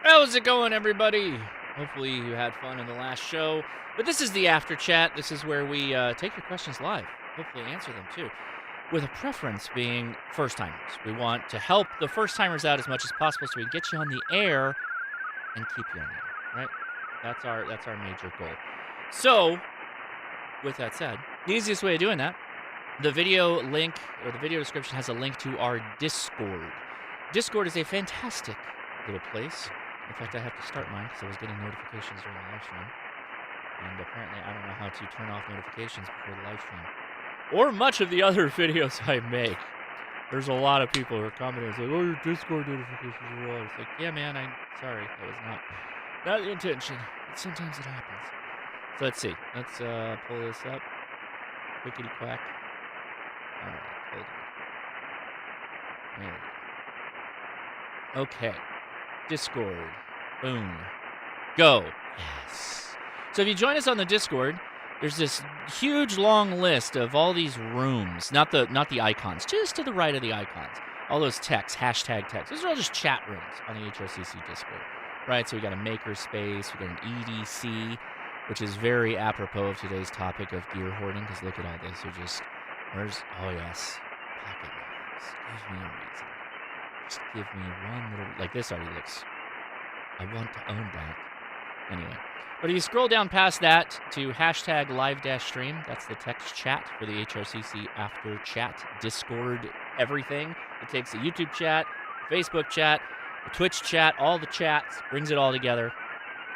How's it going, everybody? Hopefully you had fun in the last show. But this is the after chat. This is where we take your questions live. Hopefully answer them, too. With a preference being first-timers. We want to help the first-timers out as much as possible so we can get you on the air and keep you on the air, right? That's our major goal. So, with that said, the easiest way of doing that, the video link, or the video description has a link to our Discord. Discord is a fantastic little place. In fact, I have to start mine because I was getting notifications during the live stream. And apparently I don't know how to turn off notifications before the live stream. Or much of the other videos I make. There's a lot of people who are commenting like, oh, your Discord notifications are on. It's like, yeah, man, I'm sorry. That was not the intention. But sometimes it happens. So let's see. Let's pull this up. Quickity quack. All right, hold on. There we go. Okay. Discord. Boom. Go. Yes. So if you join us on the Discord, there's this huge long list of all these rooms, not the icons, just to the right of the icons. All those texts, hashtag texts. Those are all just chat rooms on the HRCC Discord, right? So we got a makerspace, we got an EDC, which is very apropos of today's topic of gear hoarding, because look at all this. They're just, oh yes, pocket knives. Give me a reason. Just give me one little, like this already looks, I want to own that. Anyway, but if you scroll down past that to hashtag live-stream, that's the text chat for the HRCC after chat, Discord, everything. It takes the YouTube chat, the Facebook chat, the Twitch chat, all the chats, brings it all together.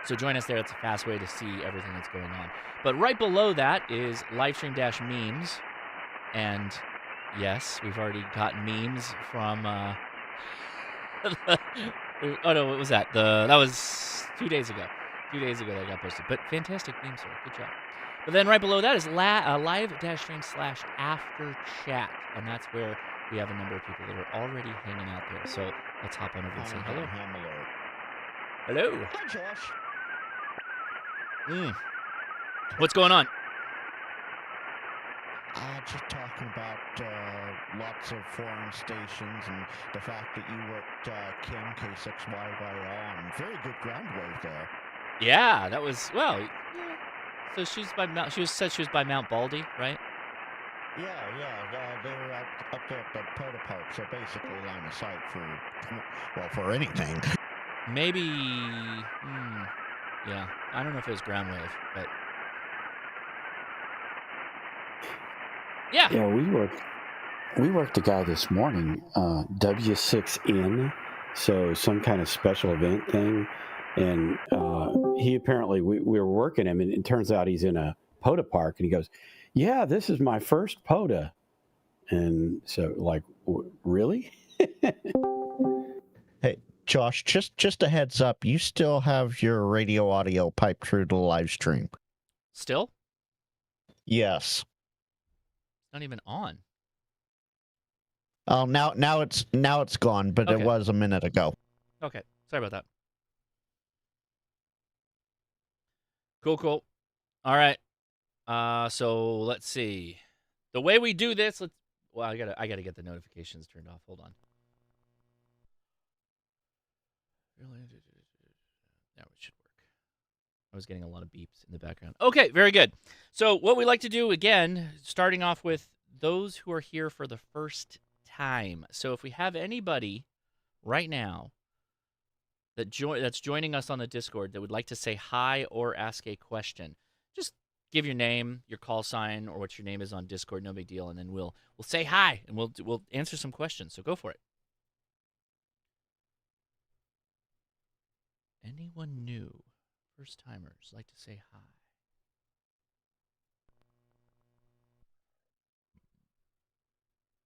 So join us there. It's a fast way to see everything that's going on. But right below that is livestream-memes. And yes, we've already gotten memes from... oh no, what was that? That was 2 days ago. 2 days ago that got posted. But fantastic memes here. Good job. But then right below that is live-stream/after chat. And that's where we have a number of people that are already hanging out there. So let's hop on over and say hello. Hello. Hi, Josh. What's going on? Just talking about lots of foreign stations and the fact that you worked Kim K6YYL and very good ground wave there. Yeah, that was, well, yeah. So she said she was by Mount Baldy, right? Yeah, they were up there at the Pota Park, so basically line of sight for anything. Maybe, yeah, I don't know if it was ground wave, but yeah. Yeah, we worked a guy this morning, W6N, so some kind of special event thing, and he apparently, we were working him, and it turns out he's in a Pota Park, and he goes, yeah, this is my first Pota. And so, like, really? Hey, Josh, just a heads up, you still have your radio audio piped through to the live stream. Still? Yes. Not even on. Oh, now it's gone, but Okay. It was a minute ago. Okay, sorry about that. Cool. All right. So let's see. The way we do this, I gotta get the notifications turned off. Hold on. Now it should work. I was getting a lot of beeps in the background. Okay, very good. So what we like to do, again, starting off with those who are here for the first time. So if we have anybody right now that's joining us on the Discord that would like to say hi or ask a question, just give your name, your call sign, or what your name is on Discord. No big deal, and then we'll say hi and we'll answer some questions. So go for it. Anyone new, first timers, like to say hi?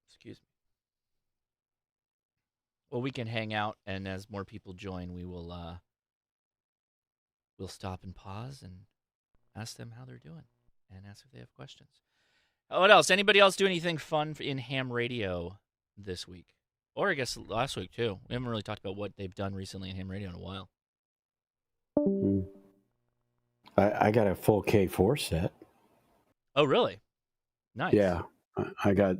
Excuse me. Well, we can hang out, and as more people join, we'll stop and pause and ask them how they're doing and ask if they have questions. What else? Anybody else do anything fun in ham radio this week? Or I guess last week, too. We haven't really talked about what they've done recently in ham radio in a while. I got a full K4 set. Oh, really? Nice. Yeah, I got.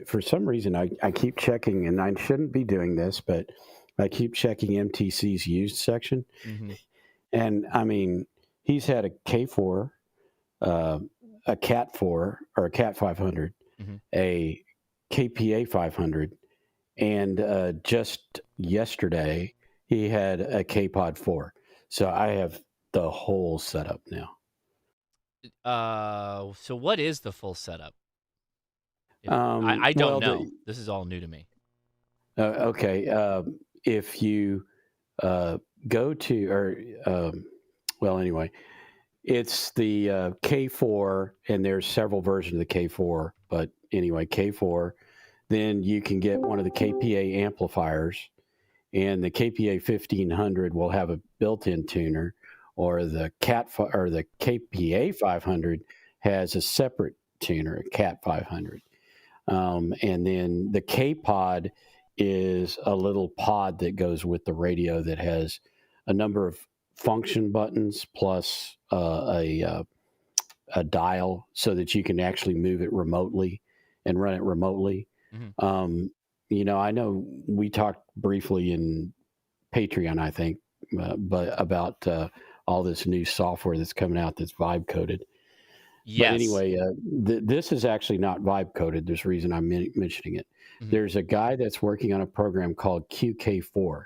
For some reason I keep checking, and I shouldn't be doing this, but I keep checking MTC's used section, Mm-hmm. and I mean he's had a K4, a Cat 4 or a Cat 500, Mm-hmm. a KPA 500, and just yesterday he had a K-Pod 4. So I have the whole setup now. So what is the full setup? I don't Well, know. This is all new to me. okay. If you go to, or well, anyway, it's the K4, and there's several versions of the K4. But anyway, K4. Then you can get one of the KPA amplifiers, and the KPA 1500 will have a built-in tuner, or the or the KPA 500 has a separate tuner, a Cat 500. And then the K pod is a little pod that goes with the radio that has a number of function buttons plus a dial so that you can actually move it remotely and run it remotely. Mm-hmm. I know we talked briefly in Patreon, I think, but about all this new software that's coming out that's vibe coded. Yes. But anyway, this is actually not vibe coded. There's a reason I'm mentioning it. Mm-hmm. There's a guy that's working on a program called QK4,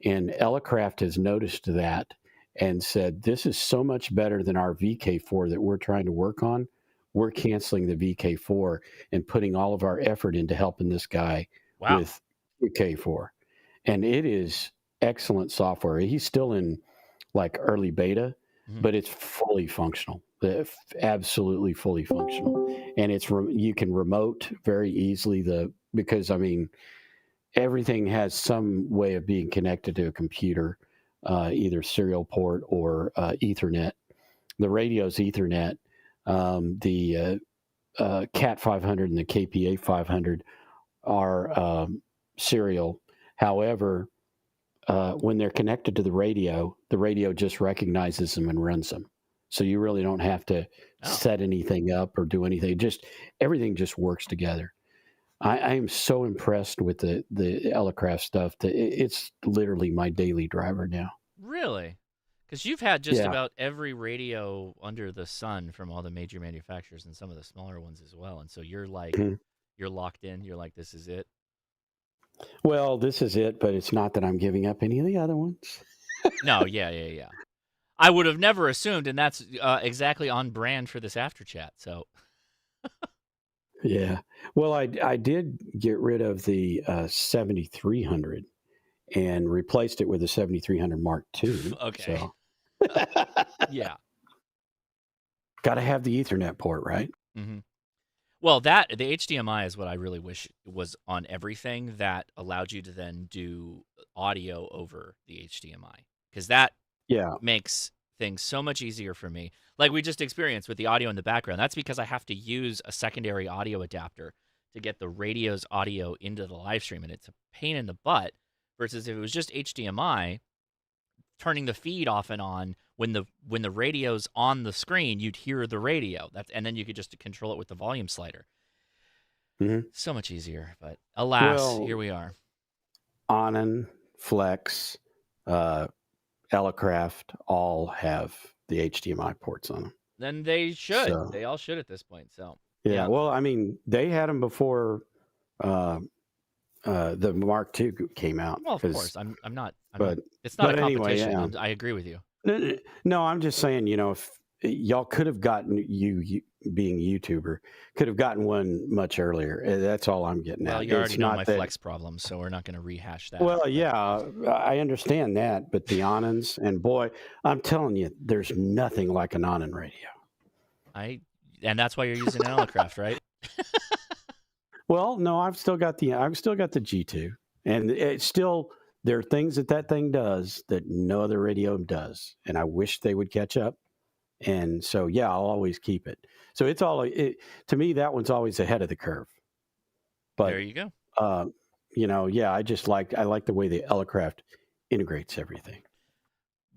and Elecraft has noticed that and said, this is so much better than our VK4 that we're trying to work on. We're canceling the VK4 and putting all of our effort into helping this guy with QK4. And it is excellent software. He's still in like early beta, but it's fully functional, absolutely fully functional. And you can remote very easily because I mean, everything has some way of being connected to a computer, either serial port or Ethernet. The radio's Ethernet. The Cat 500 and the KPA 500 are serial. However, when they're connected to the radio just recognizes them and runs them. So you really don't have to set anything up or do anything. Everything just works together. I am so impressed with the Elecraft stuff that it's literally my daily driver now. Really? Because you've had just about every radio under the sun from all the major manufacturers and some of the smaller ones as well. And so you're like, you're locked in. You're like, this is it. Well, this is it, but it's not that I'm giving up any of the other ones. No, yeah. I would have never assumed, and that's exactly on brand for this after chat. So, yeah. Well, I did get rid of the 7300 and replaced it with a 7300 Mark II. Okay. So. Yeah. Got to have the Ethernet port, right? Mm-hmm. Well, the HDMI is what I really wish was on everything, that allowed you to then do audio over the HDMI, because that makes things so much easier for me. Like we just experienced with the audio in the background. That's because I have to use a secondary audio adapter to get the radio's audio into the live stream, and it's a pain in the butt. Versus if it was just HDMI, turning the feed off and on when the radio's on the screen, you'd hear the radio. And then you could just control it with the volume slider. Mm-hmm. So much easier, but alas, here we are. Onan, Flex, Elecraft all have the HDMI ports on them. Then they should. So, they all should at this point. So yeah. Well, I mean, they had them before the Mark II came out. Well, of course, I'm not. It's not a competition. Anyway, I agree with you. No, I'm just saying, if y'all could have gotten, you being a YouTuber, could have gotten one much earlier. That's all I'm getting at. Well, you already know my Flex problem, so we're not going to rehash that. Well, yeah, I understand that, but the Onans, and boy, I'm telling you, there's nothing like an Onan radio. And that's why you're using an Elecraft, right? Well, no, I've still got the G2, and it's still, there are things that thing does that no other radio does, and I wish they would catch up. And so, yeah, I'll always keep it. So it's to me, that one's always ahead of the curve. But there you go. Yeah, I like the way the Elecraft integrates everything.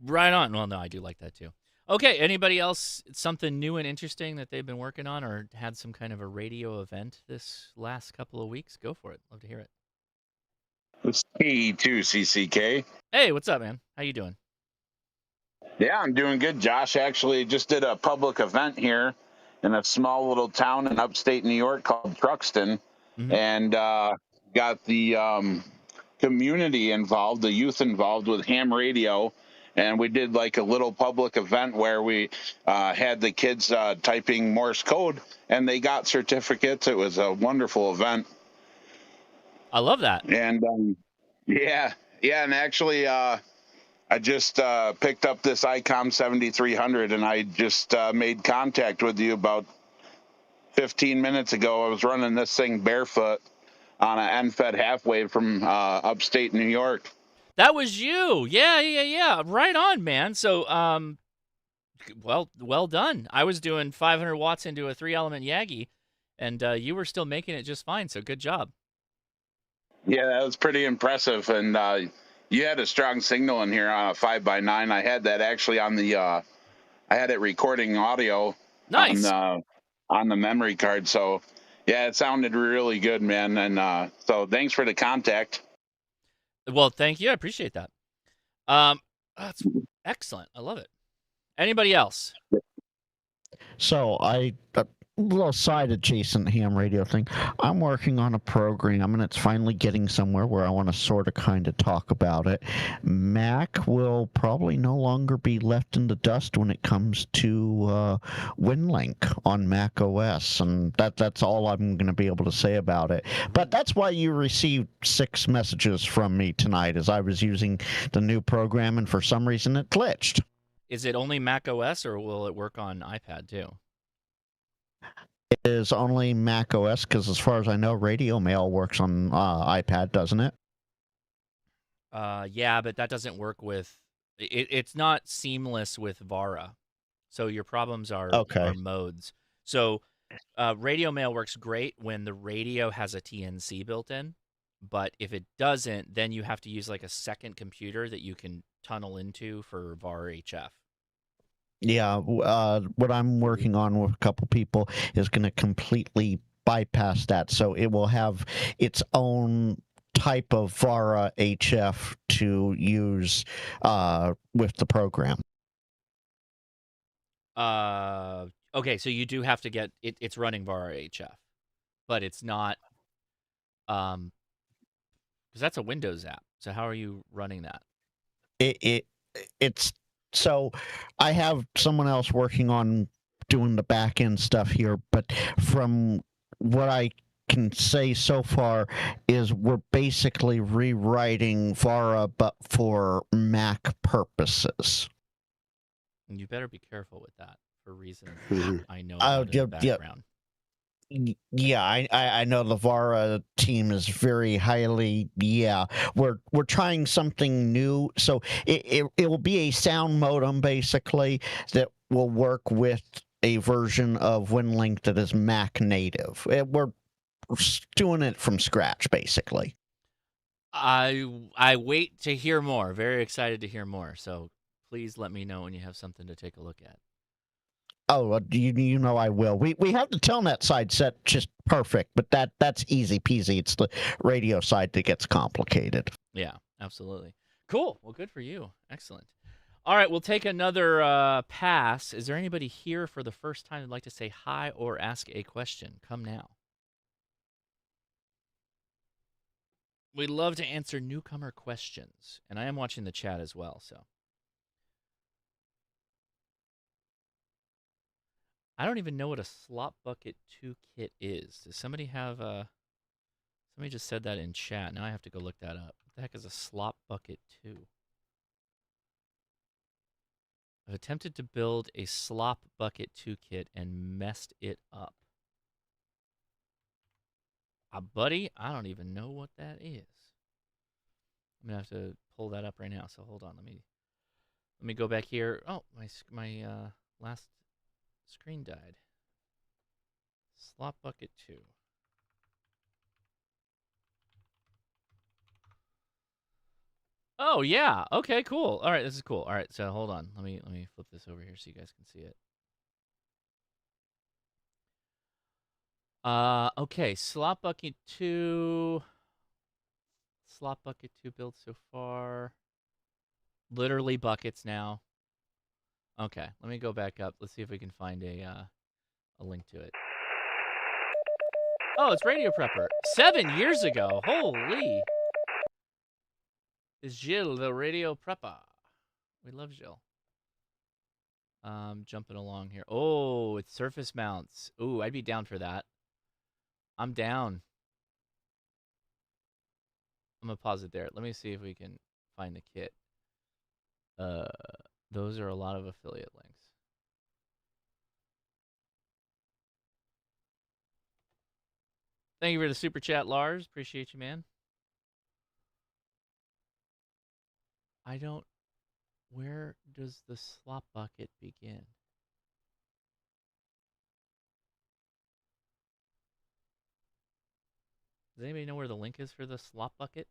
Right on. Well, no, I do like that too. Okay, anybody else something new and interesting that they've been working on or had some kind of a radio event this last couple of weeks? Go for it. Love to hear it. It's P2CCK. Hey, what's up, man? How you doing? Yeah, I'm doing good. Josh actually just did a public event here in a small little town in upstate New York called Truxton, Mhm. and got the community involved, the youth involved with ham radio. And we did like a little public event where we had the kids typing Morse code, and they got certificates. It was a wonderful event. I love that. And yeah, and actually, I just picked up this ICOM 7300, and I just made contact with you about 15 minutes ago. I was running this thing barefoot on an end-fed half wave from upstate New York. That was you. Yeah. Right on, man. So, well done. I was doing 500 watts into a 3-element Yagi, and you were still making it just fine. So, good job. Yeah, that was pretty impressive. And you had a strong signal in here on a 5x9. I had that actually on the, I had it recording audio Nice. on the memory card. So, yeah, it sounded really good, man. And so thanks for the contact. Well, thank you. I appreciate that. That's excellent. I love it. Anybody else? So a little side adjacent ham radio thing. I'm working on a program, and it's finally getting somewhere where I want to sort of kind of talk about it. Mac will probably no longer be left in the dust when it comes to WinLink on Mac OS, and that's all I'm going to be able to say about it. But that's why you received 6 messages from me tonight, as I was using the new program, and for some reason it glitched. Is it only Mac OS, or will it work on iPad too? It is only Mac OS, because as far as I know, Radio Mail works on iPad, doesn't it? Yeah, but that doesn't work with it's not seamless with Vara. So your problems are Okay. modes. So Radio Mail works great when the radio has a TNC built in, but if it doesn't, then you have to use like a second computer that you can tunnel into for Vara HF. Yeah, what I'm working on with a couple people is going to completely bypass that, so it will have its own type of Vara HF to use with the program. Okay, so you do have to get it's running Vara HF, but it's not because that's a Windows app. So how are you running that? It's so I have someone else working on doing the back end stuff here, but from what I can say so far is we're basically rewriting Vara but for Mac purposes. You better be careful with that for reasons Mhm. that I know about in the background. Yeah, I know the Vara team is very highly. Yeah, we're trying something new, so it will be a sound modem basically that will work with a version of WinLink that is Mac native. We're doing it from scratch basically. I wait to hear more. Very excited to hear more. So please let me know when you have something to take a look at. Oh, you know I will. We have the telnet side set just perfect, but that's easy peasy. It's the radio side that gets complicated. Yeah, absolutely. Cool. Well, good for you. Excellent. All right, we'll take another pass. Is there anybody here for the first time that'd like to say hi or ask a question? Come now. We'd love to answer newcomer questions, and I am watching the chat as well, so. I don't even know what a slop bucket 2 kit is. Does somebody have a... Somebody just said that in chat. Now I have to go look that up. What the heck is a slop bucket 2? I've attempted to build a slop bucket 2 kit and messed it up. Buddy, I don't even know what that is. I'm gonna have to pull that up right now. So hold on, let me go back here. Oh, my last screen died. Slop bucket 2. Oh yeah. Okay. Cool. All right. This is cool. All right. So hold on. Let me flip this over here so you guys can see it. Okay. Slop bucket 2. Slop bucket 2 built so far. Literally buckets now. Okay. Let me go back up. Let's see if we can find a link to it. Oh, it's Radio Prepper. 7 years ago. Holy. Is Gilles the Radio Prepper? We love Gilles. Jumping along here. Oh, it's surface mounts. Ooh, I'd be down for that. I'm down. I'm gonna pause it there. Let me see if we can find the kit. Those are a lot of affiliate links. Thank you for the super chat, Lars. Appreciate you, man. I don't. Where does the slop bucket begin? Does anybody know where the link is for the slop bucket?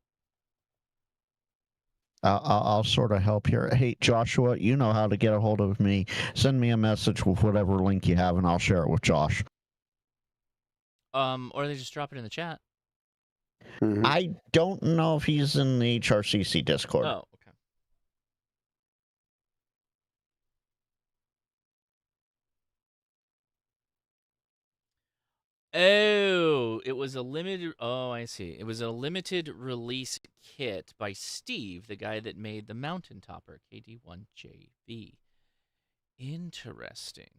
I'll sort of help here. Hey, Joshua, you know how to get a hold of me. Send me a message with whatever link you have, and I'll share it with Josh. Or they just drop it in the chat. Mhm. I don't know if he's in the HRCC Discord. Oh, okay. Oh, it was a limited. Oh, I see. It was a limited release kit by Steve, the guy that made the Mountain Topper KD1JV. Interesting.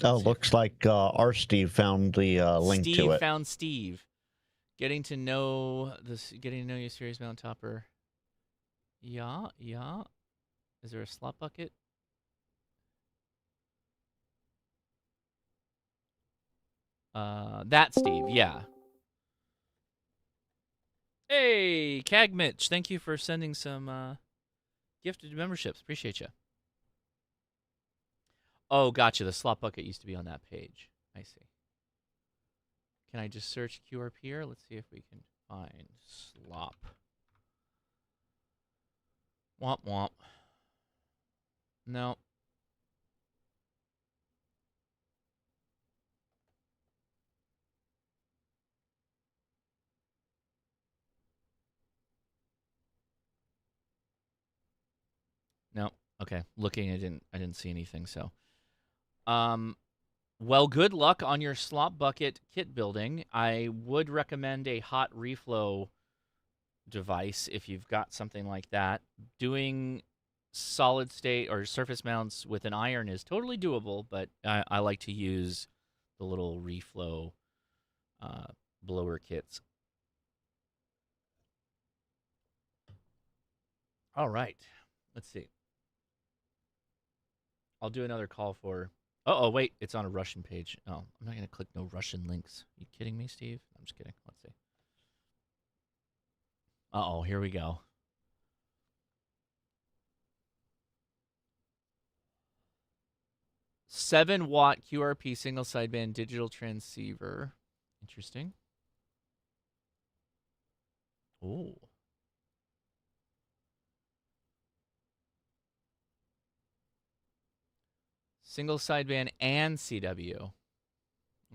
Oh, looks like our Steve found the link Steve to it. found Steve. Getting to know your series Mountain Topper. Yeah. Is there a slot bucket? That Steve, yeah. Hey, Cag Mitch, thank you for sending some gifted memberships. Appreciate you. Oh, gotcha. The slot bucket used to be on that page. I see. Can I just search QRP here? Let's see if we can find slop. Womp womp. No. No. Okay. Looking, I didn't see anything. So, well, good luck on your slop bucket kit building. I would recommend a hot reflow device if you've got something like that. Doing solid state or surface mounts with an iron is totally doable, but I like to use the little reflow blower kits. All right. Let's see. I'll do another call for... Oh, wait. It's on a Russian page. Oh, I'm not going to click no Russian links. Are you kidding me, Steve? I'm just kidding. Let's see. Uh-oh, here we go. $7-watt QRP single sideband digital transceiver. Interesting. Oh. Single sideband and CW.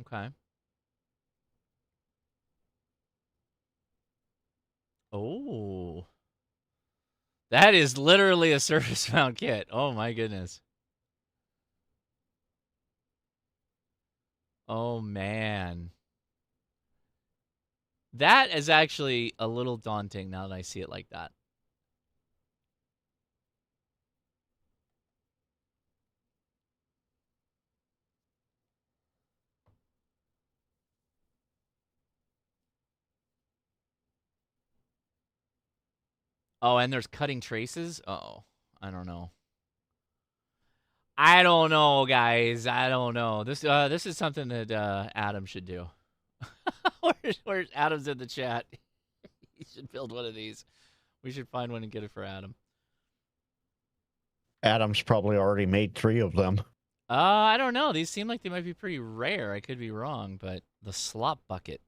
Okay. Oh. That is literally a surface mount kit. Oh my goodness. Oh man. That is actually a little daunting now that I see it like that. Oh, and there's cutting traces? Uh-oh. I don't know. I don't know, guys. I don't know. This is something that Adam should do. Where's Adam's in the chat? He should build one of these. We should find one and get it for Adam. Adam's probably already made 3 of them. I don't know. These seem like they might be pretty rare. I could be wrong, but the slop bucket.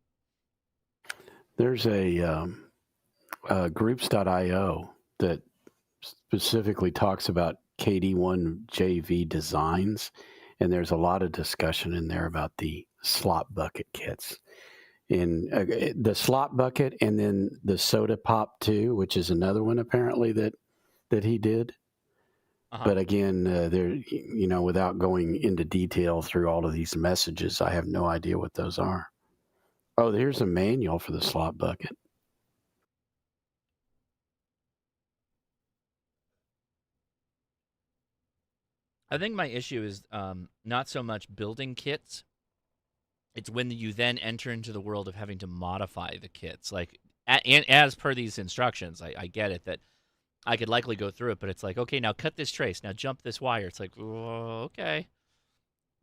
There's a groups.io that specifically talks about KD1JV designs, and there's a lot of discussion in there about the slop bucket kits. And the slop bucket, and then the soda pop too, which is another one apparently that he did. But again, there, without going into detail through all of these messages, I have no idea what those are. Oh, here's a manual for the slop bucket. I think my issue is not so much building kits. It's when you then enter into the world of having to modify the kits. Like, as per these instructions, I get it that I could likely go through it, but it's like, okay, now cut this trace, now jump this wire. It's like, oh, okay,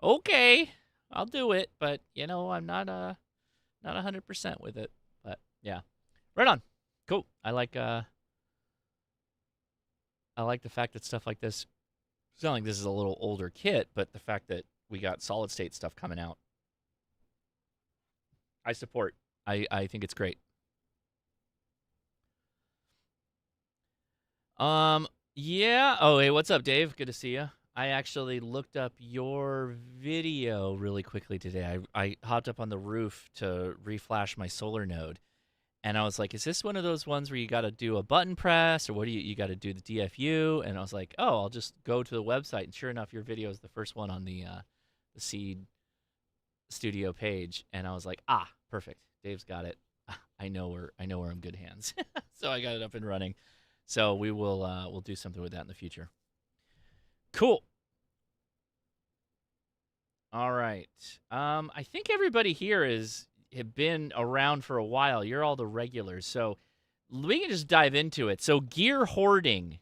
I'll do it, but I'm not 100% with it. But yeah, right on, cool. I like the fact that stuff like this. It's not like this is a little older kit, but the fact that we got solid state stuff coming out, I support. I think it's great. Yeah. Oh, hey, what's up, Dave? Good to see you. I actually looked up your video really quickly today. I hopped up on the roof to reflash my solar node, and I was like, is this one of those ones where you got to do a button press, or what do you got to do the DFU? And I was like, oh, I'll just go to the website, and sure enough, your video is the first one on the Seed Studio page, and I was like, perfect. Dave's got it. I know we're in good hands. So I got it up and running. So we will we'll do something with that in the future. Cool. All right. I think everybody here have been around for a while. You're all the regulars, so we can just dive into it. So gear hoarding.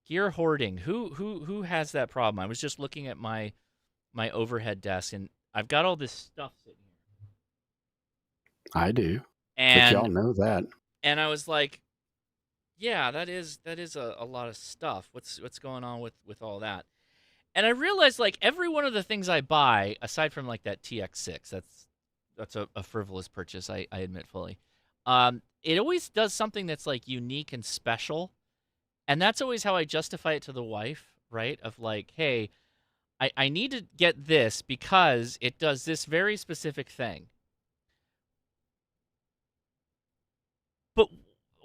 Who has that problem? I was just looking at my overhead desk, and I've got all this stuff sitting here. I do. And but y'all know that. And I was like, yeah, that is a lot of stuff. What's going on with all that? And I realized, like, every one of the things I buy, aside from like that TX6, that's a frivolous purchase, I admit fully. It always does something that's like unique and special, and that's always how I justify it to the wife, right? Of like, hey, I need to get this because it does this very specific thing. But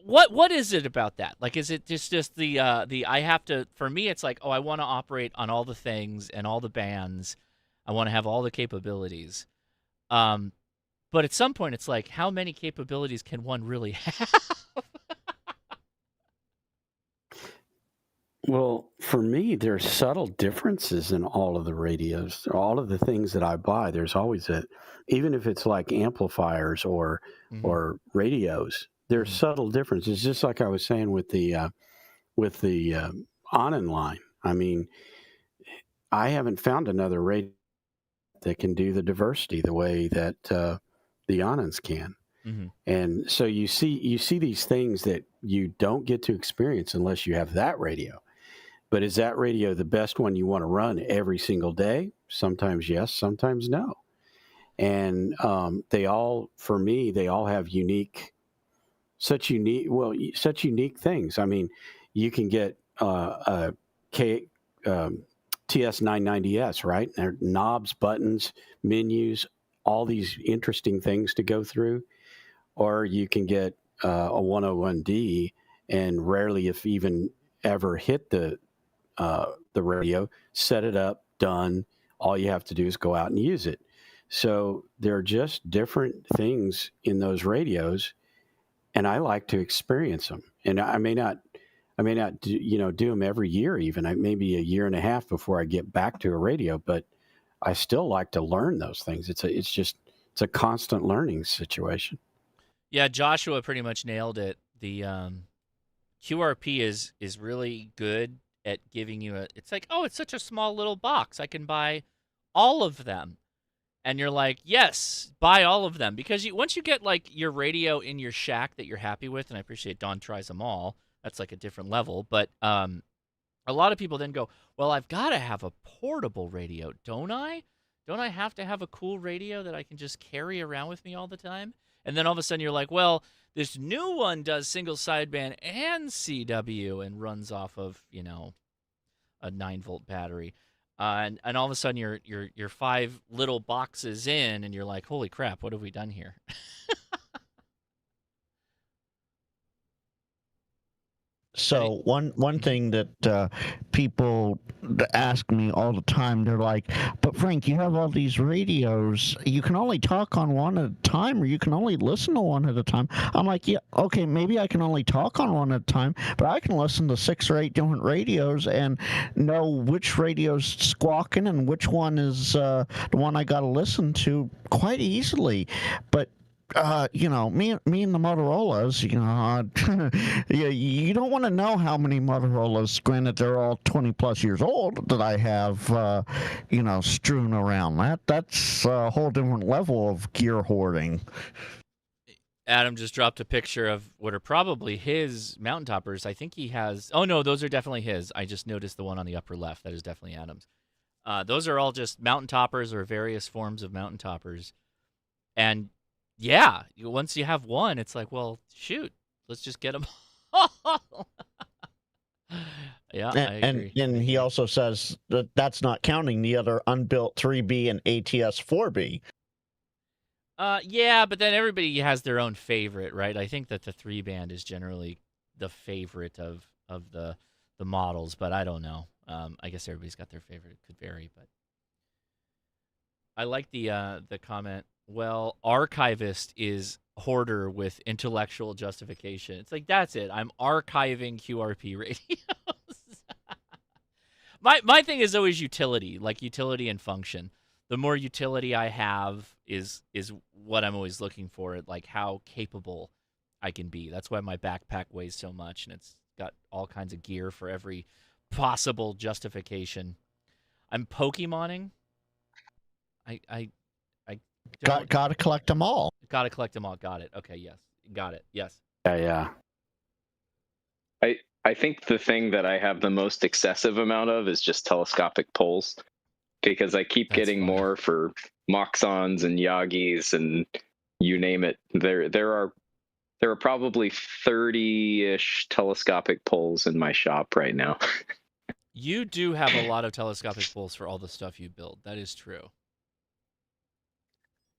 what is it about that? Like, is it just the I have to? For me, it's like, oh, I want to operate on all the things and all the bands. I want to have all the capabilities. But at some point, it's like, how many capabilities can one really have? Well, for me, there's subtle differences in all of the radios, all of the things that I buy. There's always even if it's like amplifiers or radios, there's subtle differences. Just like I was saying with the on-in line. I mean, I haven't found another radio that can do the diversity the way that the on-ins can. And so you see these things that you don't get to experience unless you have that radio. But is that radio the best one you want to run every single day? Sometimes yes, sometimes no. And they all have such unique things. I mean, you can get a TS990S, right? There are knobs, buttons, menus, all these interesting things to go through. Or you can get a 101D and rarely, if even ever, hit the radio, set it up, done. All you have to do is go out and use it. So there are just different things in those radios, and I like to experience them. And I may not do them every year. Even maybe a year and a half before I get back to a radio, but I still like to learn those things. It's a constant learning situation. Yeah, Joshua pretty much nailed it. The QRP is really good at giving you it's like, oh, it's such a small little box. I can buy all of them. And you're like, yes, buy all of them. Because once you get like your radio in your shack that you're happy with, and I appreciate Don tries them all. That's like a different level. But a lot of people then go, well, I've got to have a portable radio, don't I? Don't I have to have a cool radio that I can just carry around with me all the time? And then all of a sudden you're like, well, this new one does single sideband and CW and runs off of, a 9-volt battery. And all of a sudden you're 5 little boxes in and you're like, holy crap, what have we done here? So one thing that people ask me all the time, they're like, "But Frank, you have all these radios. You can only talk on one at a time, or you can only listen to one at a time." I'm like, "Yeah, okay, maybe I can only talk on one at a time, but I can listen to 6 or 8 different radios and know which radio's squawking and which one is the one I got to listen to quite easily." But me and the Motorola's, you don't want to know how many Motorola's, granted they're all 20 plus years old, that I have, strewn around. That's a whole different level of gear hoarding. Adam just dropped a picture of what are probably his mountain toppers. I think he has, oh no, those are definitely his. I just noticed the one on the upper left. That is definitely Adam's. Those are all just mountain toppers or various forms of mountain toppers. And yeah, once you have one, it's like, well, shoot, let's just get them all. Yeah, I agree. And he also says that that's not counting the other unbuilt 3B and ATS 4B. Yeah, but then everybody has their own favorite, right? I think that the 3-band is generally the favorite of the models, but I don't know. I guess everybody's got their favorite. It could vary, but I like the comment. Well, archivist is hoarder with intellectual justification. It's like, that's it. I'm archiving QRP radios. My thing is always utility, like utility and function. The more utility I have is what I'm always looking for, like how capable I can be. That's why my backpack weighs so much, and it's got all kinds of gear for every possible justification. I'm Pokemoning. I Gotta collect them all. Gotta collect them all. Got it. Okay, yes. Got it. Yes. Yeah. I think the thing that I have the most excessive amount of is just telescopic poles, because I keep getting more for Moxons and Yagis and you name it. There are probably 30-ish telescopic poles in my shop right now. You do have a lot of telescopic poles for all the stuff you build. That is true.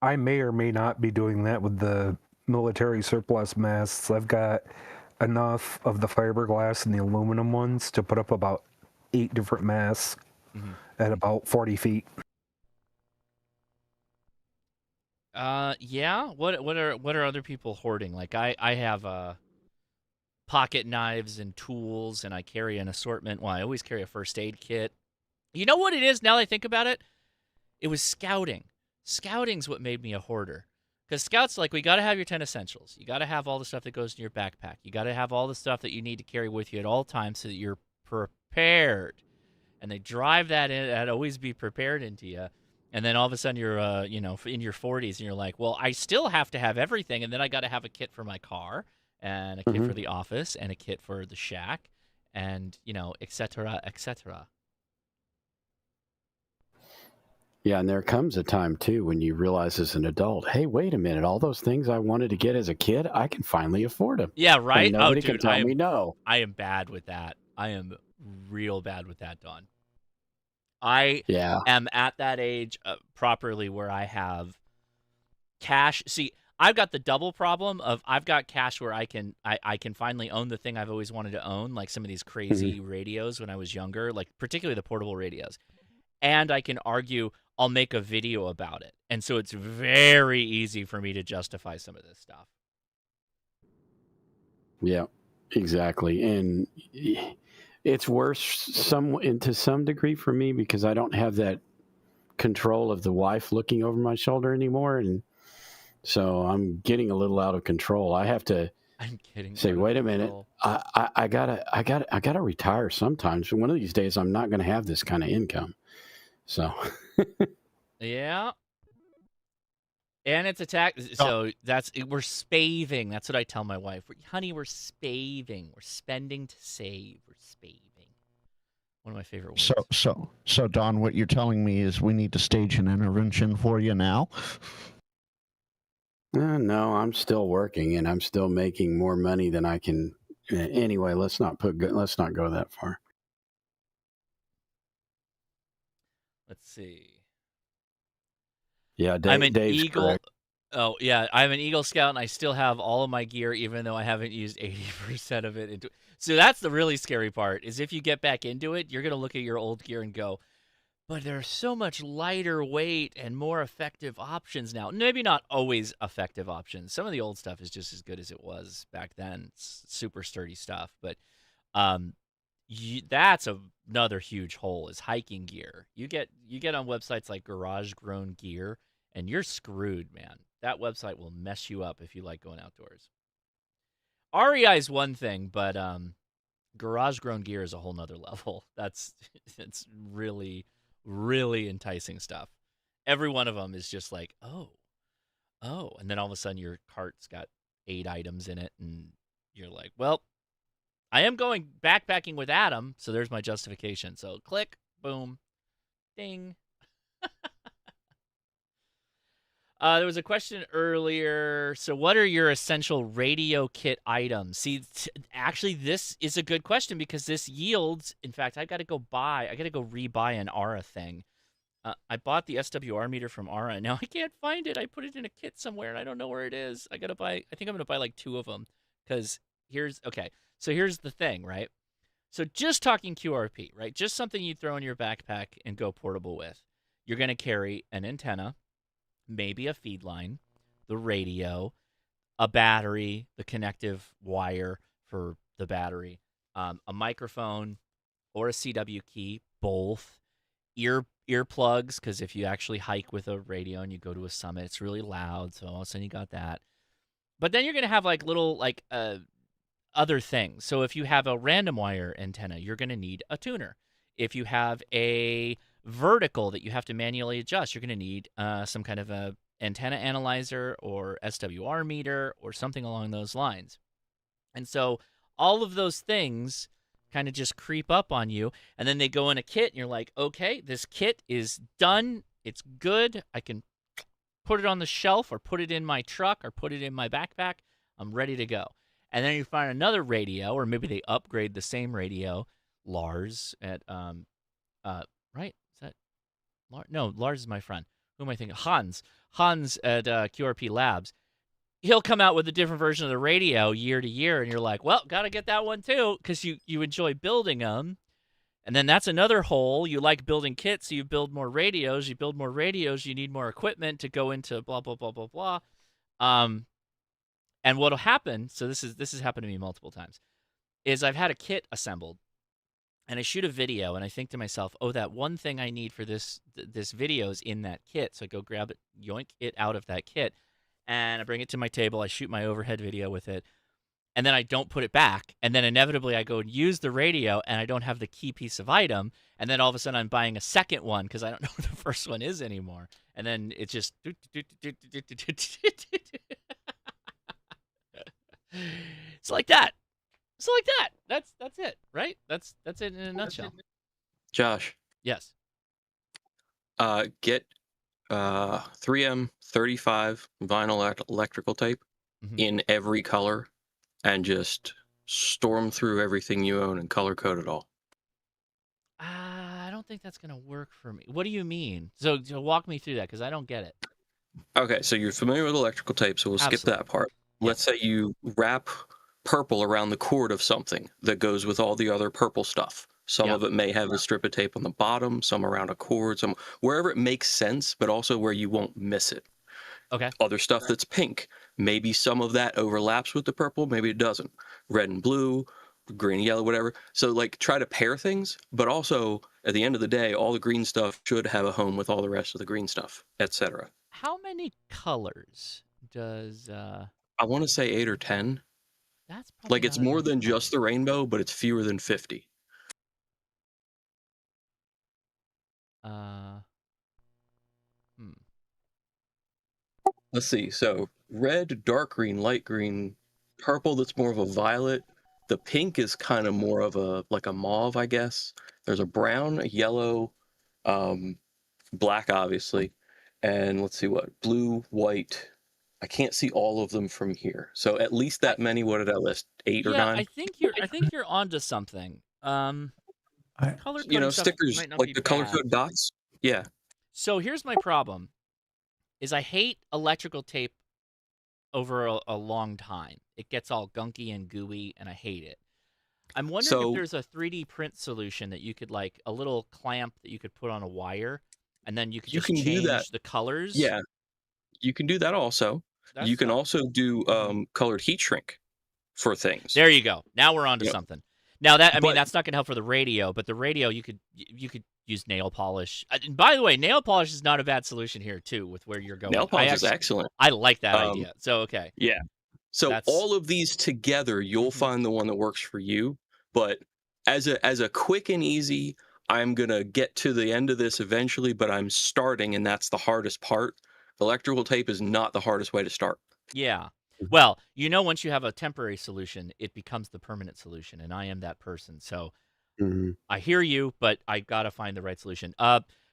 I may or may not be doing that with the military surplus masts. I've got enough of the fiberglass and the aluminum ones to put up about 8 different masts at about 40 feet. Yeah. What are other people hoarding? Like I have pocket knives and tools, and I carry an assortment. Well, I always carry a first aid kit. You know what it is now that I think about it? It was scouting. Scouting's what made me a hoarder. Because scouts, like, we got to have your 10 essentials. You got to have all the stuff that goes in your backpack. You got to have all the stuff that you need to carry with you at all times so that you're prepared. And they drive that in, and always be prepared into you. And then all of a sudden you're, in your 40s, and you're like, well, I still have to have everything. And then I got to have a kit for my car, and a kit for the office, and a kit for the shack, and, et cetera, et cetera. Yeah, and there comes a time, too, when you realize as an adult, hey, wait a minute, all those things I wanted to get as a kid, I can finally afford them. Yeah, right? And nobody can tell me no. I am bad with that. I am real bad with that, Don. I am at that age properly where I have cash. See, I've got the double problem of I've got cash where I can finally own the thing I've always wanted to own, like some of these crazy radios when I was younger, like particularly the portable radios. And I can argue I'll make a video about it. And so it's very easy for me to justify some of this stuff. Yeah, exactly. And it's worse to some degree for me because I don't have that control of the wife looking over my shoulder anymore. And so I'm getting a little out of control. I have to say, wait a minute, I gotta retire sometimes. One of these days, I'm not going to have this kind of income. So, yeah. And it's attack. So we're spaving. That's what I tell my wife. Honey, we're spaving. We're spending to save. We're spaving. One of my favorite words. So, Don, what you're telling me is we need to stage an intervention for you now. No, I'm still working and I'm still making more money than I can. Anyway, let's not go that far. Let's see. Yeah, I'm an Dave's Eagle. correct. Oh yeah, I'm an Eagle Scout, and I still have all of my gear, even though I haven't used 80% of it. So that's the really scary part. Is if you get back into it, you're gonna look at your old gear and go, "But there's so much lighter weight and more effective options now." Maybe not always effective options. Some of the old stuff is just as good as it was back then. It's super sturdy stuff, but that's another huge hole is hiking gear. You get on websites like Garage Grown Gear, and you're screwed, man. That website will mess you up if you like going outdoors. REI is one thing, but Garage Grown Gear is a whole nother level. It's really, really enticing stuff. Every one of them is just like, oh, and then all of a sudden your cart's got 8 items in it, and you're like, well, I am going backpacking with Adam, so there's my justification. So click, boom, ding. There was a question earlier. So what are your essential radio kit items? See, actually, this is a good question because this yields. In fact, I got to go rebuy an Aura thing. I bought the SWR meter from Aura, and now I can't find it. I put it in a kit somewhere, and I don't know where it is. I think I'm going to buy like 2 of them because So here's the thing, right? So just talking QRP, right? Just something you throw in your backpack and go portable with. You're going to carry an antenna, maybe a feed line, the radio, a battery, the connective wire for the battery, a microphone or a CW key, both, earplugs, because if you actually hike with a radio and you go to a summit, it's really loud, so all of a sudden you got that. But then you're going to have like little other things. So if you have a random wire antenna, you're going to need a tuner. If you have a vertical that you have to manually adjust, you're going to need some kind of a antenna analyzer or SWR meter or something along those lines. And so all of those things kind of just creep up on you, and then they go in a kit, and you're like, okay, this kit is done. It's good. I can put it on the shelf or put it in my truck or put it in my backpack. I'm ready to go. And then you find another radio, or maybe they upgrade the same radio. Lars at right? Is that Lars? No, Lars is my friend. Who am I thinking? Hans at QRP Labs. He'll come out with a different version of the radio year to year, and you're like, well, gotta get that one too, because you enjoy building them. And then that's another hole. You like building kits, so you build more radios. You build more radios, you need more equipment to go into blah blah blah blah blah. And what'll happen, so this has happened to me multiple times, is I've had a kit assembled, and I shoot a video, and I think to myself, oh, that one thing I need for this video is in that kit. So I go grab it, yoink it out of that kit, and I bring it to my table. I shoot my overhead video with it, and then I don't put it back. And then inevitably I go and use the radio, and I don't have the key piece of item. And then all of a sudden I'm buying a second one because I don't know where the first one is anymore. And then it just... It's like that. That's it, right? That's it in a nutshell. Josh. Yes. Get 3M 35 vinyl electrical tape in every color and just storm through everything you own and color code it all. I don't think that's going to work for me. What do you mean? So walk me through that because I don't get it. Okay, so you're familiar with electrical tape, so we'll skip that part. Yeah. Let's say you wrap purple around the cord of something that goes with all the other purple stuff. Some of it may have a strip of tape on the bottom, some around a cord, some wherever it makes sense, but also where you won't miss it. Okay. Other stuff that's pink, maybe some of that overlaps with the purple, maybe it doesn't. Red and blue, green and yellow, whatever. So like try to pair things, but also at the end of the day, all the green stuff should have a home with all the rest of the green stuff, etc. How many colors does I want to say 8 or 10. That's probably like it's more than just the rainbow, but it's fewer than 50. Let's see. So red, dark green, light green, purple that's more of a violet, The pink is kind of more of a mauve, I guess. There's a brown, a yellow, black, obviously, and let's see what blue, white. I can't see all of them from here. So at least that many. What did I list? 8 or 9? I think you're onto something. Color coding stuff stickers might not like be the color bad. code dots. Yeah. So here's my problem: is I hate electrical tape over a long time. It gets all gunky and gooey, and I hate it. I'm wondering if there's a 3D print solution that you could, like, a little clamp that you could put on a wire, and then you could just change the colors. Yeah, you can do that also. You can also do colored heat shrink for things. There you go. Now we're on to something. Now that mean that's not going to help for the radio, but the radio you could use nail polish. And by the way, nail polish is not a bad solution here too, with where you're going. Nail polish is excellent. I like that idea. So okay. Yeah. So all of these together, you'll find the one that works for you. But as a quick and easy, I'm gonna get to the end of this eventually, but I'm starting, and that's the hardest part. Electrical tape is not the hardest way to start. Yeah. Well, once you have a temporary solution, it becomes the permanent solution, and I am that person. So I hear you, but I gotta find the right solution.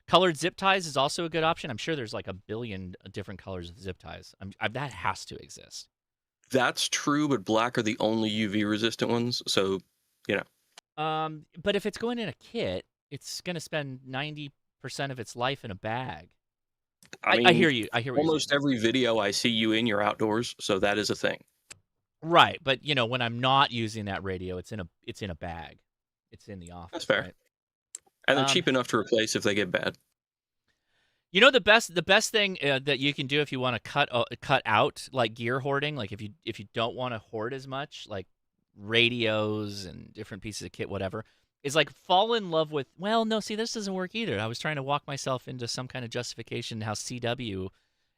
Colored zip ties is also a good option. I'm sure there's like a billion different colors of zip ties. That has to exist. That's true, but black are the only UV resistant ones, so but if it's going in a kit, it's gonna spend 90% of its life in a bag. I hear you. I hear what almost every video I see you in, you're outdoors, so that is a thing. Right, but when I'm not using that radio, it's in a bag. It's in the office. That's fair. Right? And they're cheap enough to replace if they get bad. The best thing that you can do if you want to cut out like gear hoarding, like if you don't want to hoard as much, like radios and different pieces of kit, whatever, is like fall in love with. Well, no, see, this doesn't work either. I was trying to walk myself into some kind of justification how CW,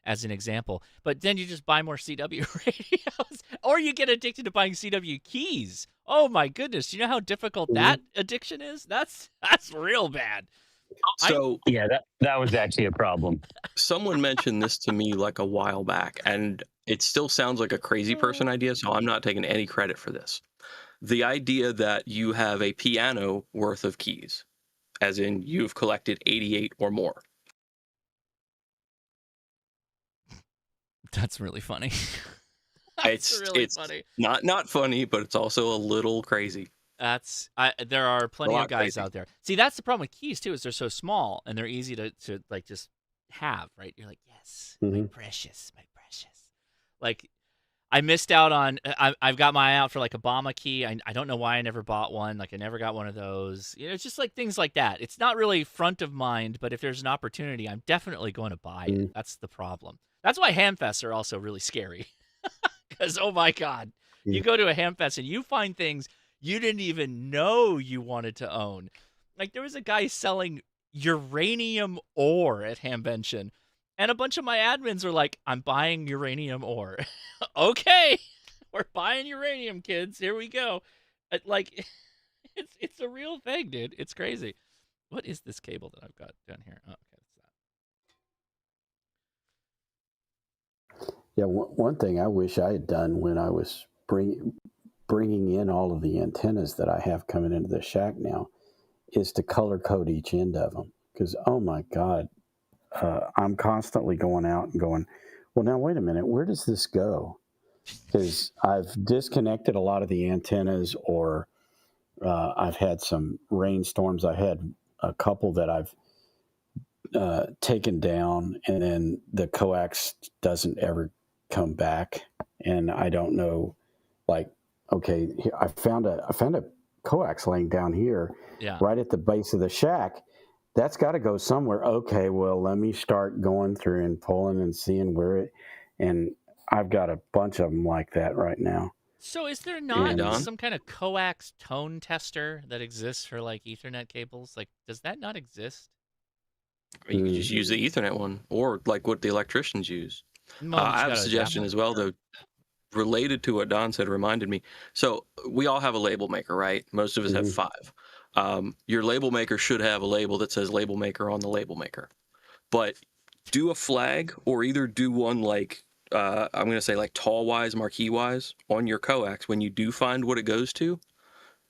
as an example, but then you just buy more CW radios, or you get addicted to buying CW keys. Oh my goodness, do you know how difficult that addiction is? That's real bad. So that was actually a problem. Someone mentioned this to me like a while back, and it still sounds like a crazy person idea, so I'm not taking any credit for this. The idea that you have a piano worth of keys, as in you've collected 88 or more. That's really funny. It's funny. Not funny, but it's also a little crazy. There are plenty of guys crazy out there. See, that's the problem with keys too, is they're so small and they're easy to like just have, right? You're like, yes, my precious. Like, I missed out on. I've got my eye out for like a Obama key. I don't know why I never bought one. Like, I never got one of those. It's just like things like that. It's not really front of mind, but if there's an opportunity, I'm definitely going to buy it. That's the problem. That's why hamfests are also really scary. Because, oh my God, you go to a hamfest and you find things you didn't even know you wanted to own. Like, there was a guy selling uranium ore at Hamvention, and a bunch of my admins are like, I'm buying uranium ore. Okay, we're buying uranium, kids. Here we go. Like, it's a real thing, dude. It's crazy. What is this cable that I've got down here? Oh, okay, that's that. Yeah, one thing I wish I had done when I was bringing in all of the antennas that I have coming into the shack now is to color code each end of them. Because, oh my God, I'm constantly going out and going, well, now, wait a minute, where does this go? Because I've disconnected a lot of the antennas, or I've had some rainstorms. I had a couple that I've taken down, and then the coax doesn't ever come back. And I don't know, like, okay, I found a coax laying down here, right at the base of the shack. That's got to go somewhere. Okay, well, let me start going through and pulling and seeing where it, and I've got a bunch of them like that right now. So is there not some kind of coax tone tester that exists for like Ethernet cables? Like, does that not exist? You can just use the Ethernet one, or like what the electricians use. I have a suggestion as well, though, related to what Don said, reminded me. So we all have a label maker, right? Most of us have 5. Your label maker should have a label that says label maker on the label maker. But do a flag, or either do one like, I'm going to say like tall wise, marquee wise on your coax when you do find what it goes to.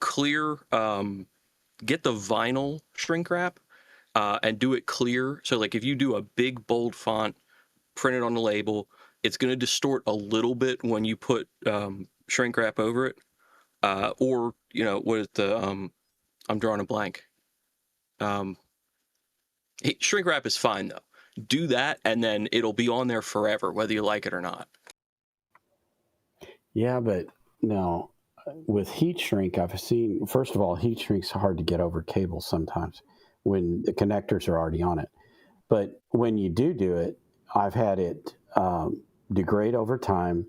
clear, get the vinyl shrink wrap and do it clear. So like if you do a big bold font, print it on the label, it's going to distort a little bit when you put shrink wrap over it. Or, you know, what is the, I'm drawing a blank. Shrink wrap is fine though. Do that and then it'll be on there forever, whether you like it or not. Yeah, but no, with heat shrink, I've seen, first of all, heat shrink's hard to get over cables sometimes when the connectors are already on it. But when you do it, I've had it degrade over time,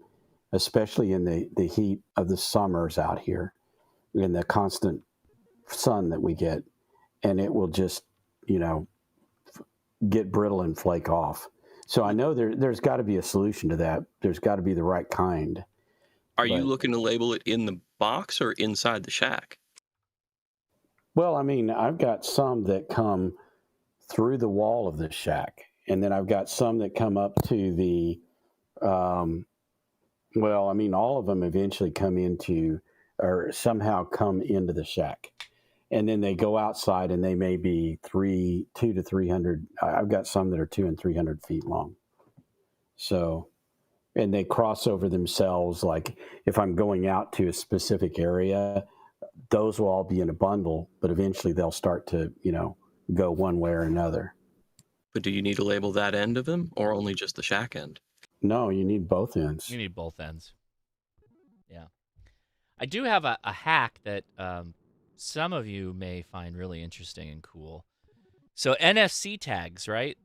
especially in the heat of the summers out here, in the constant sun that we get, and it will just, you know, get brittle and flake off. So I know there's got to be a solution to that. There's got to be the right kind. Are you looking to label it in the box or inside the shack? Well, I mean, I've got some that come through the wall of the shack, and then I've got some that come up to the, well, I mean, all of them eventually come into, or somehow come into the shack. And then they go outside and they may be 200 to 300. I've got some that are 200 and 300 feet long. So, and they cross over themselves. Like if I'm going out to a specific area, those will all be in a bundle, but eventually they'll start to, you know, go one way or another. But do you need to label that end of them or only just the shack end? No, you need both ends. You need both ends. Yeah. I do have a hack that some of you may find really interesting and cool. So NFC tags, right?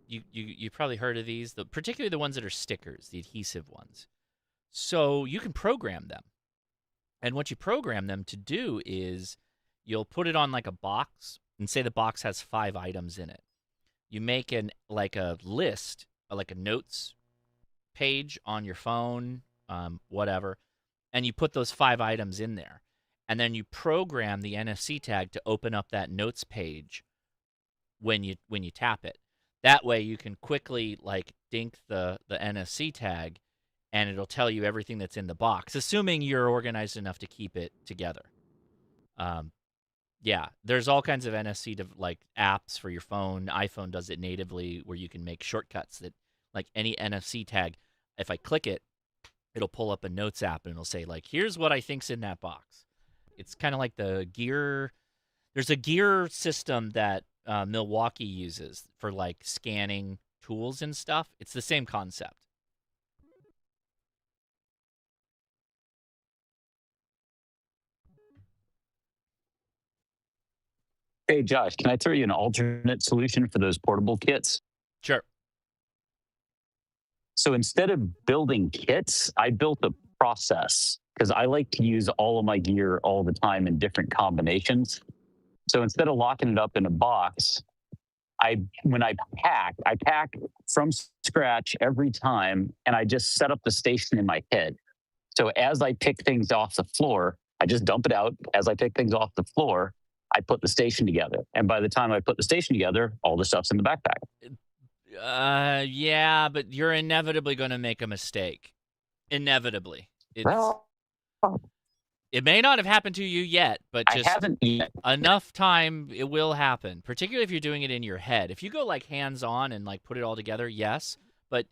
You probably heard of these, particularly the ones that are stickers, the adhesive ones. So you can program them. And what you program them to do is you'll put it on like a box and say the box has 5 items in it. You make a list, like a notes page on your phone, whatever, and you put those 5 items in there. And then you program the NFC tag to open up that notes page when you tap it. That way you can quickly like dink the NFC tag and it'll tell you everything that's in the box, assuming you're organized enough to keep it together. Yeah, there's all kinds of NFC like apps for your phone. iPhone does it natively where you can make shortcuts that like any NFC tag, if I click it, it'll pull up a notes app and it'll say like, here's what I think's in that box. It's kind of like the gear. There's a gear system that Milwaukee uses for like scanning tools and stuff. It's the same concept. Hey, Josh, can I throw you an alternate solution for those portable kits? Sure. So instead of building kits, I built a process because I like to use all of my gear all the time in different combinations. So instead of locking it up in a box, when I pack from scratch every time, and I just set up the station in my head. So as I pick things off the floor, I just dump it out. As I pick things off the floor, I put the station together. And by the time I put the station together, all the stuff's in the backpack. Yeah, but you're inevitably going to make a mistake. Inevitably. It may not have happened to you yet, but just I haven't yet. Enough time, it will happen, particularly if you're doing it in your head. If you go like hands-on and like put it all together, yes, but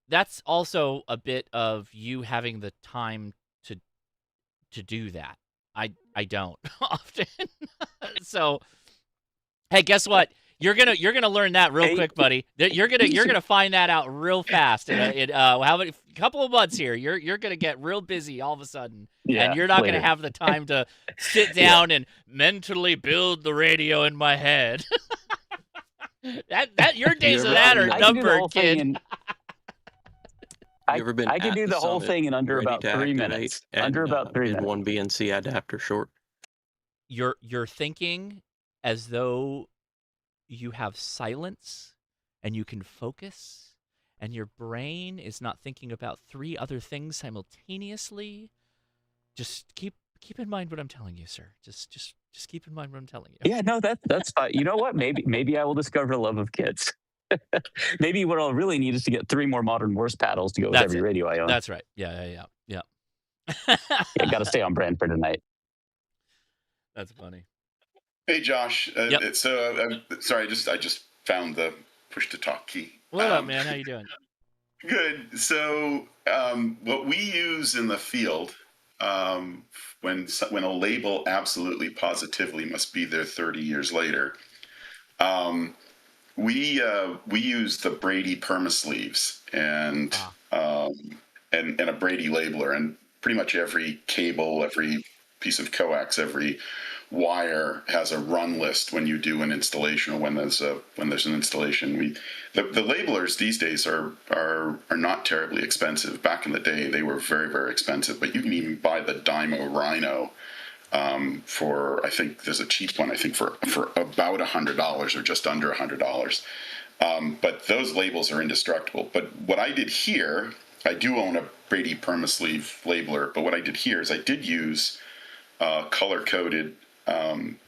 that's also a bit of you having the time to do that. I don't often. So, hey, guess what? You're gonna learn that real quick, buddy. You're gonna find that out real fast. How about a couple of months here? You're gonna get real busy all of a sudden, and you're not gonna have the time to sit down and mentally build the radio in my head. that your days of that are numbered, kid. I can do the whole thing in under about 3 minutes. Under about 3 minutes. One BNC adapter short. You're thinking as though you have silence and you can focus and your brain is not thinking about 3 other things simultaneously. Just keep in mind what I'm telling you, sir. Just keep in mind what I'm telling you. Yeah, no, that's fine. You know what? Maybe I will discover a love of kits. Maybe what I'll really need is to get 3 more modern Morse paddles to go with every radio I own. That's right. Yeah. Got to stay on brand for tonight. That's funny. Hey, Josh. Yep. Sorry, I just found the push to talk key. What up, man? How you doing? Good. So, what we use in the field, when a label absolutely positively must be there 30 years later, we use the Brady permasleeves and a Brady labeler, and pretty much every cable, every piece of coax, every wire has a run list when you do an installation or when there's an installation. The labelers these days are not terribly expensive. Back in the day, they were very, very expensive, but you can even buy the Dymo Rhino for, I think there's a cheap one, I think for about $100 or just under $100. But those labels are indestructible. But what I did here, I do own a Brady permasleeve labeler, but what I did here is I did use color-coded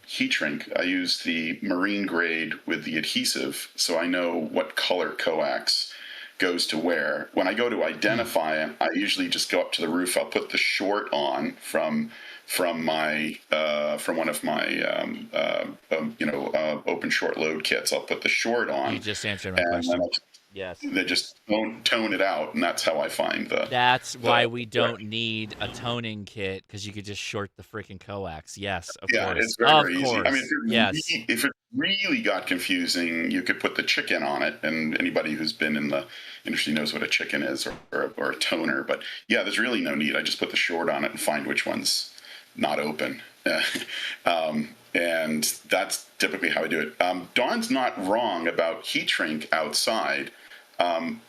heat shrink. I used the marine grade with the adhesive, so I know what color coax goes to where. When I go to identify them, I usually just go up to the roof. I'll put the short on from one of my open short load kits. I'll put the short on. You just answered my question. Yes. They just tone it out, and that's how I find the. That's why we don't need a toning kit, because you could just short the freaking coax. Yes, of course. It's very easy. Course. I mean, if it really got confusing, you could put the chicken on it, and anybody who's been in the industry knows what a chicken is, or a toner. But yeah, there's really no need. I just put the short on it and find which one's not open. And that's typically how I do it. Dawn's not wrong about heat shrink outside.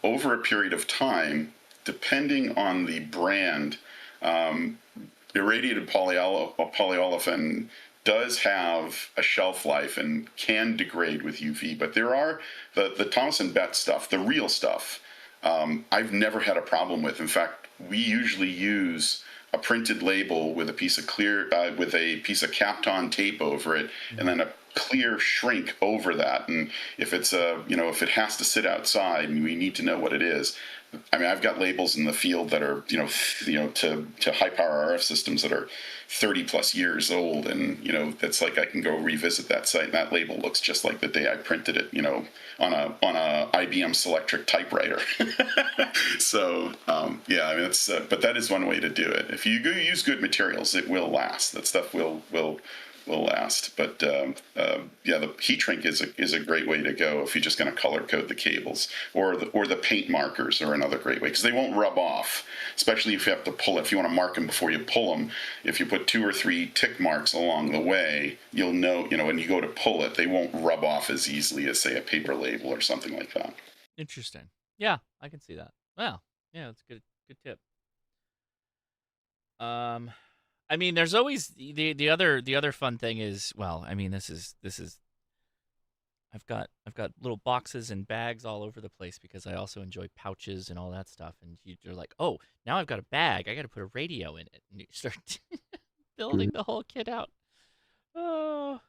Over a period of time, depending on the brand, irradiated polyolefin does have a shelf life and can degrade with UV, but there are the Thomas & Betts stuff, the real stuff, I've never had a problem with. In fact, we usually use a printed label with a piece of Kapton tape over it, and then a clear shrink over that. And if it's if it has to sit outside and we need to know what it is, I mean, I've got labels in the field that are to high power RF systems that are 30 plus years old, and that's like I can go revisit that site, and that label looks just like the day I printed it, on a IBM Selectric typewriter. So I mean, that's but that is one way to do it. If you use good materials, it will last. That stuff will last. But the heat shrink is a great way to go if you're just going to color code the cables, or the paint markers are another great way, because they won't rub off, especially if you have to pull it. If you want to mark them before you pull them, if you put 2 or 3 tick marks along the way, you'll know, when you go to pull it, they won't rub off as easily as, say, a paper label or something like that. Interesting. Yeah, I can see that. Wow. Yeah, that's a good tip. I mean, there's always the other fun thing is, well, I mean, this is I've got little boxes and bags all over the place, because I also enjoy pouches and all that stuff. And you're like, oh, now I've got a bag, I got to put a radio in it, and you start building the whole kit out. Oh,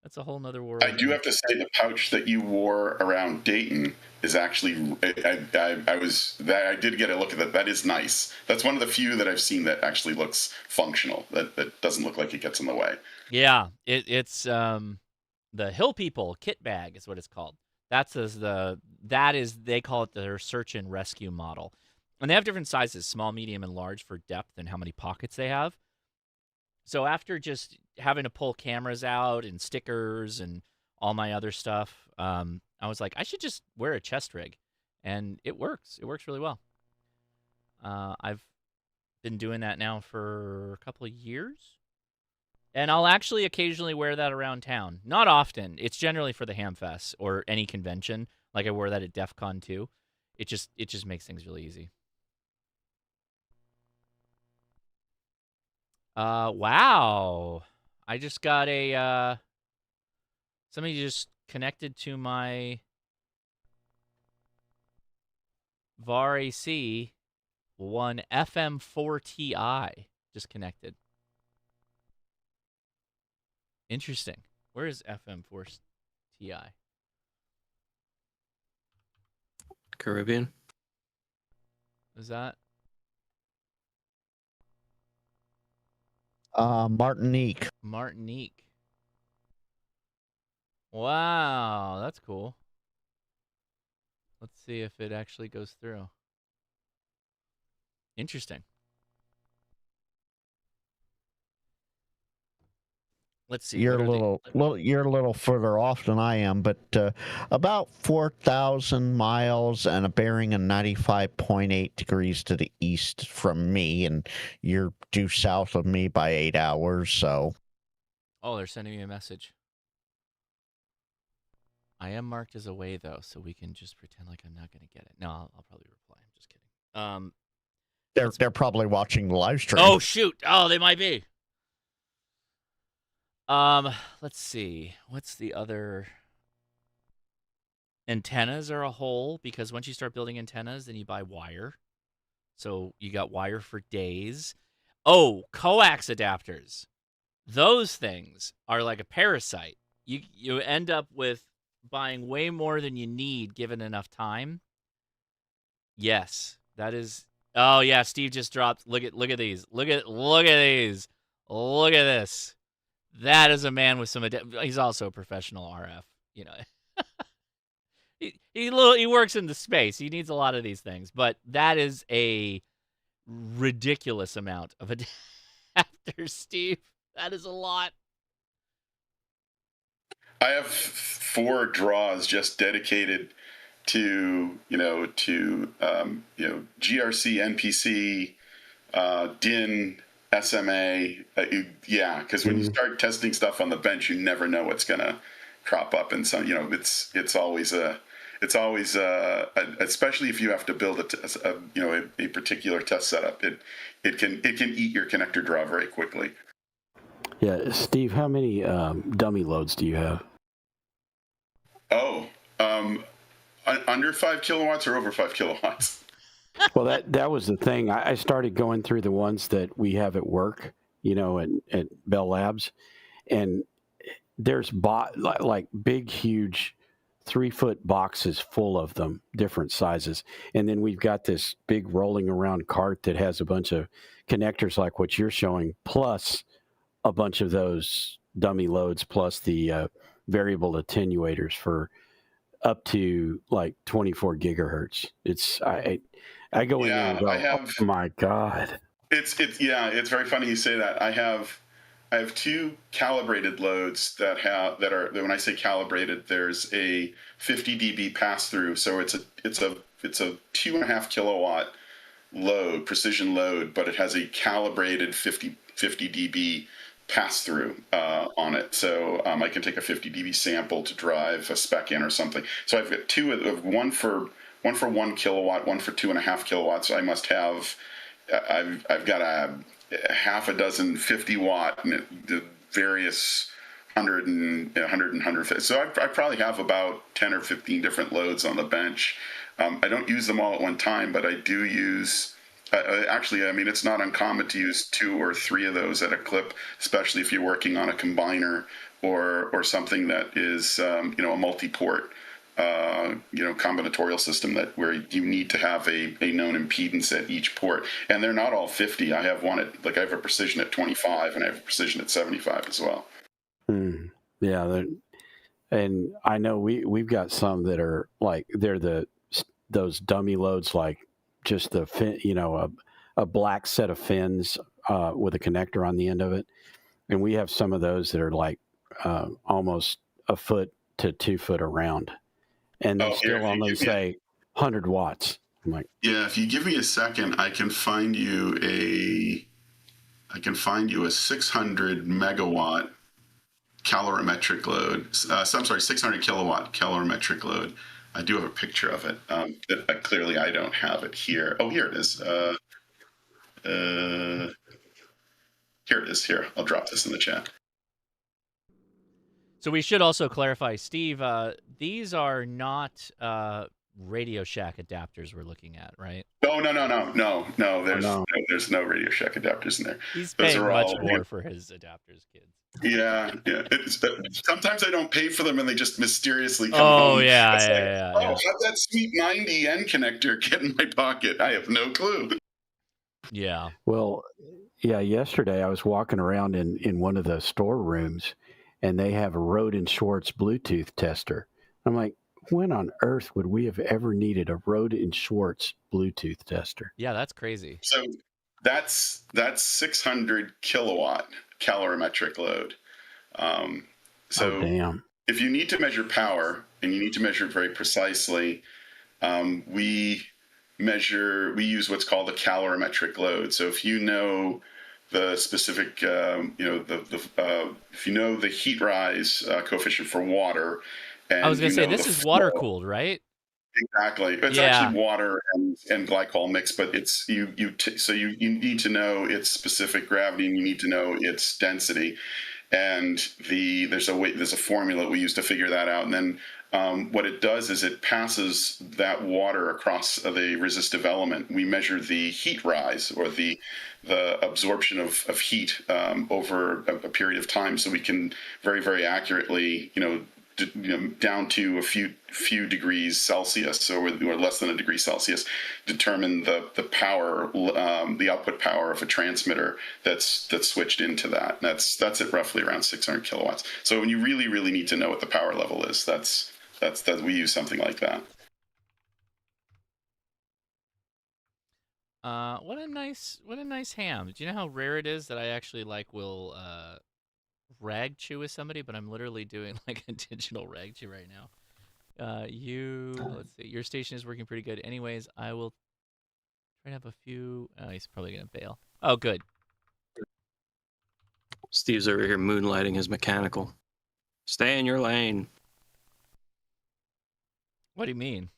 that's a whole nother world. I do have to say, the pouch that you wore around Dayton is actually, I did get a look at that. That is nice. That's one of the few that I've seen that actually looks functional, that doesn't look like it gets in the way. Yeah, it's the Hill People kit bag is what it's called. They call it their search and rescue model. And they have different sizes, small, medium, and large, for depth and how many pockets they have. So after just having to pull cameras out and stickers and all my other stuff, I was like, I should just wear a chest rig. And it works. It works really well. I've been doing that now for a couple of years. And I'll actually occasionally wear that around town. Not often. It's generally for the Hamfest or any convention. Like I wore that at DEF CON 2. It just makes things really easy. Wow. I just got somebody just connected to my VAR AC, one FM4 Ti just connected. Interesting. Where is FM4 Ti? Caribbean. Is that? Martinique. Martinique. Wow, that's cool. Let's see if it actually goes through. Interesting. Let's see. You're what are you're a little further off than I am, but about 4,000 miles and a bearing of 95.8 degrees to the east from me, and you're due south of me by 8 hours. So, Oh, they're sending me a message. I am marked as away though, so we can just pretend like I'm not going to get it. No, I'll probably reply. I'm just kidding. they're probably watching the live stream. Oh shoot! Oh, they might be. Let's see. What's the other? Antennas are a hole because once you start building antennas, then you buy wire. So you got wire for days. Oh, coax adapters. Those things are like a parasite. You end up with buying way more than you need given enough time. Yes, that is. Oh yeah, Steve just dropped. Look at these. Look at these. Look at this. That is a man with some. He's also a professional RF. You know, he works in the space. He needs a lot of these things, but that is a ridiculous amount of adapters, Steve. That is a lot. I have 4 draws just dedicated to GRC, NPC, DIN, SMA. Because when you start testing stuff on the bench, you never know what's gonna crop up, and so it's always especially if you have to build a particular test setup. It can eat your connector draw very quickly. Yeah, Steve, how many dummy loads do you have? Oh, under 5 kilowatts or over 5 kilowatts? Well, that was the thing. I started going through the ones that we have at work, at Bell Labs, and there's like big, huge 3-foot boxes full of them, different sizes. And then we've got this big rolling around cart that has a bunch of connectors like what you're showing, plus a bunch of those dummy loads, plus the variable attenuators for up to like 24 gigahertz. I go in there and go, oh my God. It's very funny you say that. I have 2 calibrated loads that are, when I say calibrated, there's a 50 dB pass through. So it's a 2.5 kilowatt load, precision load, but it has a calibrated 50 dB pass through on it. So I can take a 50 dB sample to drive a spec in or something. So I've got 2 of one for 1 kilowatt, one for 2.5 kilowatts. So I must have, I've got a half a dozen 50 watt and the various 100 and 150. So I probably have about 10 or 15 different loads on the bench. I don't use them all at one time, but I do use. Actually, I mean, it's not uncommon to use 2 or 3 of those at a clip, especially if you're working on a combiner or something that is, a multi-port, combinatorial system where you need to have a known impedance at each port. And they're not all 50. I have one I have a precision at 25 and I have a precision at 75 as well. Yeah. And I know we've got some that are like, they're those dummy loads, like just the fin, a black set of fins with a connector on the end of it. And we have some of those that are like almost a foot to 2 foot around. And they still only say 100 watts. I'm like, yeah, if you give me a second, I can find you a 600 megawatt calorimetric load. 600 kilowatt calorimetric load. I do have a picture of it. Clearly, I don't have it here. Oh, here it is. Here it is. Here, I'll drop this in the chat. So we should also clarify, Steve, these are not Radio Shack adapters we're looking at, right? No. There's no Radio Shack adapters in there. He's paying much more for his adapters, kids. Yeah. Sometimes I don't pay for them, and they just mysteriously come home. Yeah. How'd that sweet 90 end connector get in my pocket? I have no clue. Yeah. Well, Yeah, yesterday I was walking around in one of the storerooms, and they have a Rode and Schwartz Bluetooth tester. I'm like, when on earth would we have ever needed a Rode and Schwartz Bluetooth tester? Yeah, that's crazy. So that's 600 kilowatt calorimetric load. Um, so Oh, damn. if you need to measure power and you need to measure it very precisely, we use what's called a calorimetric load. So if you know the specific, if you know the heat rise coefficient for water, and I was going to say, this is water flow, cooled, right? Exactly. It's actually water and glycol mix, but it's so you need to know its specific gravity and you need to know its density. And there's a formula we use to figure that out. And then what it does is it passes that water across the resistive element. We measure the heat rise, or the absorption of heat over a period of time, so we can very, very accurately, down to a few degrees Celsius, or less than a degree Celsius, determine the power, the output power of a transmitter that's switched into that. That's at roughly around 600 kilowatts. So when you really, really need to know what the power level is, that's we use something like that. What a nice ham. Do you know how rare it is that I actually will rag chew with somebody, but I'm literally doing like a digital rag chew right now. Let's see, your station is working pretty good. Anyways, I will try to have a few. Oh, he's probably gonna bail. Oh, good. Steve's over here moonlighting his mechanical. Stay in your lane. What do you mean?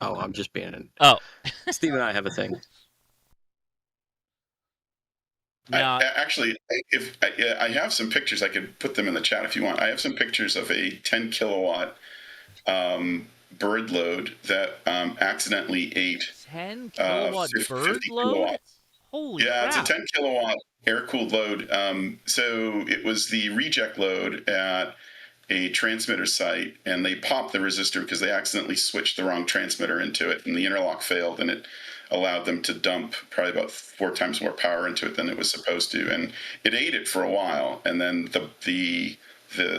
Oh, I'm just being. Oh, Steve and I have a thing. Yeah. Actually, if I have some pictures, I could put them in the chat if you want. I have some pictures of a 10 kilowatt bird load that accidentally ate 10 kilowatt bird load. Kilowatts. Holy Yeah, crap. it's a 10 kilowatt air cooled load. So it was the reject load at a transmitter site, and they popped the resistor because they accidentally switched the wrong transmitter into it, and the interlock failed, and it allowed them to dump probably about 4 times more power into it than it was supposed to, and it ate it for a while, and then the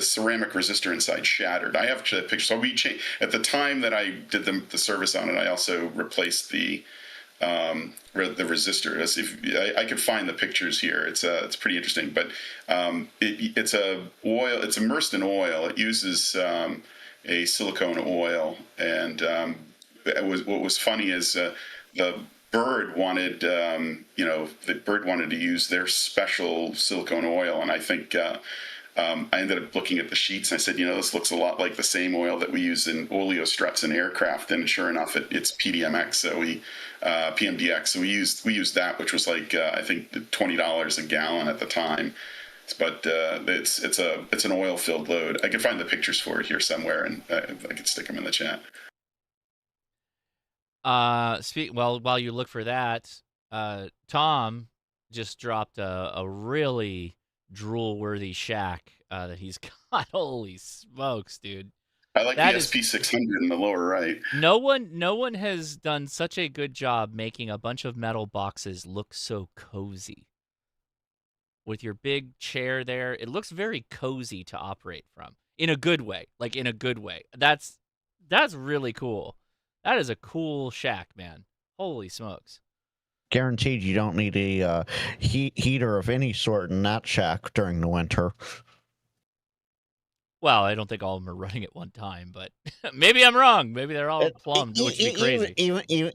ceramic resistor inside shattered. I have actually a picture. So we changed at the time that I did the service on it. I also replaced the resistor. As if I could find the pictures here. It's pretty interesting. But it's it's immersed in oil. It uses a silicone oil, and what was funny is the bird wanted to use their special silicone oil, and I think. I ended up looking at the sheets and I said, this looks a lot like the same oil that we use in oleostruts in aircraft. And sure enough, it's PDMX. So PMDX. So we used that, which was like, I think $20 a gallon at the time. But it's an oil filled load. I can find the pictures for it here somewhere, and I can stick them in the chat. While you look for that, Tom just dropped a really drool-worthy shack that he's got. Holy smokes, dude! I like that the SP600 in the lower right. No one has done such a good job making a bunch of metal boxes look so cozy. With your big chair there, it looks very cozy to operate from, in a good way. Like in a good way. That's really cool. That is a cool shack, man. Holy smokes. Guaranteed you don't need a heater of any sort in that shack during the winter. Well, I don't think all of them are running at one time, but maybe I'm wrong. Maybe they're all plumbed, which would be crazy.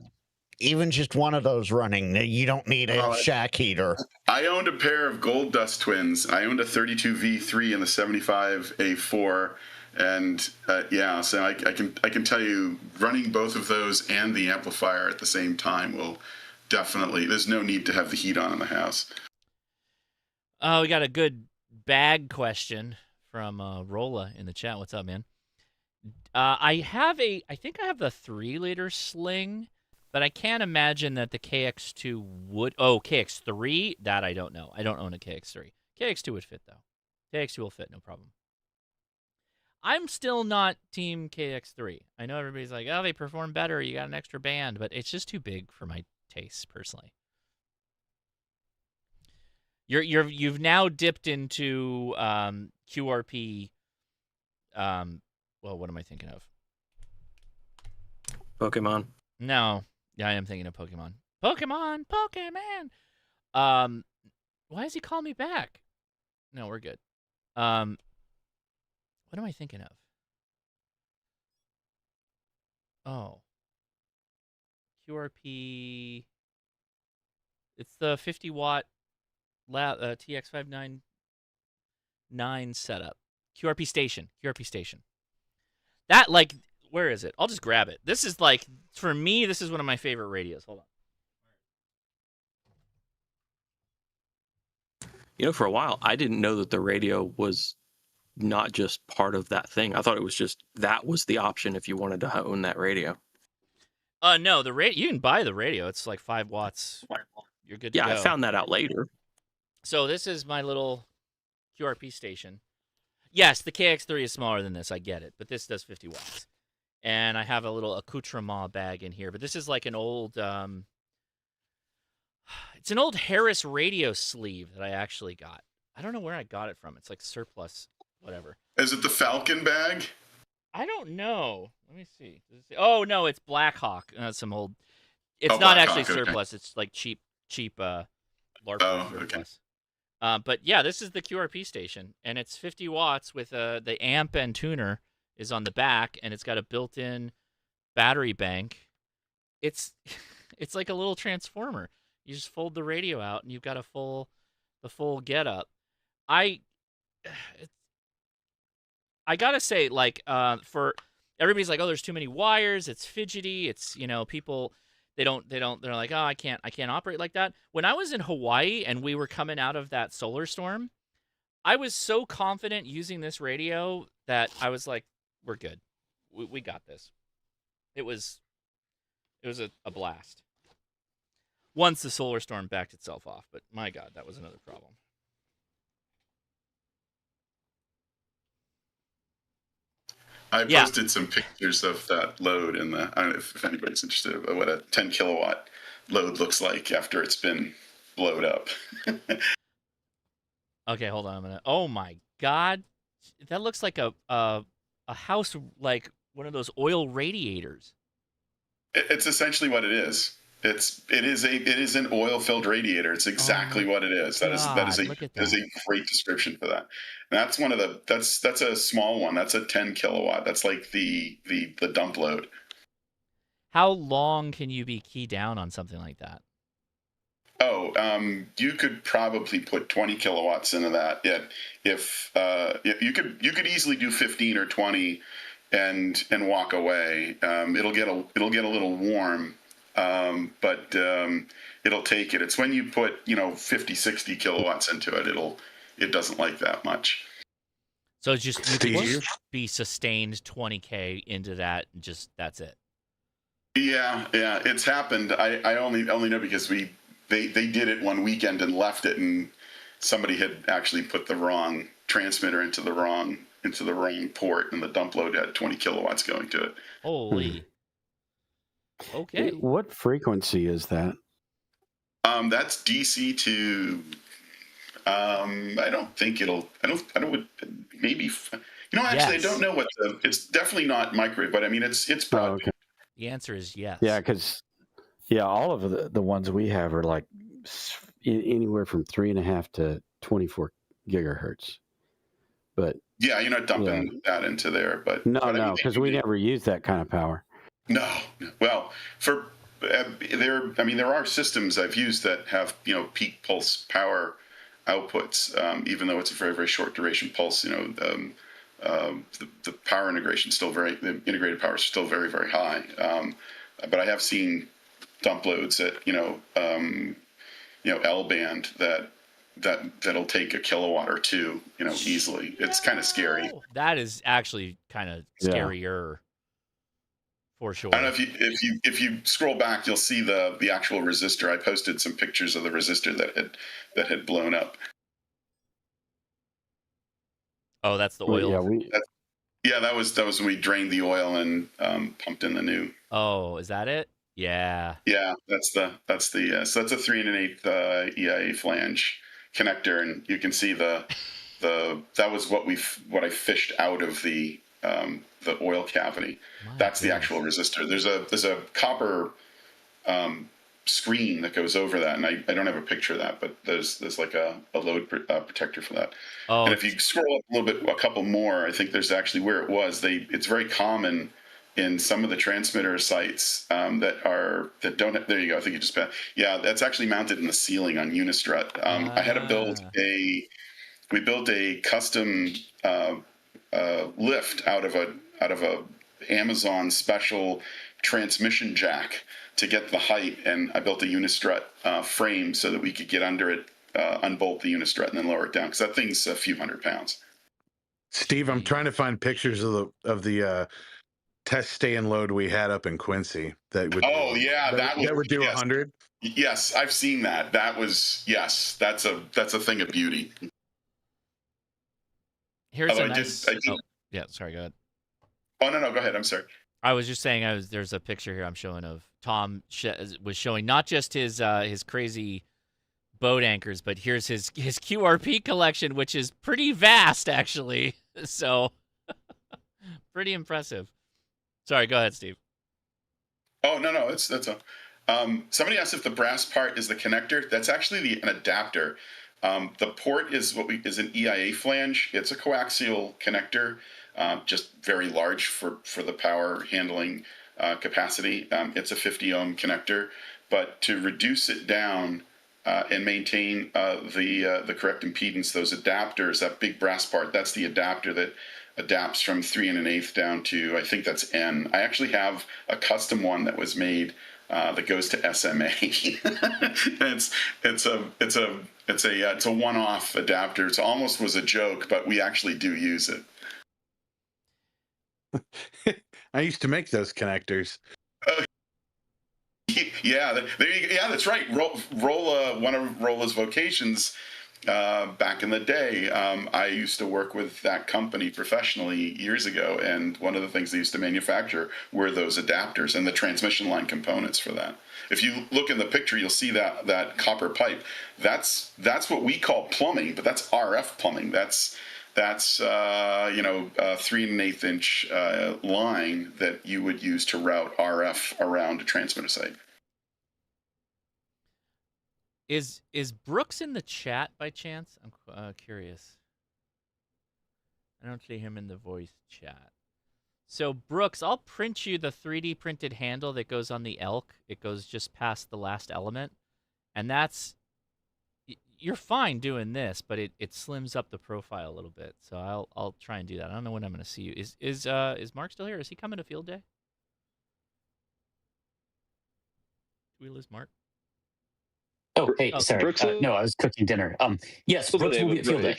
Even just one of those running, you don't need a shack heater. I owned a pair of Gold Dust twins. I owned a 32V3 and the 75A4. And so I can tell you, running both of those and the amplifier at the same time will definitely. There's no need to have the heat on in the house. Oh, we got a good bag question from Rolla in the chat. What's up, man? I think I have the 3-liter sling, but I can't imagine that the KX2 would. Oh, KX3? That I don't know. I don't own a KX3. KX2 would fit though. KX2 will fit, no problem. I'm still not team KX3. I know everybody's like, oh, they perform better. You got an extra band, but it's just too big for my tastes, personally. You've now dipped into QRP. Well, what am I thinking of? Pokemon. No, yeah, I am thinking of Pokemon. Pokemon. Why does he call me back? No, we're good. What am I thinking of? Oh, QRP. It's the 50-watt TX599 setup. QRP station. That, like, where is it? I'll just grab it. This is, like, for me, this is one of my favorite radios. Hold on. For a while, I didn't know that the radio was not just part of that thing. I thought it was just that was the option if you wanted to own that radio. No, the radio, you can buy the radio. It's like 5 watts. You're good to go. Yeah, I found that out later. So this is my little QRP station. Yes, the KX3 is smaller than this. I get it, but this does 50 watts. And I have a little accoutrement bag in here, but this is like an old it's an old Harris radio sleeve that I actually got. I don't know where I got it from. It's like surplus, whatever. Is it the Falcon bag? I don't know. Let me see. Oh no, it's Blackhawk. Some old. It's not Blackhawk, actually okay. surplus. It's like cheap LARP surplus. Okay. But yeah, this is the QRP station, and it's 50 watts with the amp and tuner is on the back, and it's got a built-in battery bank. It's like a little transformer. You just fold the radio out, and you've got the full get-up. I gotta say, like, for everybody's like, oh, there's too many wires. It's fidgety. It's, people, they're like, oh, I can't operate like that. When I was in Hawaii and we were coming out of that solar storm, I was so confident using this radio that I was like, we're good. We got this. It was a blast. Once the solar storm backed itself off, but my God, that was another problem. I posted some pictures of that load in the. I don't know if anybody's interested in what a 10 kilowatt load looks like after it's been blowed up. Okay, hold on a minute. Oh my God, that looks like a house, like one of those oil radiators. It's essentially what it is. It is an oil-filled radiator. It's exactly what it is. That is a great description for that. And that's one of the that's a small one. That's a 10 kilowatt. That's like the dump load. How long can you be keyed down on something like that? Oh, you could probably put 20 kilowatts into that. Yeah, if you could easily do 15 or 20 and walk away. It'll get a little warm. But it'll take it. It's when you put 50, 60 kilowatts into it, it doesn't like that much. So it's just you can just be sustained 20K into that, and just that's it. Yeah, it's happened. I only know because they did it one weekend and left it, and somebody had actually put the wrong transmitter into the wrong port, and the dump load had 20 kilowatts going to it. Holy. Okay. What frequency is that? That's DC to. I don't think it'll. I don't. Maybe. Actually, I don't know what the. It's definitely not microwave, but I mean, it's broadband. Okay. The answer is yes. Yeah, because all of the ones we have are like anywhere from 3.5 to 24 gigahertz. But yeah, you're not dumping that into there, but no, because we never use that kind of power. No. Well, there are systems I've used that have peak pulse power outputs, even though it's a very, very short duration pulse. The power integration the integrated power is still very, very high. But I have seen dump loads at L band that'll take a kilowatt or two easily. It's kind of scary. That is actually kind of scarier. Yeah. For sure. I don't know if you scroll back, you'll see the actual resistor. I posted some pictures of the resistor that had blown up. Oh, that's the oil. That was when we drained the oil and pumped in the new. Oh, is that it? Yeah. Yeah, that's the so that's a 3 1/8 EIA flange connector, and you can see that was what I fished out of the oil cavity. That's the actual resistor. There's a copper screen that goes over that, and I don't have a picture of that, but there's like a load protector for that. Oh, and if you scroll up a little bit, a couple more, I think there's actually where it was. It's very common in some of the transmitter sites that don't. There you go. I think you just yeah. That's actually mounted in the ceiling on Unistrut. I had to we built a custom lift out of a Amazon special transmission jack to get the height, and I built a Unistrut frame so that we could get under it, unbolt the Unistrut, and then lower it down, because that thing's a few hundred pounds. Steve, I'm trying to find pictures of the test stay and load we had up in Quincy that would that would do 100. Yes, I've seen that. That's a thing of beauty. Here's a nice. Yeah, sorry. Go ahead. Oh no, go ahead. I'm sorry. I was just saying, there's a picture here I'm showing of Tom was showing not just his crazy boat anchors, but here's his QRP collection, which is pretty vast actually. So pretty impressive. Sorry, go ahead, Steve. Oh no, that's somebody asked if the brass part is the connector. That's actually an adapter. The port is is an EIA flange. It's a coaxial connector, just very large for the power handling capacity. It's a 50 ohm connector, but to reduce it down and maintain the correct impedance, those adapters, that big brass part, that's the adapter that adapts from 3 1/8 down to, I think that's N. I actually have a custom one that was made that goes to SMA. It's a one-off adapter. It almost was a joke, but we actually do use it. I used to make those connectors. Yeah, there you go. Yeah, that's right. Rolla, one of Rolla's vocations back in the day, I used to work with that company professionally years ago, and one of the things they used to manufacture were those adapters and the transmission line components for that. If you look in the picture, you'll see that copper pipe. That's what we call plumbing, but that's RF plumbing. That's 3 1/8 inch line that you would use to route RF around a transmitter site. Is Brooks in the chat by chance? I'm curious. I don't see him in the voice chat. So Brooks, I'll print you the 3D printed handle that goes on the elk. It goes just past the last element, and you're fine doing this, but it slims up the profile a little bit. So I'll try and do that. I don't know when I'm going to see you. Is Mark still here? Is he coming to field day? Do we lose Mark? Oh, hey, sorry. Brooks no, I was cooking dinner. Yes, Brooks will be at field day.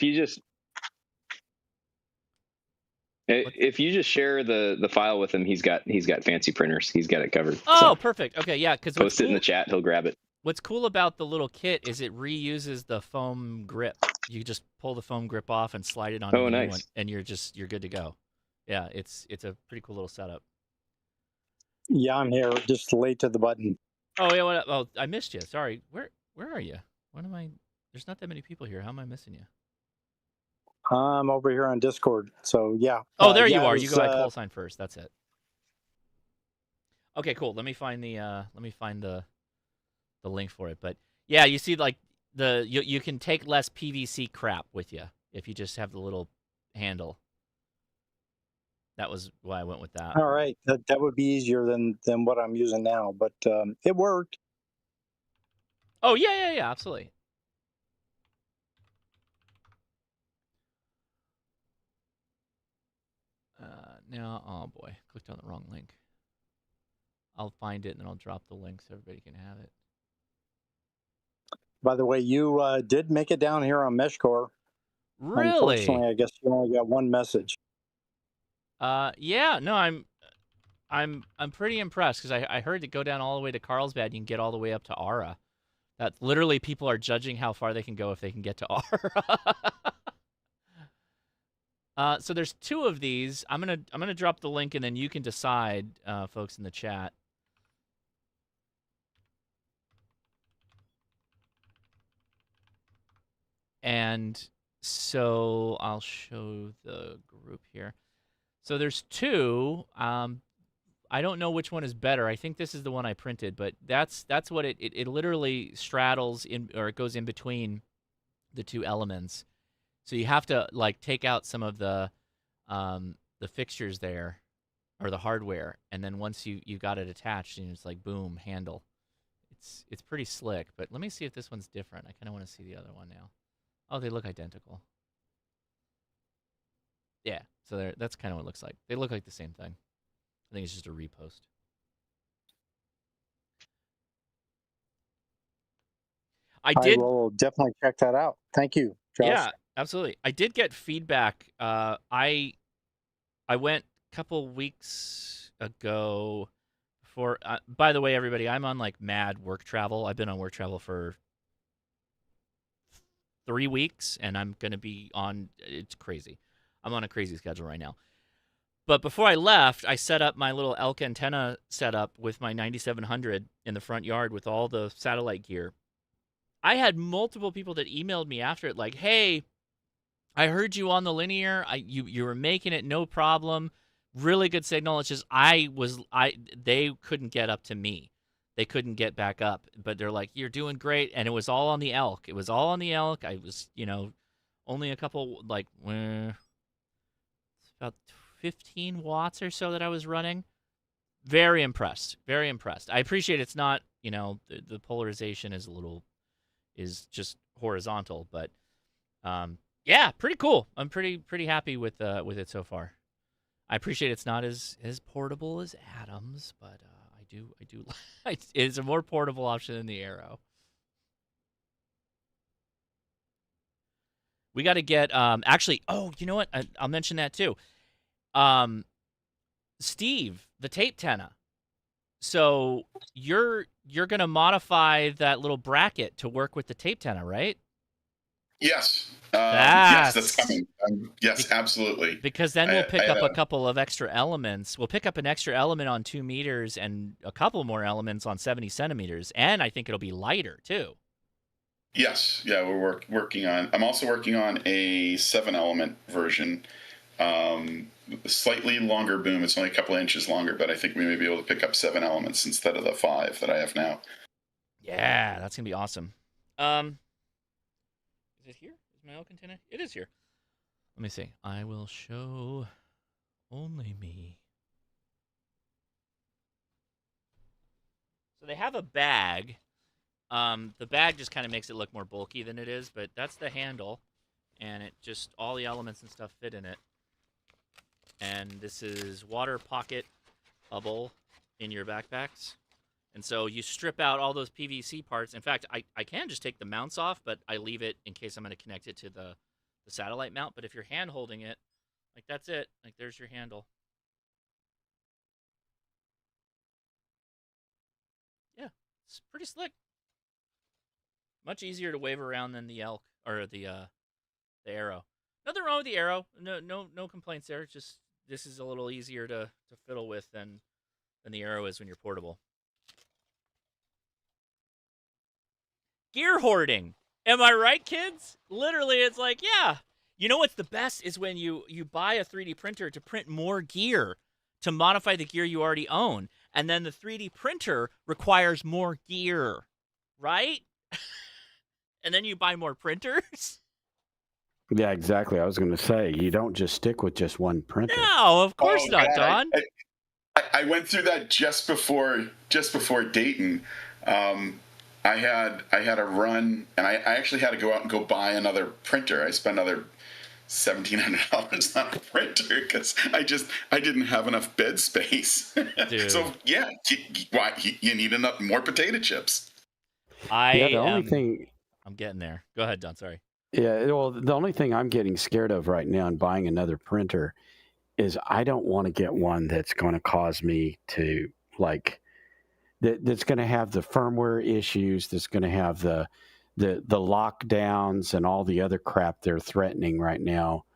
If you just share the file with him, he's got fancy printers. He's got it covered. Oh, so perfect. Okay, yeah. Because post it in the chat, he'll grab it. What's cool about the little kit is it reuses the foam grip. You just pull the foam grip off and slide it on. Oh, nice. One, and you're good to go. Yeah, it's a pretty cool little setup. Yeah, I'm here. Just late to the button. Oh yeah. Oh, I missed you. Sorry. Where are you? What am I? There's not that many people here. How am I missing you? I'm over here on Discord. So yeah. Oh, there you are. You go ahead. Call sign first. That's it. Okay, cool. Let me find the link for it. But yeah, you see, like you can take less PVC crap with you if you just have the little handle. That was why I went with that. All right, that would be easier than what I'm using now, but it worked. Oh yeah, absolutely. Now, oh boy, clicked on the wrong link. I'll find it and then I'll drop the link so everybody can have it. By the way, you did make it down here on MeshCore. Really? Unfortunately, I guess you only got one message. Yeah, no, I'm pretty impressed because I heard to go down all the way to Carlsbad, you can get all the way up to Ara. That literally people are judging how far they can go if they can get to Ara. So there's 2 of these. I'm gonna drop the link and then you can decide, folks in the chat. And so I'll show the group here. So there's two. I don't know which one is better. I think this is the one I printed, but that's what it literally straddles in, or it goes in between the two elements. So you have to like take out some of the fixtures there, or the hardware, and then once you got it attached, and it's like boom, handle. It's pretty slick. But let me see if this one's different. I kind of want to see the other one now. Oh, they look identical. Yeah, so that's kind of what it looks like. They look like the same thing. I think it's just a repost. I will definitely check that out. Thank you, Josh. Yeah, absolutely. I did get feedback. I went a couple weeks ago for. By the way, everybody, I'm on like mad work travel. I've been on work travel for 3 weeks, and I'm gonna be on. It's crazy. I'm on a crazy schedule right now. But before I left, I set up my little elk antenna setup with my 9700 in the front yard with all the satellite gear. I had multiple people that emailed me after it like, hey, I heard you on the linear. You were making it no problem. Really good signal. It's just they couldn't get up to me. They couldn't get back up. But they're like, you're doing great. And it was all on the elk. It was all on the elk. I was, only a couple, like, about 15 watts or so that I was running. Very impressed. Very impressed. I appreciate it's not, the polarization is just horizontal, but yeah, pretty cool. I'm pretty happy with it so far. I appreciate it's not as portable as Adams, but I do it's a more portable option than the Arrow. We got to get actually. Oh, you know what? I'll mention that too. Steve, the tape tenna. So you're gonna modify that little bracket to work with the tape tenna, right? Yes. Yes, that's coming. Yes, absolutely. Because then we'll pick up a couple of extra elements. We'll pick up an extra element on 2 meters and a couple more elements on 70 centimeters, and I think it'll be lighter too. Yes. Yeah, we're working on. I'm also working on a 7-element version. Slightly longer boom. It's only a couple of inches longer, but I think we may be able to pick up 7 elements instead of the 5 that I have now. Yeah, that's gonna be awesome. Is it here? Is my elk antenna? It is here. Let me see. I will show only me. So they have a bag. The bag just kind of makes it look more bulky than it is, but that's the handle, and it just all the elements and stuff fit in it. And this is water pocket bubble in your backpacks. And so you strip out all those PVC parts. In fact, I can just take the mounts off, but I leave it in case I'm going to connect it to the satellite mount. But if you're hand holding it, like that's it. Like there's your handle. Yeah, it's pretty slick. Much easier to wave around than the elk or the Arrow. Nothing wrong with the Arrow. No complaints there. Just this is a little easier to fiddle with than the Arrow is when you're portable. Gear hoarding. Am I right, kids? Literally, it's like, yeah. You know what's the best is when you buy a 3D printer to print more gear to modify the gear you already own. And then the 3D printer requires more gear, right? And then you buy more printers. Yeah, exactly. I was going to say, you don't just stick with just one printer. No, of course not, Don. I went through that just before Dayton. I had a run, and I actually had to go out and go buy another printer. I spent another $1,700 on a printer because I didn't have enough bed space. So yeah, you need more potato chips. The only thing I'm getting there. Go ahead, Don. Sorry. Yeah, well, the only thing I'm getting scared of right now in buying another printer is I don't want to get one that's going to cause me to that's going to have the firmware issues, that's going to have the lockdowns and all the other crap they're threatening right now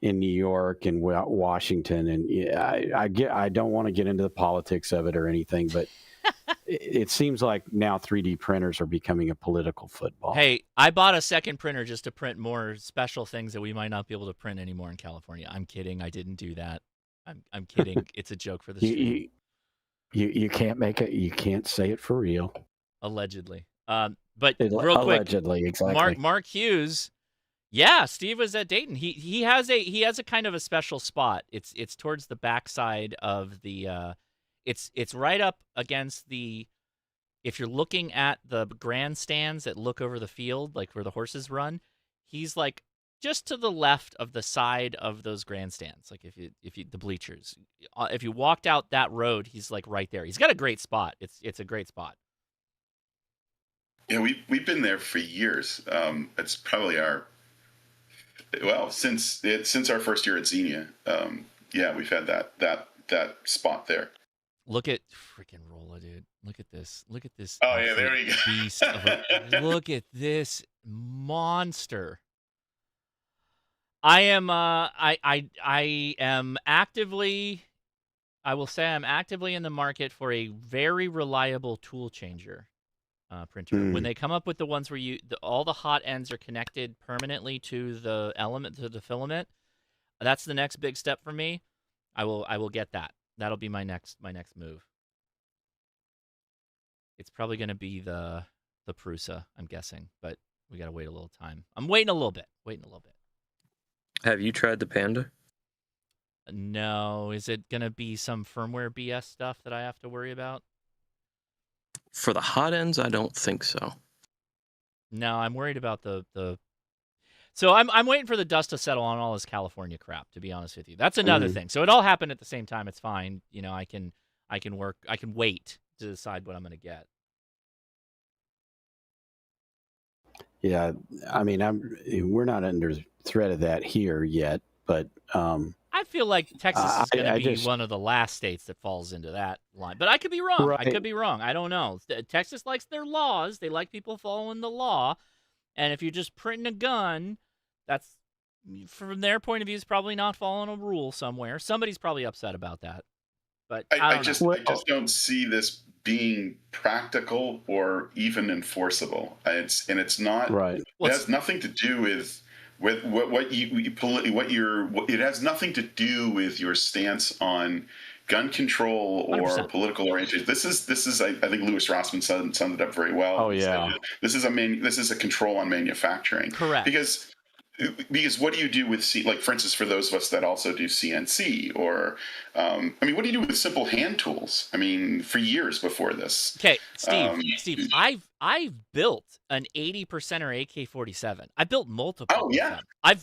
in New York and Washington. And I don't want to get into the politics of it or anything, but It seems like now 3D printers are becoming a political football. Hey, I bought a second printer just to print more special things that we might not be able to print anymore in California. I'm kidding. I didn't do that. I'm kidding. It's a joke for the stream. You can't make it. You can't say it for real. Allegedly. But real quick, allegedly, exactly. Mark Hughes. Yeah, Steve was at Dayton. He has a kind of a special spot. It's towards the backside of the. It's right up against the. If you're looking at the grandstands that look over the field, like where the horses run, he's like just to the left of the side of those grandstands. Like if you the bleachers, if you walked out that road, he's like right there. He's got a great spot. It's a great spot. Yeah, we've been there for years. It's probably since our first year at Xenia. Yeah, we've had that spot there. Look at freaking Rolla, dude. Look at this. Look at this. Oh yeah, there we go. Beast of a, look at this monster. I am actively, I will say I'm actively in the market for a very reliable tool changer printer. When they come up with the ones where all the hot ends are connected permanently to the filament, that's the next big step for me. I will get that. That'll be my next move. It's probably going to be the Prusa, I'm guessing, but we got to wait a little time. I'm waiting a little bit. Have you tried the Panda? No. Is it going to be some firmware BS stuff that I have to worry about? For the hot ends, I don't think so. No, I'm worried about the. So I'm waiting for the dust to settle on all this California crap, to be honest with you. That's another thing. So it all happened at the same time. It's fine. You know, I can wait to decide what I'm going to get. Yeah, I mean, we're not under threat of that here yet, but I feel like Texas is going to be one of the last states that falls into that line. But I could be wrong. Right. I could be wrong. I don't know. Texas likes their laws. They like people following the law. And if you're just printing a gun, that's, from their point of view, is probably not following a rule somewhere. Somebody's probably upset about that. But I just don't see this being practical or even enforceable. It's not right. It has nothing to do with it has nothing to do with your stance on gun control or 100%. Political orientation. This is I think Louis Rossmann summed it up very well. Oh yeah. This is a control on manufacturing. Correct. Because what do you do with like, for instance, for those of us that also do CNC or, what do you do with simple hand tools? I mean, for years before this. Okay, Steve, I've built an 80%er AK-47. I built multiple. Oh yeah. I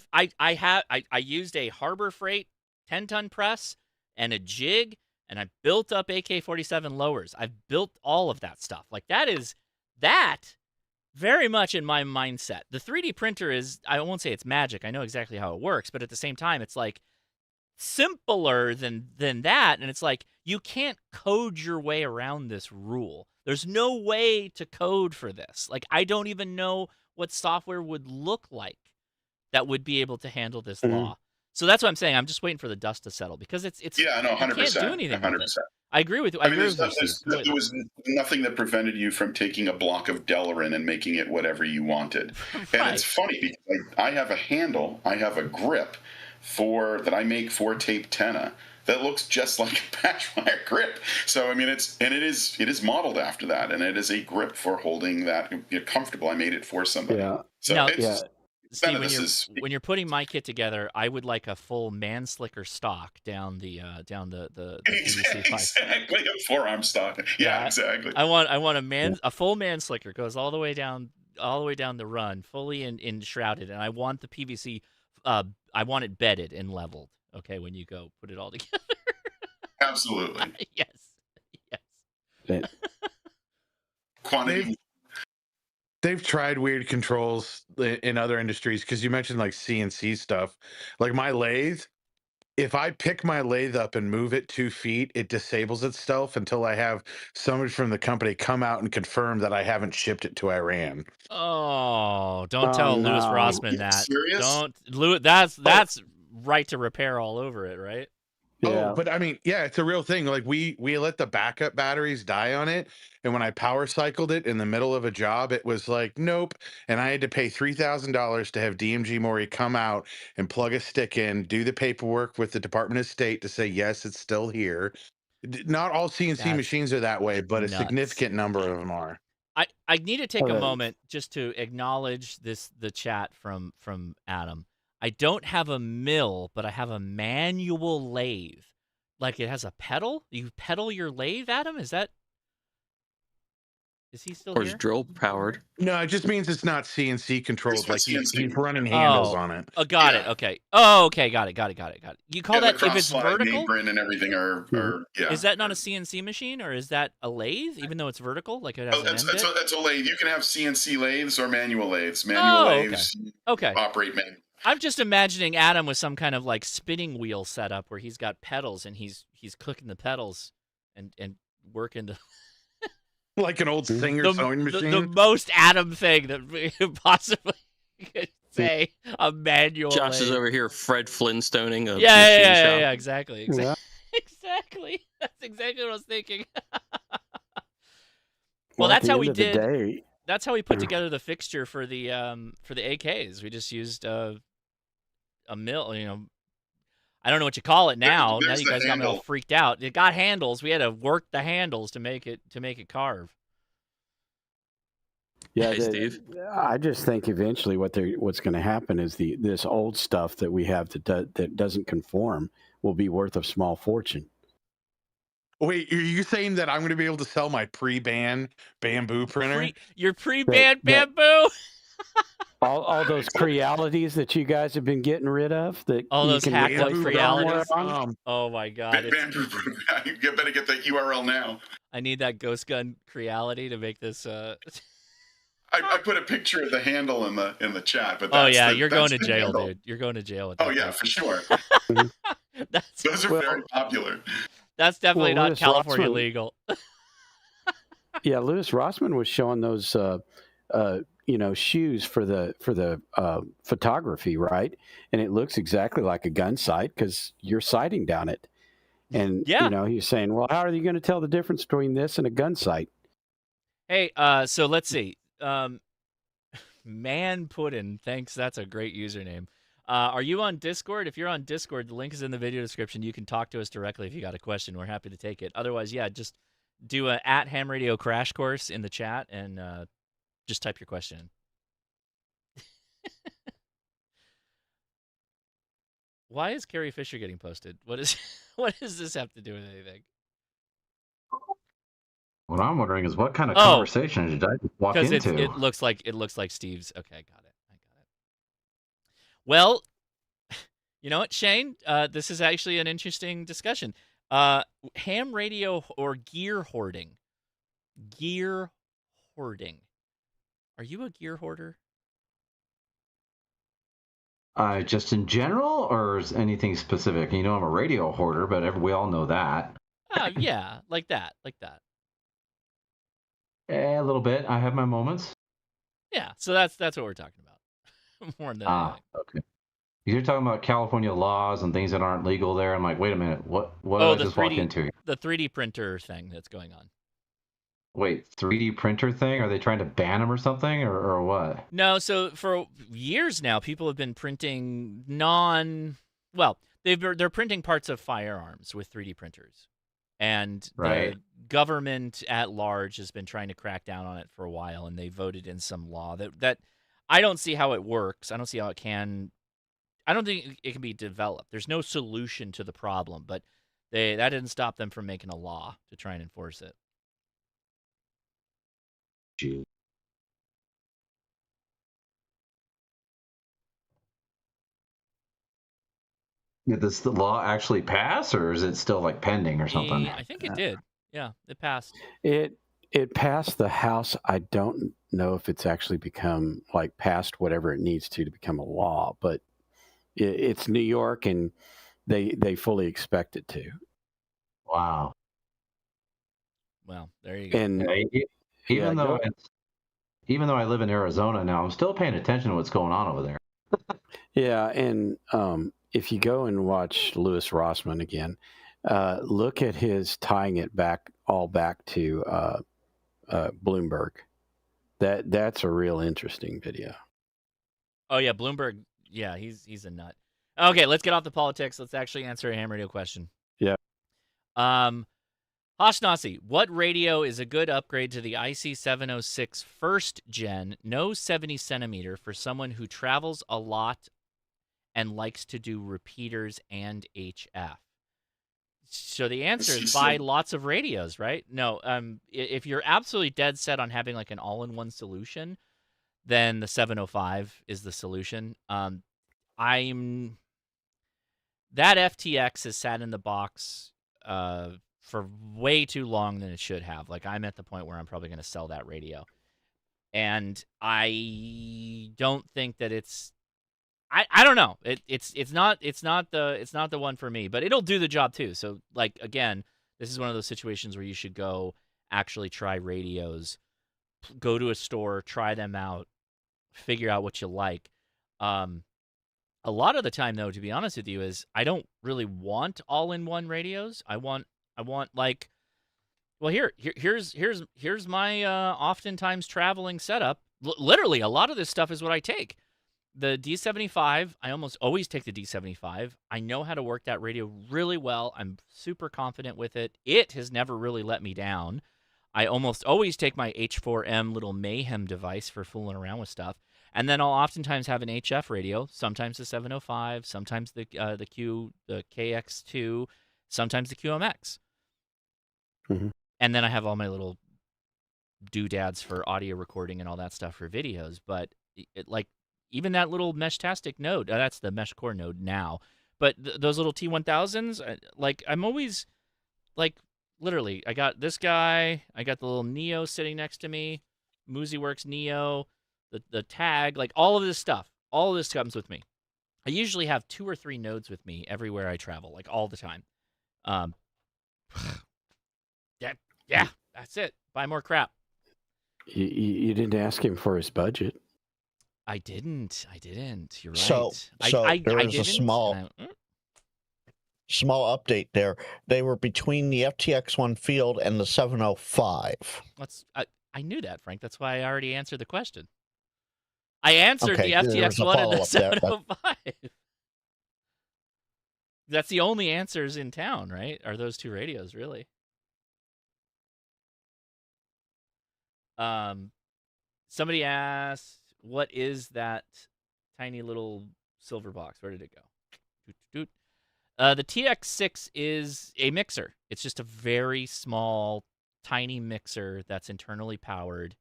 used a Harbor Freight 10-ton press and a jig, and I built up AK-47 lowers. I've built all of that stuff. Like that. Very much in my mindset. The 3D printer is, I won't say it's magic. I know exactly how it works, but at the same time, it's like simpler than that. And it's like, you can't code your way around this rule. There's no way to code for this. Like, I don't even know what software would look like that would be able to handle this law. So that's what I'm saying. I'm just waiting for the dust to settle because it's 100%. You can't do anything 100%. With it. I agree with you. There was nothing that prevented you from taking a block of Delarin and making it whatever you wanted. Right. And it's funny because I have a handle, I have a grip that I make for tape tenna that looks just like a patch wire grip. So I mean, it is modeled after that, and it is a grip for holding that comfortable. I made it for somebody. Yeah. So Steve, when you're putting my kit together, I would like a full man slicker stock down the PVC pipe. Exactly, a forearm stock. Yeah, exactly. I want a full man slicker, goes all the way down the run, fully enshrouded, and I want the PVC. I want it bedded and leveled. Okay, when you go put it all together. Absolutely. Yes. Quantity. They've tried weird controls in other industries because you mentioned like CNC stuff. Like my lathe, if I pick my lathe up and move it 2 feet, it disables itself until I have somebody from the company come out and confirm that I haven't shipped it to Iran. Oh, don't tell Louis Rossmann that. Serious? Don't, Louis. That's right to repair all over it, right? Oh, but I mean, yeah, it's a real thing. Like we let the backup batteries die on it, and when I power cycled it in the middle of a job, it was like nope, and I had to pay $3,000 to have DMG Mori come out and plug a stick in, do the paperwork with the Department of State to say yes, it's still here. Not all CNC machines are that way, but a significant number of them are. I need to take a moment just to acknowledge the chat from Adam. I don't have a mill, but I have a manual lathe. Like it has a pedal? You pedal your lathe, Adam? Is he still Or here? is drill powered? No, it just means it's not CNC controlled. Like he's running handles on it. Oh, got it. Okay. Oh, okay. Got it. You call that if it's cross-slide vertical? apron and everything are yeah. Is that not a CNC machine, or is that a lathe, even though it's vertical? Like it has an end bit? It's a lathe. You can have CNC lathes or manual lathes. Manual lathes operate manually. I'm just imagining Adam with some kind of like spinning wheel setup where he's got pedals and he's clicking the pedals and working the like an old Singer sewing machine. The most Adam thing that we could possibly could say, a manual. Josh is over here Fred Flintstoning a yeah, exactly. Exactly. That's exactly what I was thinking. Well, that's how we did. That's how we put together the fixture for the AKs. We just used a mill, I don't know what you call it now. Now you guys got me all freaked out. It got handles. We had to work the handles to make it carve. Yeah, hey, Steve. I just think eventually what's going to happen is this old stuff that we have that doesn't conform will be worth a small fortune. Wait, are you saying that I'm going to be able to sell my pre-ban bamboo printer? Your pre-ban bamboo? All those Crealities that you guys have been getting rid of, all those hacked up Crealities. Oh my God! You better get that URL now. I need that Ghost Gun Creality to make this. I put a picture of the handle in the chat, but you're going to jail, dude. You're going to jail with that. Oh yeah, for sure. Those are very popular. That's definitely not California legal. Yeah, Louis Rossman was showing those, shoes for the photography, right? And it looks exactly like a gun sight because you're sighting down it. And he's saying, well, how are you going to tell the difference between this and a gun sight? Hey, so let's see. Man Puddin, thanks. That's a great username. Are you on Discord? If you're on Discord, the link is in the video description. You can talk to us directly if you got a question. We're happy to take it. Otherwise, just do a @HamRadio crash course in the chat and just type your question in. Why is Carrie Fisher getting posted? What does this have to do with anything? What I'm wondering is what kind of conversation did I walk into? Because it looks like Steve's. Okay, I got it. Well, you know what, Shane? This is actually an interesting discussion. Ham radio or gear hoarding? Gear hoarding. Are you a gear hoarder? Just in general, or is anything specific? I'm a radio hoarder, but we all know that. Yeah, like that. A little bit. I have my moments. Yeah, so that's what we're talking about. More than anything. Okay. You're talking about California laws and things that aren't legal there. I'm like, wait a minute, what did I just walk into? The 3D printer thing that's going on. Wait, 3D printer thing? Are they trying to ban them or something, or what? No, so for years now, people have been printing they're printing parts of firearms with 3D printers. And the government at large has been trying to crack down on it for a while, and they voted in some law that I don't see how it works. I don't see how it can. I don't think it can be developed. There's no solution to the problem, but that didn't stop them from making a law to try and enforce it. Gee. Did the law actually pass, or is it still like pending or something? I think it did. Yeah, it passed. It passed the House. I don't know if it's actually become passed whatever it needs to become a law, but it's New York, and they fully expect it to. Wow. Well, there you go. And even though I live in Arizona now, I'm still paying attention to what's going on over there. Yeah, and if you go and watch Louis Rossmann again, look at his tying it back to Bloomberg. That's a real interesting video. Oh yeah, Bloomberg. Yeah, he's a nut. Okay, let's get off the politics. Let's actually answer a ham radio question. Yeah. Hoshnasi, what radio is a good upgrade to the IC706 first gen, no 70 centimeter for someone who travels a lot and likes to do repeaters and HF? So the answer is buy lots of radios, right? No, if you're absolutely dead set on having like an all-in-one solution, then the 705 is the solution. That FTX has sat in the box for way too long than it should have. Like, I'm at the point where I'm probably going to sell that radio, and I don't think that it's. I don't know. It's not the one for me, but it'll do the job too. So, like, again, this is one of those situations where you should go actually try radios, go to a store, try them out, figure out what you like. A lot of the time, though, to be honest with you, is I don't really want all-in-one radios. I want like, well, here's my oftentimes traveling setup. Literally, a lot of this stuff is what I take. The D75, I almost always take the D75. I know how to work that radio really well. I'm super confident with it. It has never really let me down. I almost always take my H4M little mayhem device for fooling around with stuff. And then I'll oftentimes have an HF radio, sometimes the 705, sometimes the KX2, sometimes the QMX. Mm-hmm. And then I have all my little doodads for audio recording and all that stuff for videos. But like, even that little Meshtastic node, that's the Mesh Core node now. But those little T1000s, like, I'm always, like, literally, I got this guy, I got the little Neo sitting next to me, MusiWorks Neo, the tag, like, all of this stuff comes with me. I usually have 2 or 3 nodes with me everywhere I travel, like, all the time. Yeah, that's it. Buy more crap. You didn't ask him for his budget. I didn't. You're right. So there was a small update there. They were between the FTX1 Field and the 705. I knew that, Frank. That's why I already answered the question. I answered the Okay, there was a FTX1 and the follow-up there, 705. That's the only answers in town, right? Are those 2 radios, really? Somebody asked, what is that tiny little silver box? Where did it go? The TX6 is a mixer. It's just a very small, tiny mixer that's internally powered,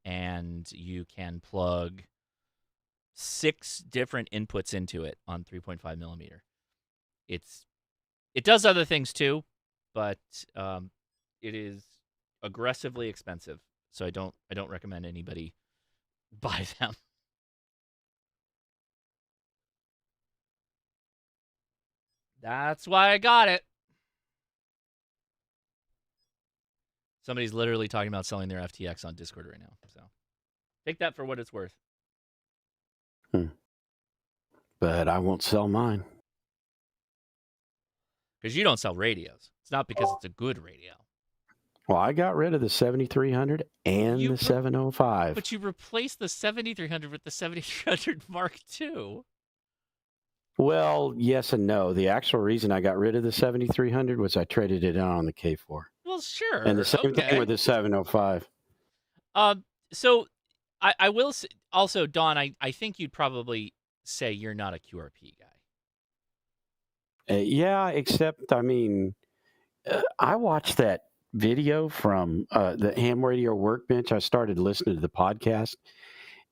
and you can plug 6 different inputs into it on 3.5 millimeter. It does other things too, but it is aggressively expensive. So I don't recommend anybody buy them. That's why I got it. Somebody's literally talking about selling their FTX on Discord right now. So take that for what it's worth. But I won't sell mine. Because you don't sell radios. It's not because it's a good radio. Well, I got rid of the 7300 and the 705. But you replaced the 7300 with the 7300 Mark II. Well, yes and no. The actual reason I got rid of the 7300 was I traded it out on the K4. Well, sure. And the same thing with the 705. So I will say, also, Don, I think you'd probably say you're not a QRP guy. Yeah, except, I mean, I watched that video from the Ham Radio Workbench. I started listening to the podcast,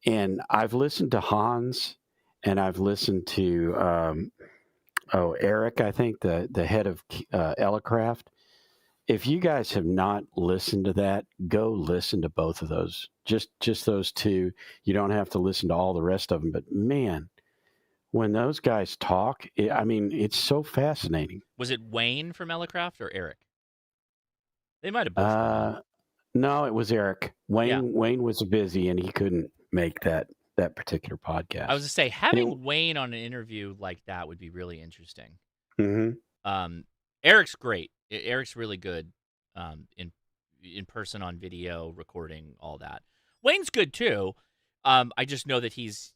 and I've listened to Hans, and I've listened to Eric, I think, the head of Elecraft. If you guys have not listened to that, go listen to both of those. Just those 2. You don't have to listen to all the rest of them. But man, when those guys talk, it's so fascinating. Was it Wayne from Elecraft or Eric? They might have both. No, it was Eric. Wayne was busy and he couldn't make that. that particular podcast. I was to say having Wayne on an interview like that would be really interesting. Mm-hmm. Eric's great. Eric's really good in person, on video, recording, all that. Wayne's good too. I just know that he's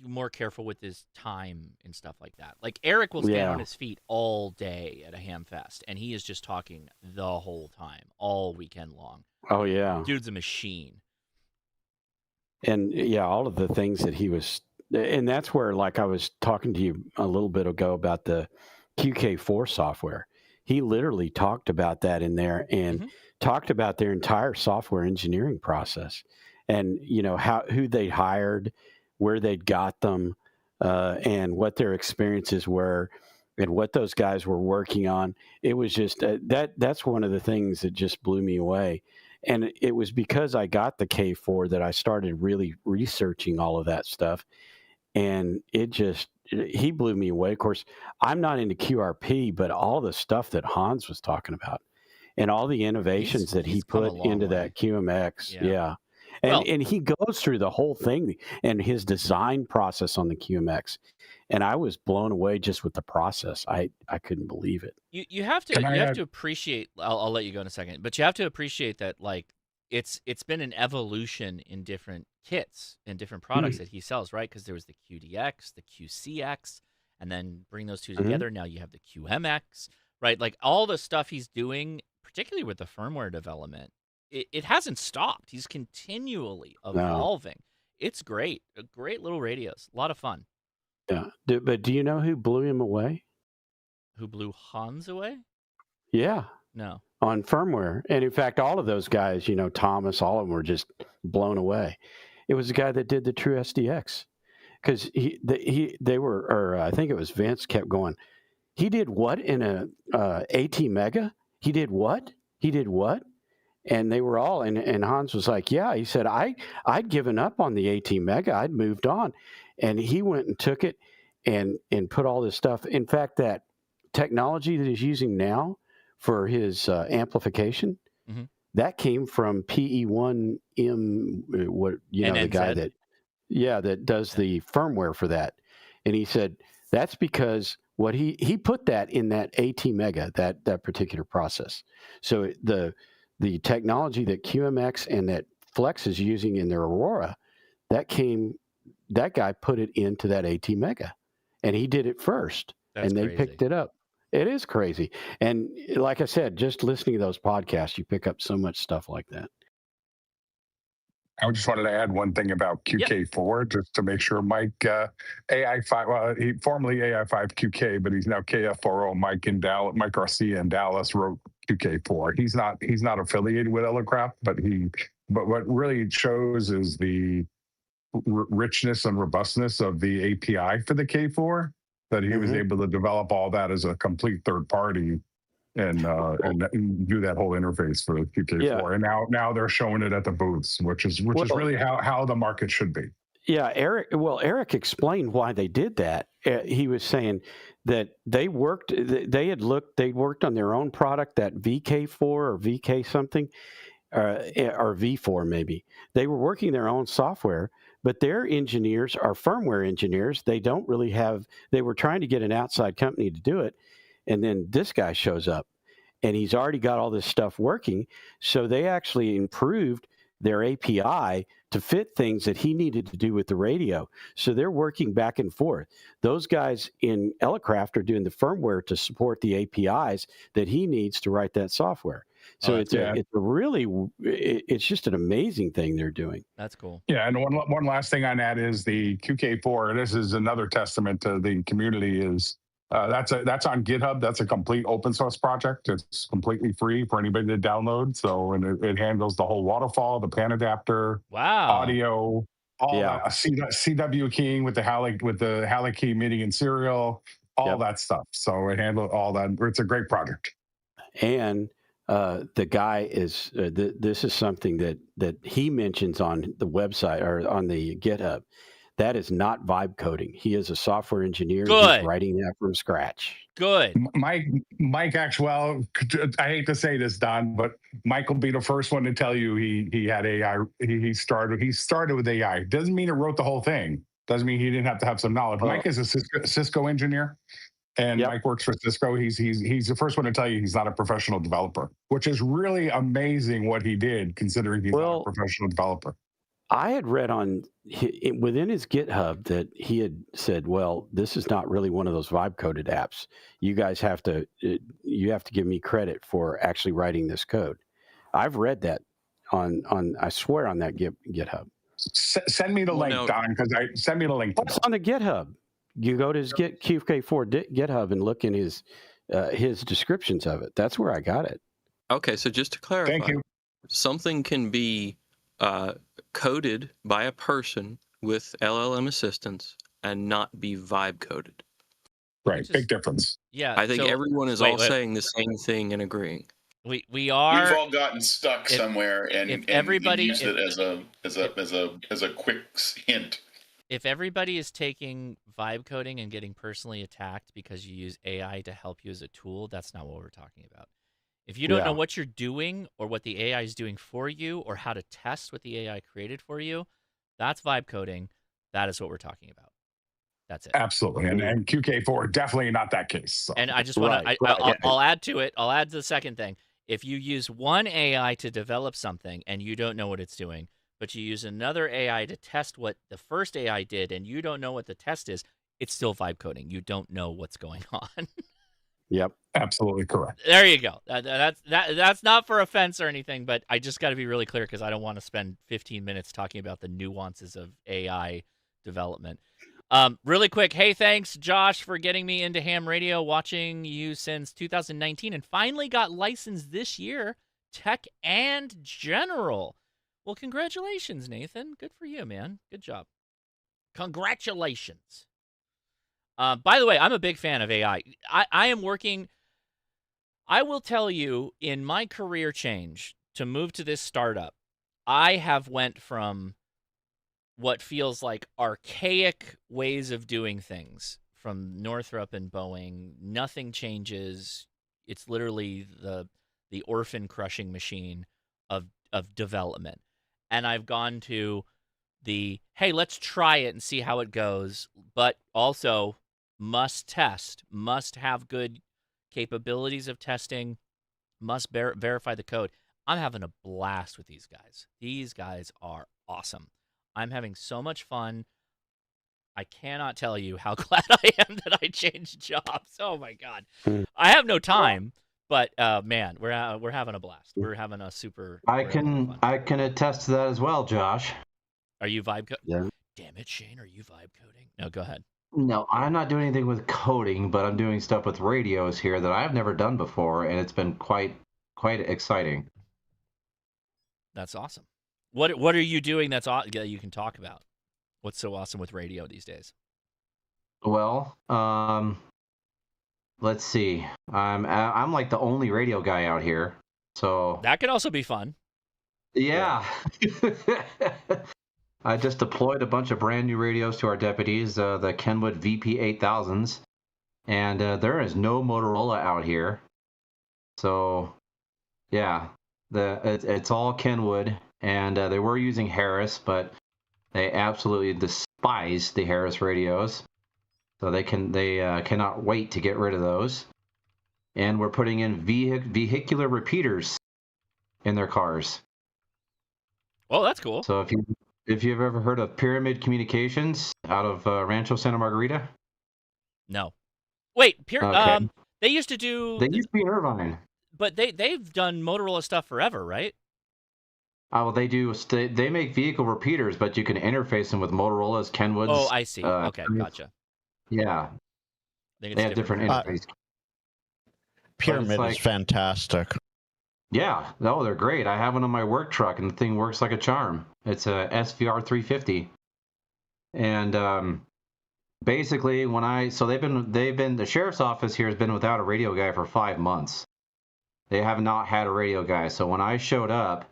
more careful with his time and stuff like that. Like Eric will stand on his feet all day at a ham fest, and he is just talking the whole time, all weekend long. Oh yeah, dude's a machine. And yeah, all of the things that he was, and that's where, like I was talking to you a little bit ago about the QK4 software. He literally talked about that in there and talked about their entire software engineering process, and who they hired, where they'd got them, and what their experiences were, and what those guys were working on. It was just that's one of the things that just blew me away. And it was because I got the K4 that I started really researching all of that stuff. And he blew me away. Of course, I'm not into QRP, but all the stuff that Hans was talking about and all the innovations that he put into that QMX. Yeah. And he goes through the whole thing and his design process on the QMX. And I was blown away just with the process. I couldn't believe it. You have to appreciate. I'll let you go in a second, but you have to appreciate that, like, it's been an evolution in different kits and different products that he sells, right? Because there was the QDX, the QCX, and then bring those two together. Now you have the QMX, right? Like all the stuff he's doing, particularly with the firmware development, it hasn't stopped. He's continually evolving. It's great. Great little radios. A lot of fun. Yeah. But do you know who blew him away? Who blew Hans away? Yeah. No. On firmware. And in fact, all of those guys, Thomas, all of them were just blown away. It was the guy that did the True SDX. Because I think it was Vince, kept going, he did what in a AT Mega? He did what? He did what? And they were all, and Hans was like, yeah, he said, I'd given up on the AT Mega. I'd moved on. And he went and took it and put all this stuff. In fact, that technology that he's using now for his amplification, that came from PE1M, the guy that does the firmware for that. And he said, that's because what he put that in that AT Mega, that particular process. So the technology that QMX and that Flex is using in their Aurora, that guy put it into that AT Mega, and he did it first. That's and they crazy. Picked it up. It is crazy. And like I said, just listening to those podcasts, you pick up so much stuff like that. I just wanted to add one thing about QK4, just to make sure Mike, AI5, well, he formerly AI5 QK, but he's now KF40. Mike Garcia in Dallas wrote QK4. He's not affiliated with Ellicraft, but what really shows is the richness and robustness of the API for the K4, that he was able to develop all that as a complete third party and do that whole interface for the QK4. Yeah. And now they're showing it at the booths, which is really how the market should be. Yeah, Eric explained why they did that. He was saying that they'd worked on their own product, that VK4 or VK something, or V4 maybe. They were working their own software, but their engineers are firmware engineers. They were trying to get an outside company to do it. And then this guy shows up and he's already got all this stuff working. So they actually improved their API to fit things that he needed to do with the radio. So they're working back and forth. Those guys in Ellicraft are doing the firmware to support the APIs that he needs to write that software. So it's just an amazing thing they're doing. That's cool. Yeah, and one last thing on that is the QK4. This is another testament to the community. Is that's on GitHub. That's a complete open source project. It's completely free for anybody to download. So and it handles the whole waterfall, the pan adapter, audio, all that, CW keying with the Halley key MIDI and serial, all that stuff. So it handles all that. It's a great project. And the guy is this is something that he mentions on the website or on the GitHub. That is not vibe coding. He is a software engineer. Good. He's writing that from scratch. Good. Mike actually, I hate to say this, Don, but Mike will be the first one to tell you he had AI. He started with AI. Doesn't mean it wrote the whole thing. Doesn't mean he didn't have to have some knowledge. Mike is a Cisco engineer, and Mike works for Cisco. He's the first one to tell you he's not a professional developer, which is really amazing what he did, considering he's not a professional developer. I had read within his GitHub that he had said, "Well, this is not really one of those vibe coded apps. You guys have to give me credit for actually writing this code." I've read that on I swear on that GitHub. Send me the link, Don, send me the link. It's on the GitHub. You go to his QK4 GitHub and look in his descriptions of it. That's where I got it. Okay, so just to clarify, thank you. Something can be coded by a person with LLM assistance and not be vibe coded. Right, big difference. Yeah, I think everyone is saying the same thing and agreeing. We are. We've all gotten stuck somewhere and used it as a quick hint. If everybody is taking vibe coding and getting personally attacked because you use AI to help you as a tool, that's not what we're talking about. If you don't know what you're doing or what the AI is doing for you or how to test what the AI created for you, that's vibe coding. That is what we're talking about. That's it. Absolutely. And QK4, definitely not that case. So. And I just want to, I'll add to it. I'll add to the second thing. If you use one AI to develop something and you don't know what it's doing, but you use another AI to test what the first AI did and you don't know what the test is, it's still vibe coding. You don't know what's going on. Yep. Absolutely correct. There you go. That's not for offense or anything, but I just got to be really clear because I don't want to spend 15 minutes talking about the nuances of AI development. Really quick, hey, thanks, Josh, for getting me into ham radio, watching you since 2019, and finally got licensed this year, tech and general. Well, congratulations, Nathan. Good for you, man. Good job. Congratulations. By the way, I'm a big fan of AI. I am working, I will tell you, in my career change to move to this startup, I have went from what feels like archaic ways of doing things from Northrop and Boeing. Nothing changes. It's literally the orphan crushing machine of development. And I've gone to the, hey, let's try it and see how it goes, but also must test, must have good capabilities of testing, must verify the code. I'm having a blast with these guys. These guys are awesome. I'm having so much fun. I cannot tell you how glad I am that I changed jobs. Oh my God. I have no time, but man, we're having a blast. We're having a super. I can attest to that as well, Josh. Are you vibe coding? Yeah. Damn it, Shane. Are you vibe coding? No, go ahead. No, I'm not doing anything with coding, but I'm doing stuff with radios here that I've never done before, and it's been quite exciting. That's awesome. What are you doing that you can talk about? What's so awesome with radio these days? Well, let's see. I'm like the only radio guy out here, so that could also be fun. Yeah. I just deployed a bunch of brand new radios to our deputies, the Kenwood VP8000s, and there is no Motorola out here. So, yeah, it's all Kenwood, and they were using Harris, but they absolutely despise the Harris radios. So they cannot wait to get rid of those. And we're putting in vehicular repeaters in their cars. Oh, that's cool. So if you've ever heard of Pyramid Communications out of Rancho Santa Margarita? No. Wait, okay. They used to do. They used to be in Irvine. But they've done Motorola stuff forever, right? Oh, well, they do. They make vehicle repeaters, but you can interface them with Motorola's, Kenwood's. Oh, I see. Okay, gotcha. Yeah. They have different interfaces. Pyramid is fantastic. Yeah, no, they're great. I have one on my work truck, and the thing works like a charm. It's a SVR 350, and basically, the sheriff's office here has been without a radio guy for 5 months. They have not had a radio guy. So when I showed up,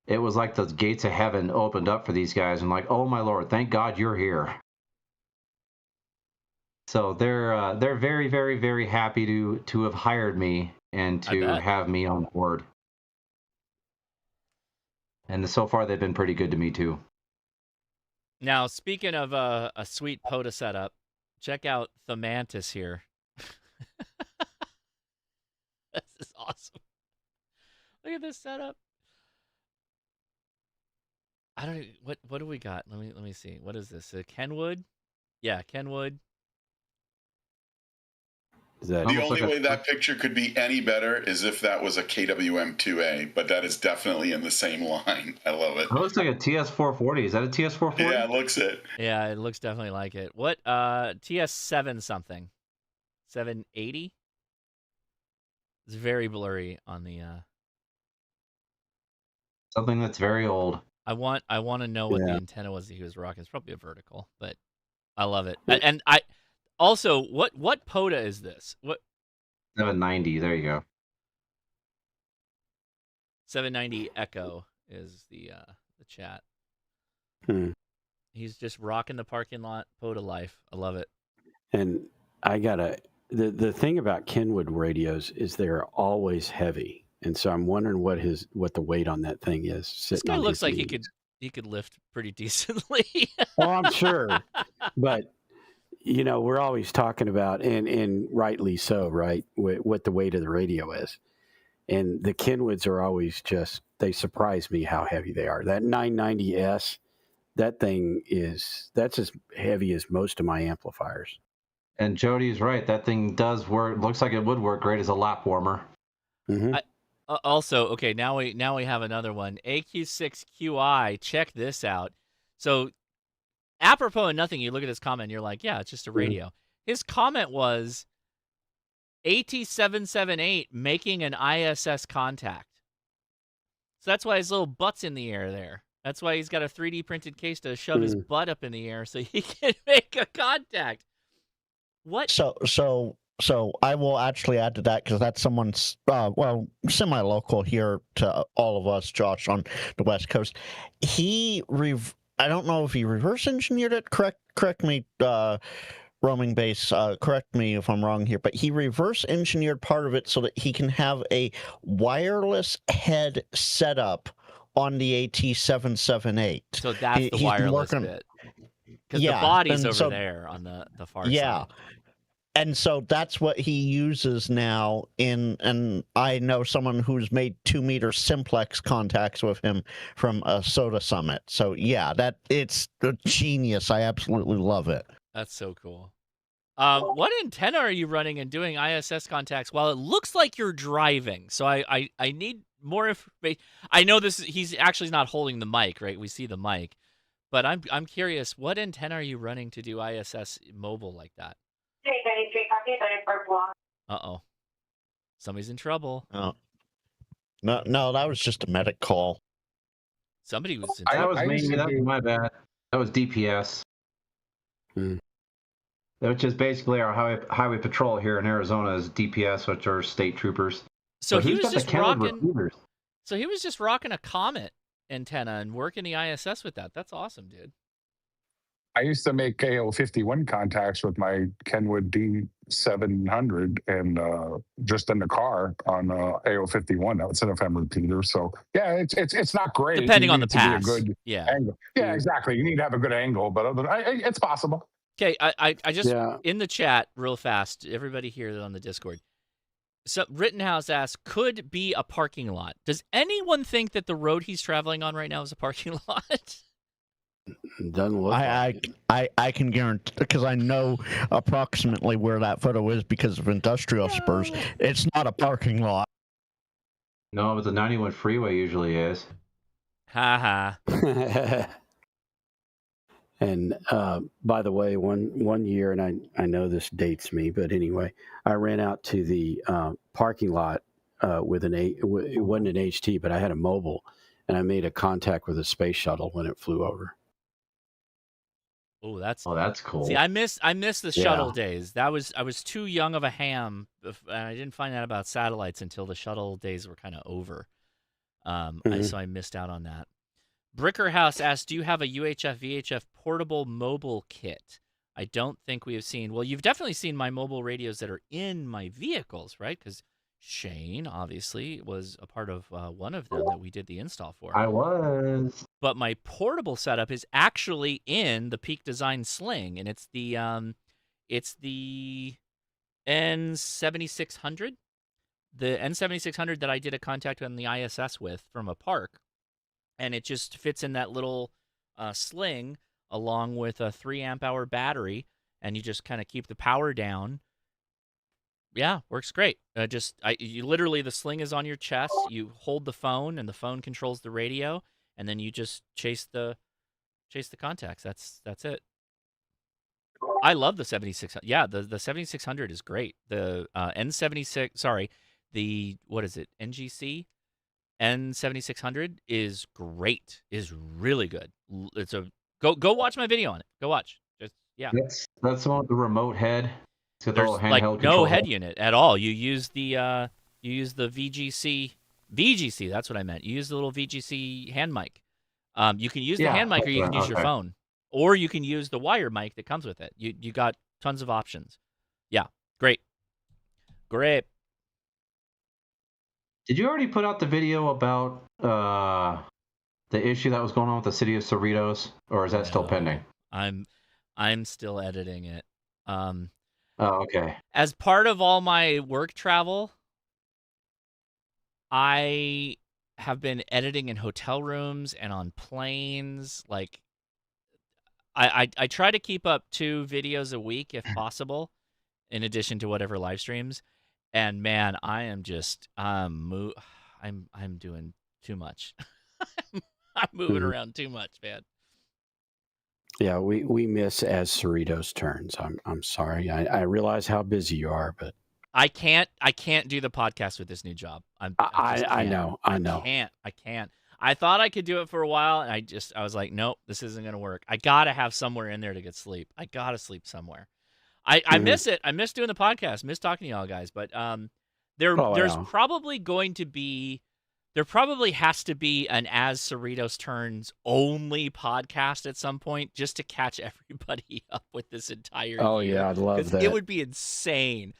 it was like the gates of heaven opened up for these guys. I'm like, oh my Lord, thank God you're here. So they're very, very, very happy to have hired me and to have me on board. And so far, they've been pretty good to me too. Now, speaking of a sweet POTA setup, check out the Mantis here. This is awesome. Look at this setup. I don't even, what do we got? Let me see. What is this? Kenwood? Yeah, Kenwood. The only way that picture could be any better is if that was a KWM2A, but that is definitely in the same line. I love it. It looks like a TS440. Is that a TS440? Yeah, it looks it. Yeah, it looks definitely like it. What? TS7 something. 780? It's very blurry on the something that's very old. I want to know what the antenna was that he was rocking. It's probably a vertical, but I love it. And I also, what POTA is this? What 790, there you go. 790 Echo is the chat. He's just rocking the parking lot POTA life. I love it. And I gotta the thing about Kenwood radios is they're always heavy. And so I'm wondering what the weight on that thing is. This guy looks like he could lift pretty decently. Oh, I'm sure. But you know, we're always talking about, and rightly so, right, what the weight of the radio is. And the Kenwoods are always they surprise me how heavy they are. That 990S, that thing that's as heavy as most of my amplifiers. And Jody's right. That thing does work. Looks like it would work great as a lap warmer. Mm-hmm. Also, okay, now we have another one. AQ6QI, check this out. So, apropos of nothing, you look at his comment and you're like, yeah, it's just a radio. His comment was AT778 making an ISS contact. So that's why his little butt's in the air there. That's why he's got a 3D printed case to shove his butt up in the air so he can make a contact. What? So I will actually add to that because that's someone's, semi-local here to all of us, Josh, on the West Coast. I don't know if he reverse engineered it. Correct me, roaming base. Correct me if I'm wrong here, but he reverse engineered part of it so that he can have a wireless head setup on the AT778. So that's the wireless bit. Because the body's over there on the far side. Yeah. And so that's what he uses now and I know someone who's made 2-meter simplex contacts with him from a Soda Summit. So yeah, it's a genius. I absolutely love it. That's so cool. What antenna are you running and doing ISS contacts while it looks like you're driving? So I need more information. I know he's actually not holding the mic, right? We see the mic. But I'm curious, what antenna are you running to do ISS mobile like that? Uh-oh. Somebody's in trouble. Oh. No, that was just a medic call. Somebody was in trouble. That was me. That was my bad. That was DPS. Which is basically our highway patrol here in Arizona is DPS, which are state troopers. So he was just rocking. So he was just rocking a Comet antenna and working the ISS with that. That's awesome, dude. I used to make AO51 contacts with my Kenwood D700 and just in the car on AO51. That was an FM repeater. So yeah, it's not great. Depending on the pass. Be a good angle. Yeah, exactly. You need to have a good angle, but it's possible. Okay, I just in the chat real fast. Everybody here on the Discord. So Rittenhouse asks, could be a parking lot. Does anyone think that the road he's traveling on right now is a parking lot? Doesn't look I can guarantee, because I know approximately where that photo is because of industrial spurs. It's not a parking lot. No, but the 91 freeway usually is. Ha ha. And by the way, one year, and I know this dates me, but anyway, I ran out to the parking lot with it wasn't an HT, but I had a mobile, and I made a contact with a space shuttle when it flew over. Oh, that's cool. See, I miss the shuttle days. I was too young of a ham, and I didn't find out about satellites until the shuttle days were kind of over. So I missed out on that. Bricker House asks, do you have a UHF VHF portable mobile kit? I don't think we have seen. Well, you've definitely seen my mobile radios that are in my vehicles, right? Because Shane, obviously, was a part of one of them that we did the install for. I was. But my portable setup is actually in the Peak Design Sling, and it's the N7600. The N7600 that I did a contact on the ISS with from a park. And it just fits in that little sling along with a 3 amp hour battery, and you just kind of keep the power down. Yeah, works great. You literally, the sling is on your chest. You hold the phone, and the phone controls the radio, and then you just chase the contacts. That's it. I love the 7600. Yeah, the 7600 is great. The N76, sorry, the what is it? NGC N7600 is great. Is really good. It's a go watch my video on it. Go watch. Just yeah. That's the one with the remote head. It's got the There's little handheld like no control. head unit at all. You use the VGC. That's what I meant. You use the little VGC hand mic. You can use the hand mic, or you can use your phone, or you can use the wire mic that comes with it. You got tons of options. Yeah, great. Did you already put out the video about the issue that was going on with the city of Cerritos, or is that still pending? I'm still editing it. Oh, okay. As part of all my work travel, I have been editing in hotel rooms and on planes. Like, I try to keep up 2 videos a week if possible, in addition to whatever live streams. And man, I am just I'm doing too much. I'm moving around too much, man. Yeah, we miss as Cerritos turns. I'm sorry. I realize how busy you are, but I can't do the podcast with this new job. I know. I can't. I thought I could do it for a while, and I was like, nope, this isn't gonna work. I gotta have somewhere in there to get sleep. I gotta sleep somewhere. I miss it. I miss doing the podcast. Miss talking to y'all guys. But there's probably going to be, there probably has to be an As Cerritos Turns only podcast at some point, just to catch everybody up with this entire year. Yeah, I'd love that. It would be insane.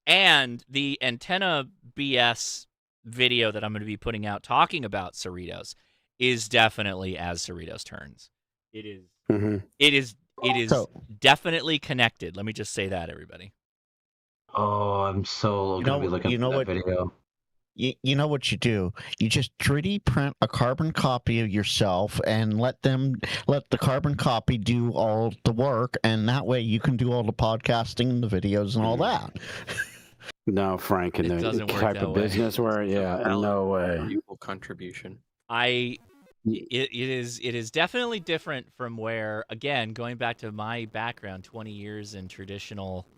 And the Antenna BS video that I'm going to be putting out talking about Cerritos is definitely As Cerritos Turns. It is. It is definitely connected. Let me just say that, everybody. Oh, I'm so going to be looking for that video. You know what you do? You just 3D print a carbon copy of yourself and let the carbon copy do all the work, and that way you can do all the podcasting and the videos and all that. No, Frank, in the type of business where, no way. Equal contribution. It is definitely different from where, again, going back to my background, 20 years in traditional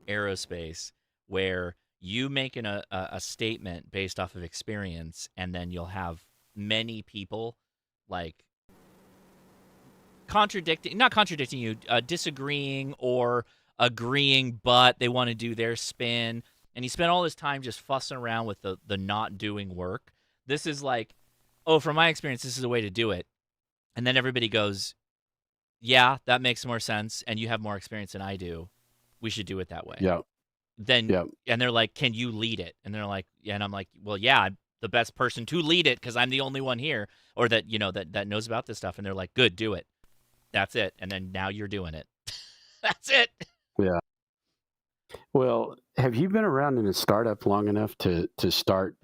aerospace, where you make a statement based off of experience, and then you'll have many people like not contradicting you, disagreeing or agreeing, but they want to do their spin, and you spend all this time just fussing around with the not doing work. This is like, oh, from my experience, this is a way to do it. And then everybody goes, yeah, that makes more sense, and you have more experience than I do. We should do it that way. Yeah. And they're like, can you lead it? And they're like, yeah. And I'm like, well, yeah, I'm the best person to lead it because I'm the only one here, or that, that knows about this stuff. And they're like, good, do it. That's it. And then now you're doing it. That's it. Yeah. Well, have you been around in a startup long enough to start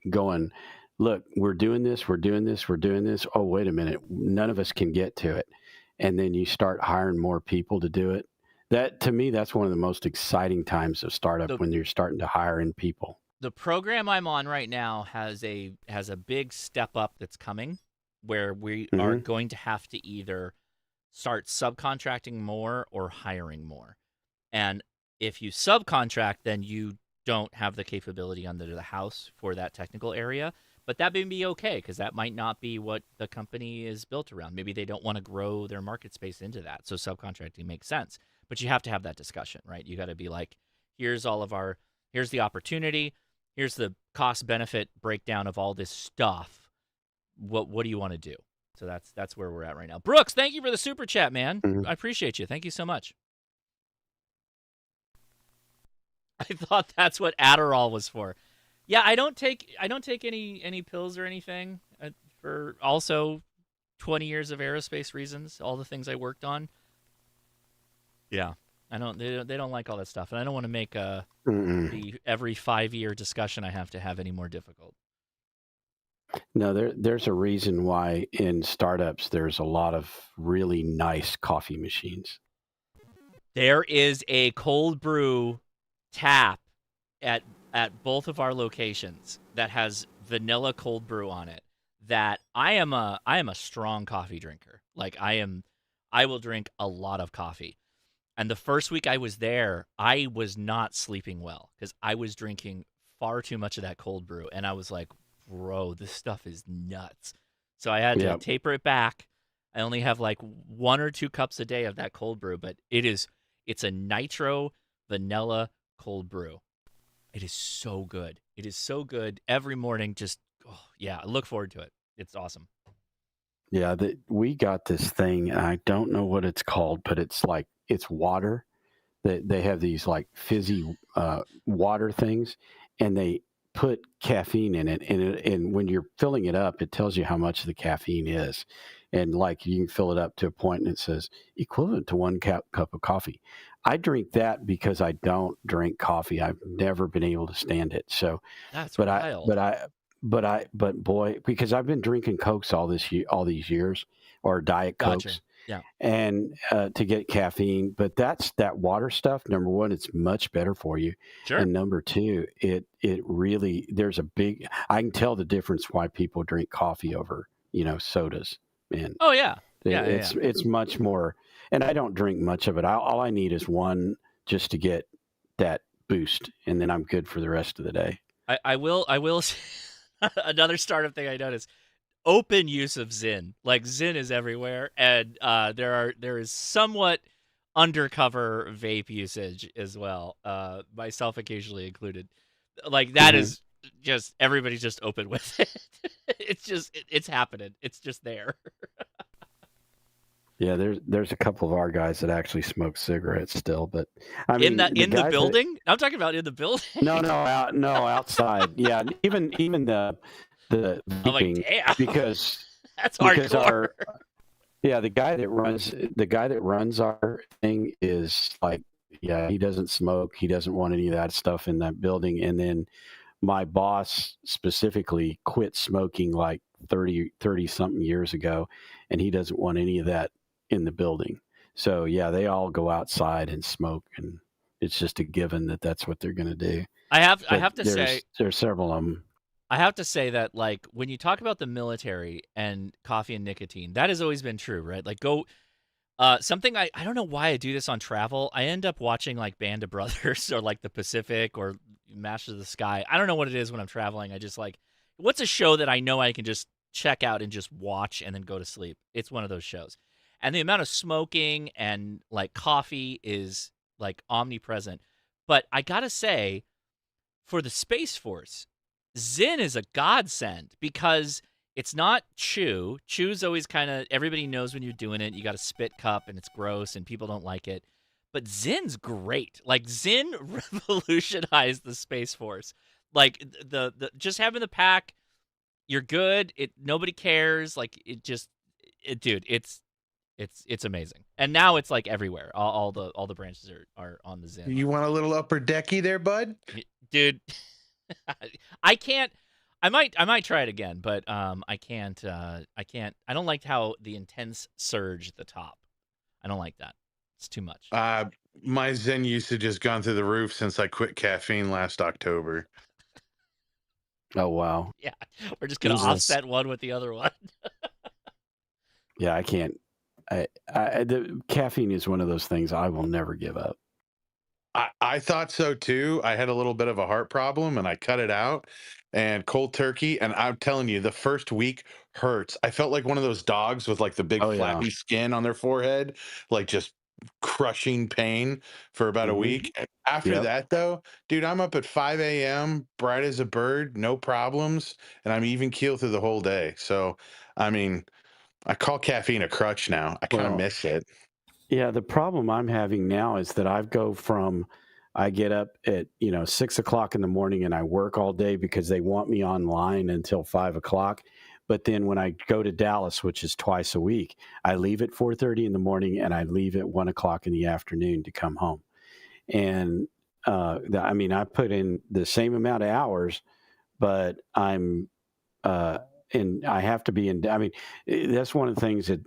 going, look, we're doing this. Oh, wait a minute. None of us can get to it. And then you start hiring more people to do it. That, to me, that's one of the most exciting times of startup, when you're starting to hire in people. The program I'm on right now has a big step up that's coming, where we are going to have to either start subcontracting more or hiring more. And if you subcontract, then you don't have the capability under the house for that technical area. But that may be okay, because that might not be what the company is built around. Maybe they don't want to grow their market space into that. So subcontracting makes sense. But you have to have that discussion, right? You got to be like, here's the opportunity. Here's the cost benefit breakdown of all this stuff. what do you want to do? So that's where we're at right now. Brooks, thank you for the super chat, man. I appreciate you. Thank you so much. I thought that's what Adderall was for. Yeah, I don't take any pills or anything for also 20 years of aerospace reasons, all the things I worked on. Yeah. They don't like all that stuff, and I don't want to make the every 5-year discussion I have to have any more difficult. No, there's a reason why in startups there's a lot of really nice coffee machines. There is a cold brew tap at both of our locations that has vanilla cold brew on it. That I am a strong coffee drinker. Like I will drink a lot of coffee. And the first week I was there, I was not sleeping well because I was drinking far too much of that cold brew. And I was like, bro, this stuff is nuts. So I had to taper it back. I only have like 1 or 2 cups a day of that cold brew, but it's a nitro vanilla cold brew. It is so good. It is so good every morning. Just, I look forward to it. It's awesome. Yeah, we got this thing, and I don't know what it's called, but it's water. They have these like fizzy water things, and they put caffeine in it, and when you're filling it up, it tells you how much the caffeine is, and like you can fill it up to a point, and it says equivalent to 1 cup of coffee. I drink that because I don't drink coffee. I've never been able to stand it. So that's wild. But boy, because I've been drinking Cokes all these years, or Diet Cokes. Gotcha. Yeah. And to get caffeine, but that water stuff. Number one, it's much better for you. Sure. And number two, it really, there's a big. I can tell the difference why people drink coffee over sodas. Man. Oh yeah. It's much more. And I don't drink much of it. All I need is one just to get that boost, and then I'm good for the rest of the day. I will. Another startup thing I noticed. Open use of Zyn. Like Zyn is everywhere, and there is somewhat undercover vape usage as well. Myself occasionally included. Like that is just everybody's just open with it. It's happening. It's just there. Yeah, there's a couple of our guys that actually smoke cigarettes still, but I mean in the building. I'm talking about in the building. No, outside. Yeah, even the vaping, I'm like, damn, because that's hardcore. The guy that runs our thing is like, he doesn't smoke. He doesn't want any of that stuff in that building. And then my boss specifically quit smoking like 30 something years ago, and he doesn't want any of that in the building. So they all go outside and smoke, and it's just a given that that's what they're going to do. I have to say there's several of them. I have to say that, like, when you talk about the military and coffee and nicotine, that has always been true, right? Like, something I don't know why I do this on travel. I end up watching, like, Band of Brothers or, like, The Pacific or Masters of the Sky. I don't know what it is when I'm traveling. I just, like, what's a show that I know I can just check out and just watch and then go to sleep? It's one of those shows. And the amount of smoking and, like, coffee is, like, omnipresent. But I gotta say, for the Space Force, Zyn is a godsend because it's not chew. Chew's always kind of, everybody knows when you're doing it. You got a spit cup and it's gross and people don't like it. But Zyn's great. Like, Zyn revolutionized the Space Force. Like, the just having the pack, you're good. Nobody cares. Like, dude, it's amazing. And now it's like everywhere. All the branches are on the Zyn. You want a little upper decky there, bud? Dude. I can't. I might try it again, but I can't. I don't like how the intense surge at the top. I don't like that. It's too much. My Zen usage has gone through the roof since I quit caffeine last October. Oh wow! Yeah, we're just gonna offset one with the other one. Yeah, I can't. The caffeine is one of those things I will never give up. I thought so too. I had a little bit of a heart problem and I cut it out, and cold turkey. And I'm telling you, the first week hurts. I felt like one of those dogs with like the big flappy skin on their forehead, like just crushing pain for about a week. And after that, though, dude, I'm up at 5 a.m., bright as a bird, no problems, and I'm even keeled through the whole day. So, I mean, I call caffeine a crutch now. I kind of miss it. Yeah, the problem I'm having now is that I get up at 6 o'clock in the morning and I work all day because they want me online until 5 o'clock. But then when I go to Dallas, which is twice a week, I leave at 4:30 in the morning and I leave at 1 o'clock in the afternoon to come home. And I put in the same amount of hours, but and I have to be in. I mean, that's one of the things that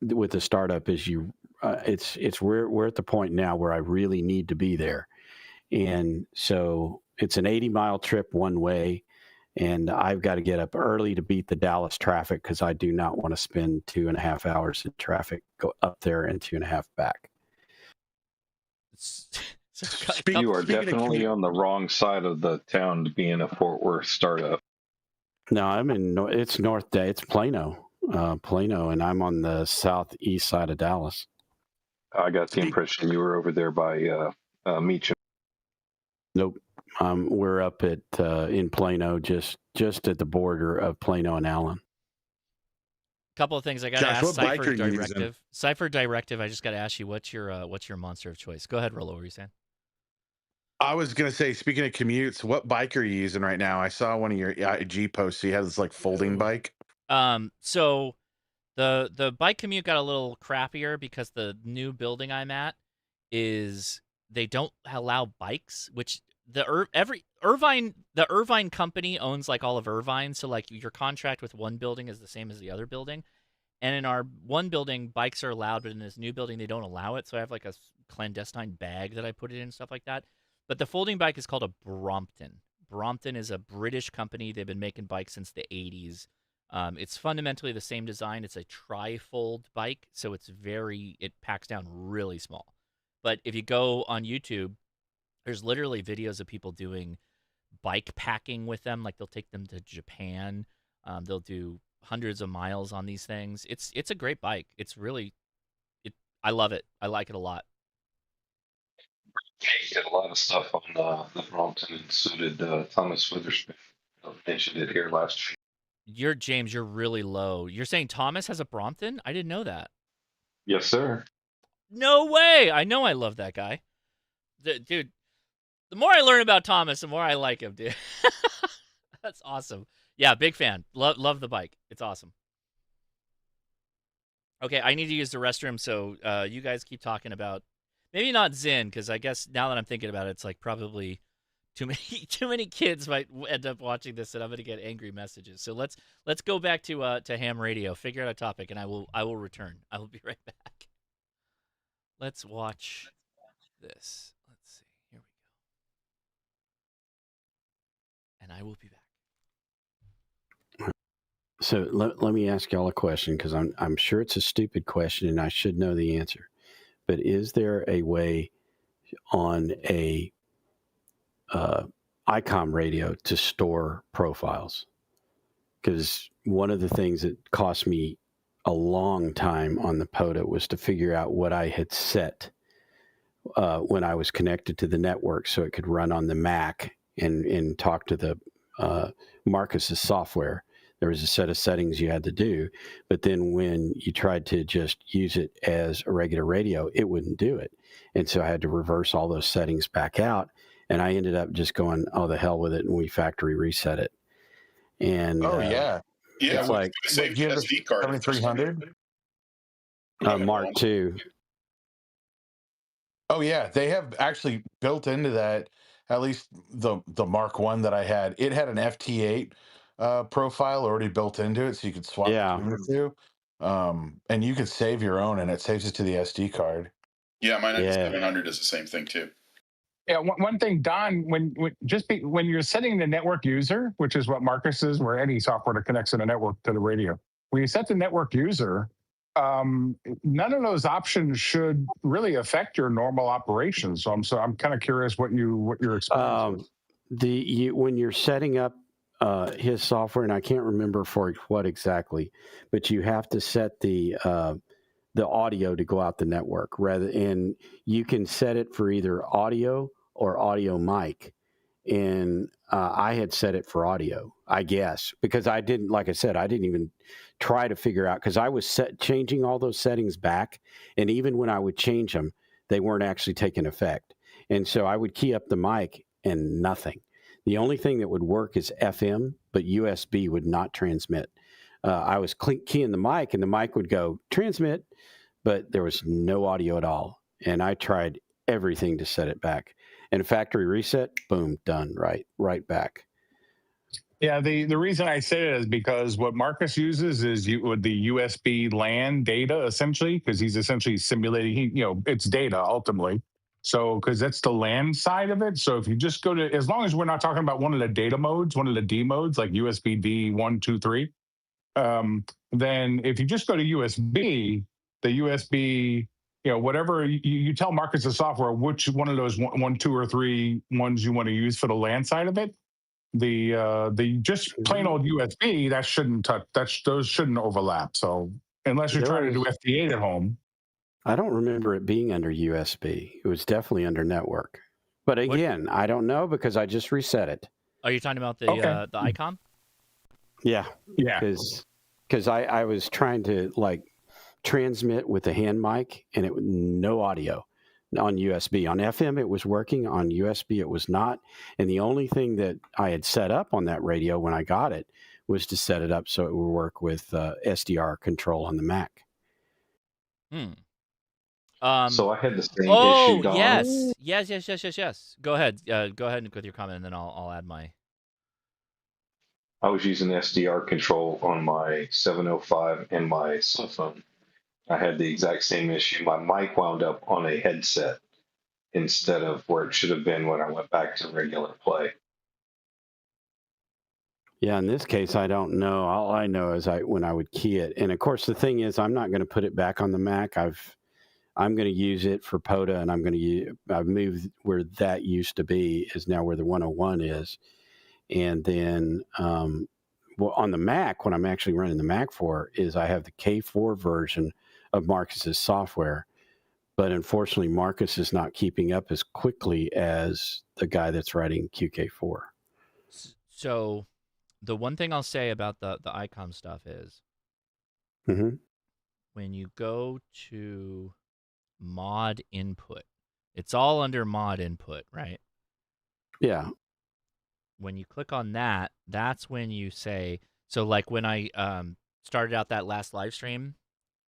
with the startup is we're at the point now where I really need to be there. And so it's an 80-mile trip one way, and I've got to get up early to beat the Dallas traffic because I do not want to spend 2.5 hours in traffic, go up there and 2.5 back. You are definitely on the wrong side of the town to be in a Fort Worth startup. No, it's North Day. It's Plano, and I'm on the southeast side of Dallas. I got the impression you were over there by Meacham. Nope. We're up at in Plano, just at the border of Plano and Allen. Couple of things I got to ask. Cipher Directive. Cipher Directive. I just got to ask you, what's your monster of choice? Go ahead, Rollo. What were you saying? I was gonna say, speaking of commutes, what bike are you using right now? I saw one of your IG posts. So you have this like folding bike. So the bike commute got a little crappier because the new building I'm at is they don't allow bikes, which the Irvine company owns like all of Irvine, so like your contract with one building is the same as the other building. And in our one building, bikes are allowed, but in this new building, they don't allow it. So I have like a clandestine bag that I put it in and stuff like that. But the folding bike is called a Brompton. Brompton is a British company. They've been making bikes since the 80s. It's fundamentally the same design. It's a tri-fold bike, so it packs down really small. But if you go on YouTube, there's literally videos of people doing bike packing with them. Like they'll take them to Japan. They'll do hundreds of miles on these things. It's a great bike. I love it. I like it a lot. He did a lot of stuff on the Brompton and suited Thomas Witherspoon. I mentioned it here last year. James, you're really low. You're saying Thomas has a Brompton? I didn't know that. Yes, sir. No way. I know I love that guy. Dude, the more I learn about Thomas, the more I like him, dude. That's awesome. Yeah, big fan. Love the bike. It's awesome. Okay, I need to use the restroom, so you guys keep talking about maybe not Zen, because I guess now that I'm thinking about it, it's like probably too many kids might end up watching this, and I'm gonna get angry messages. So let's go back to ham radio, figure out a topic, and I will return. I will be right back. Let's watch this. Let's see. Here we go. And I will be back. So let me ask y'all a question, because I'm sure it's a stupid question and I should know the answer. But is there a way on a ICOM radio to store profiles? Because one of the things that cost me a long time on the POTA was to figure out what I had set when I was connected to the network so it could run on the Mac and talk to the Marcus's software. There was a set of settings you had to do, but then when you tried to just use it as a regular radio, it wouldn't do it. And so I had to reverse all those settings back out, and I ended up just going, oh, the hell with it, and we factory reset it. And yeah, it's like you have SD card 7300 Mark II. Oh yeah, they have actually built into that. At least the Mark I that I had, it had an FT8 profile already built into it, so you could swap between the two. And you could save your own, and it saves it to the SD card. Yeah, my 9700 is the same thing too. Yeah, one thing, Don, when you're setting the network user, which is what Marcus is, where any software that connects to the network to the radio, when you set the network user, none of those options should really affect your normal operations. So I'm kind of curious what your experience is. When you're setting up his software, and I can't remember for what exactly, but you have to set the the audio to go out the network and you can set it for either audio or audio mic. And I had set it for audio, I guess, because I didn't, like I said, I didn't even try to figure out, because I was changing all those settings back. And even when I would change them, they weren't actually taking effect. And so I would key up the mic and nothing. The only thing that would work is FM, but USB would not transmit. I was keying the mic and the mic would go transmit, but there was no audio at all. And I tried everything to set it back. And factory reset, boom, done, right back. Yeah, the reason I say it is because what Marcus uses is with the USB LAN data, essentially, because he's essentially simulating, it's data ultimately. So, because that's the LAN side of it. So if you just go to, as long as we're not talking about one of the data modes, one of the D modes, like USB D 1, 2, 3, then if you just go to USB, the USB, whatever you tell Marcus's software which one of those one, 2, or 3 ones you want to use for the LAN side of it. The just plain old USB that shouldn't touch. Those shouldn't overlap. So unless you're trying to do FT8 at home, I don't remember it being under USB. It was definitely under network. But again, I don't know because I just reset it. Are you talking about the ICOM? Yeah. Because I was trying to transmit with the hand mic and it no audio on USB. On FM it was working, on USB it was not. And the only thing that I had set up on that radio when I got it was to set it up so it would work with SDR control on the Mac. So I had the same issue, Don. Yes. Go ahead. Go ahead with your comment, and then I'll add my. I was using SDR control on my 705 and my cell phone. I had the exact same issue. My mic wound up on a headset instead of where it should have been when I went back to regular play. Yeah, in this case, I don't know. All I know is when I would key it. And of course, the thing is, I'm not going to put it back on the Mac. I'm going to use it for POTA, and I've moved where that used to be is now where the 101 is. And then on the Mac, what I'm actually running the Mac for is I have the K4 version of Marcus's software. But unfortunately, Marcus is not keeping up as quickly as the guy that's writing QK4. So the one thing I'll say about the ICOM stuff is when you go to mod input, it's all under mod input, right? Yeah. When you click on that, that's when you say, so like when I started out that last live stream,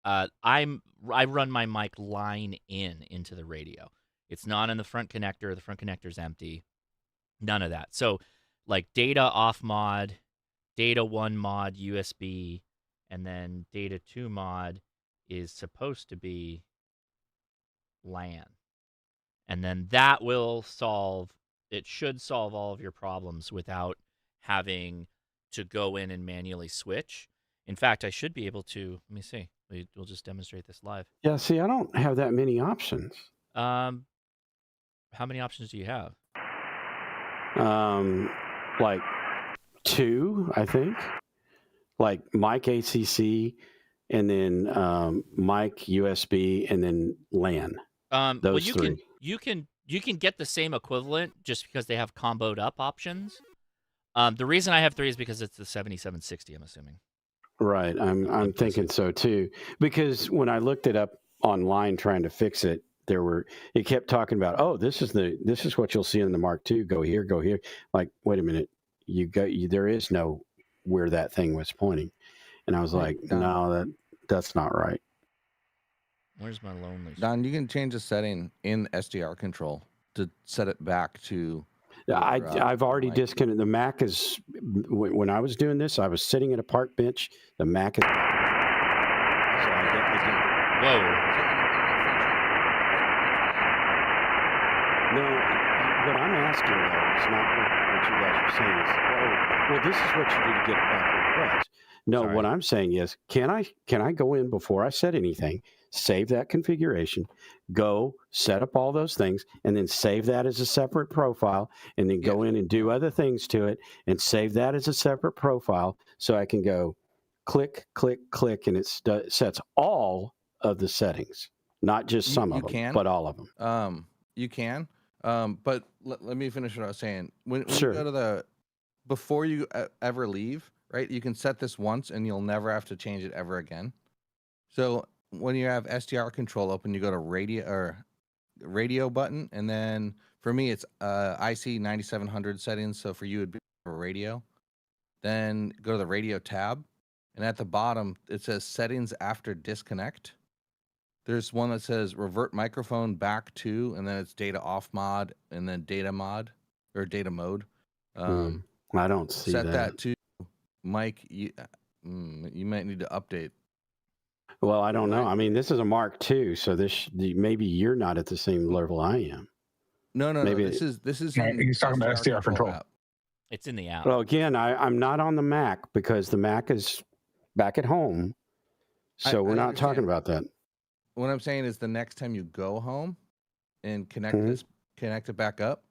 I run my mic line into the radio. It's not in the front connector. The front connector's empty. None of that. So like data off mod, data 1 mod USB, and then data 2 mod is supposed to be LAN. And then that will it should solve all of your problems without having to go in and manually switch. In fact, I should be able to, let me see. We'll just demonstrate this live. Yeah, see, I don't have that many options. How many options do you have? Like 2, I think. Like mic ACC, and then mic USB, and then LAN. Those three. You can get the same equivalent just because they have comboed up options. The reason I have 3 is because it's the 7760, I'm assuming. Right. I'm thinking so too. Because when I looked it up online trying to fix it, it kept talking about, this is what you'll see in the Mark II. Go here, go here. Like, wait a minute, there is no where that thing was pointing. And I was like, no, that's not right. Where's my lonely? Don, you can change a setting in SDR control to set it back to. I've already disconnected. The Mac is, when I was doing this, I was sitting at a park bench. The Mac is. So Whoa. No, what I'm asking though is not what you guys are saying. Well, this is what you do to get back requests. No, what I'm saying is, can I go in before I set anything, save that configuration, go set up all those things, and then save that as a separate profile, and then go in and do other things to it, and save that as a separate profile, so I can go click, click, click, and it sets all of the settings, not just some of them, but all of them. You can. But let me finish what I was saying. When Sure. you go to the before you ever leave, right? You can set this once, and you'll never have to change it ever again. So when you have SDR control open, you go to radio button, and then for me it's IC 9700 settings. So for you it'd be a radio. Then go to the radio tab, and at the bottom it says settings after disconnect. There's one that says revert microphone back to, and then it's data off mod, and then data mod or data mode. I don't see set that. to Mike. You might need to update. Well, I don't know. I mean, this is a Mark II, so maybe you're not at the same level I am. No. Maybe This is he's talking about SDR control. app. It's in the app. Well, again, I'm not on the Mac because the Mac is back at home, so we're not talking about that. What I'm saying is the next time you go home and connect it back up,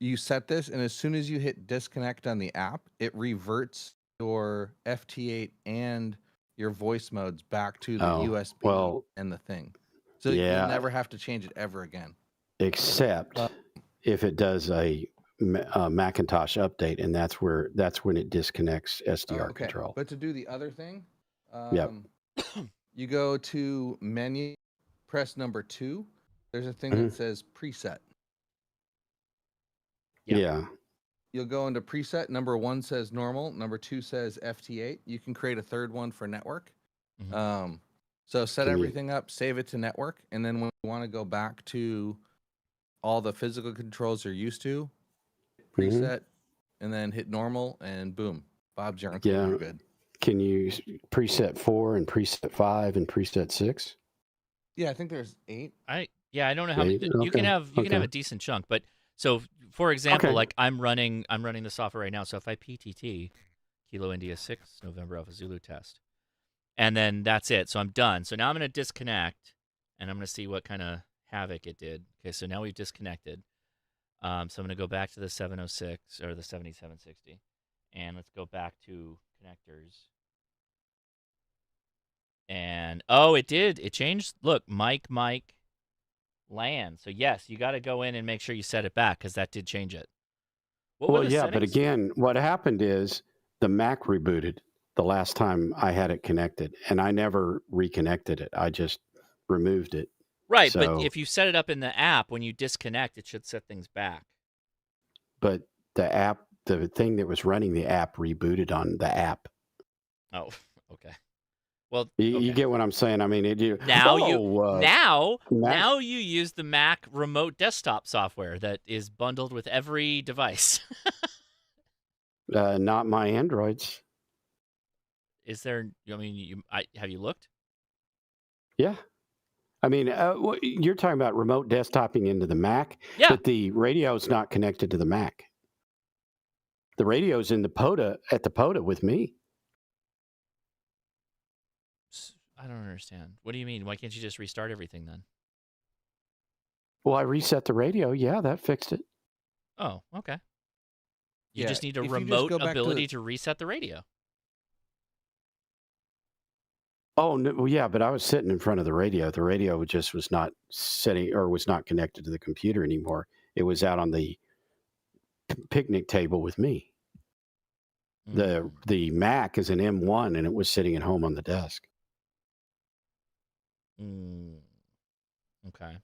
you set this, and as soon as you hit disconnect on the app, it reverts your FT8 and your voice modes back to the USB and the thing. So you'll never have to change it ever again. Except if it does a Macintosh update, and that's when it disconnects SDR control. But to do the other thing, Yep. you go to menu, press number 2. There's a thing that says preset. Yeah. You'll go into preset. Number 1 says normal. Number 2 says FT8. You can create a third one for network. So set everything up, save it to network, and then when you want to go back to all the physical controls you're used to, preset, and then hit normal, and boom, Bob's your uncle. You're good. Can you preset 4 and preset 5 and preset 6? Yeah, I think there's 8. I don't know how many, you can have a decent chunk, but so for example, like I'm running the software right now. So if I PTT Kilo India 6 November Alpha Zulu test, and then that's it. So I'm done. So now I'm going to disconnect, and I'm going to see what kind of havoc it did. Okay, so now we've disconnected. So I'm going to go back to the 706 or the 7760, and let's go back to connectors. And it did. It changed. Look, Mike, LAN. So yes, you got to go in and make sure you set it back because that did change it. Well, yeah, but again, what happened is the Mac rebooted the last time I had it connected, and I never reconnected it. I just removed it. Right, but if you set it up in the app, when you disconnect, it should set things back. But the thing that was running the app rebooted on the app. Oh, okay. Well, you get what I'm saying. I mean, now you use the Mac remote desktop software that is bundled with every device. Not my Androids. Is there? I mean, have you looked? Yeah. I mean, you're talking about remote desktoping into the Mac, but the radio is not connected to the Mac. The radio's in the POTA with me. I don't understand. What do you mean? Why can't you just restart everything then? Well, I reset the radio. Yeah, that fixed it. Oh, okay. You just need a remote ability to reset the radio. Oh, no, well, yeah, but I was sitting in front of the radio. The radio just was not was not connected to the computer anymore. It was out on the picnic table with me. The Mac is an M1, and it was sitting at home on the desk. Okay.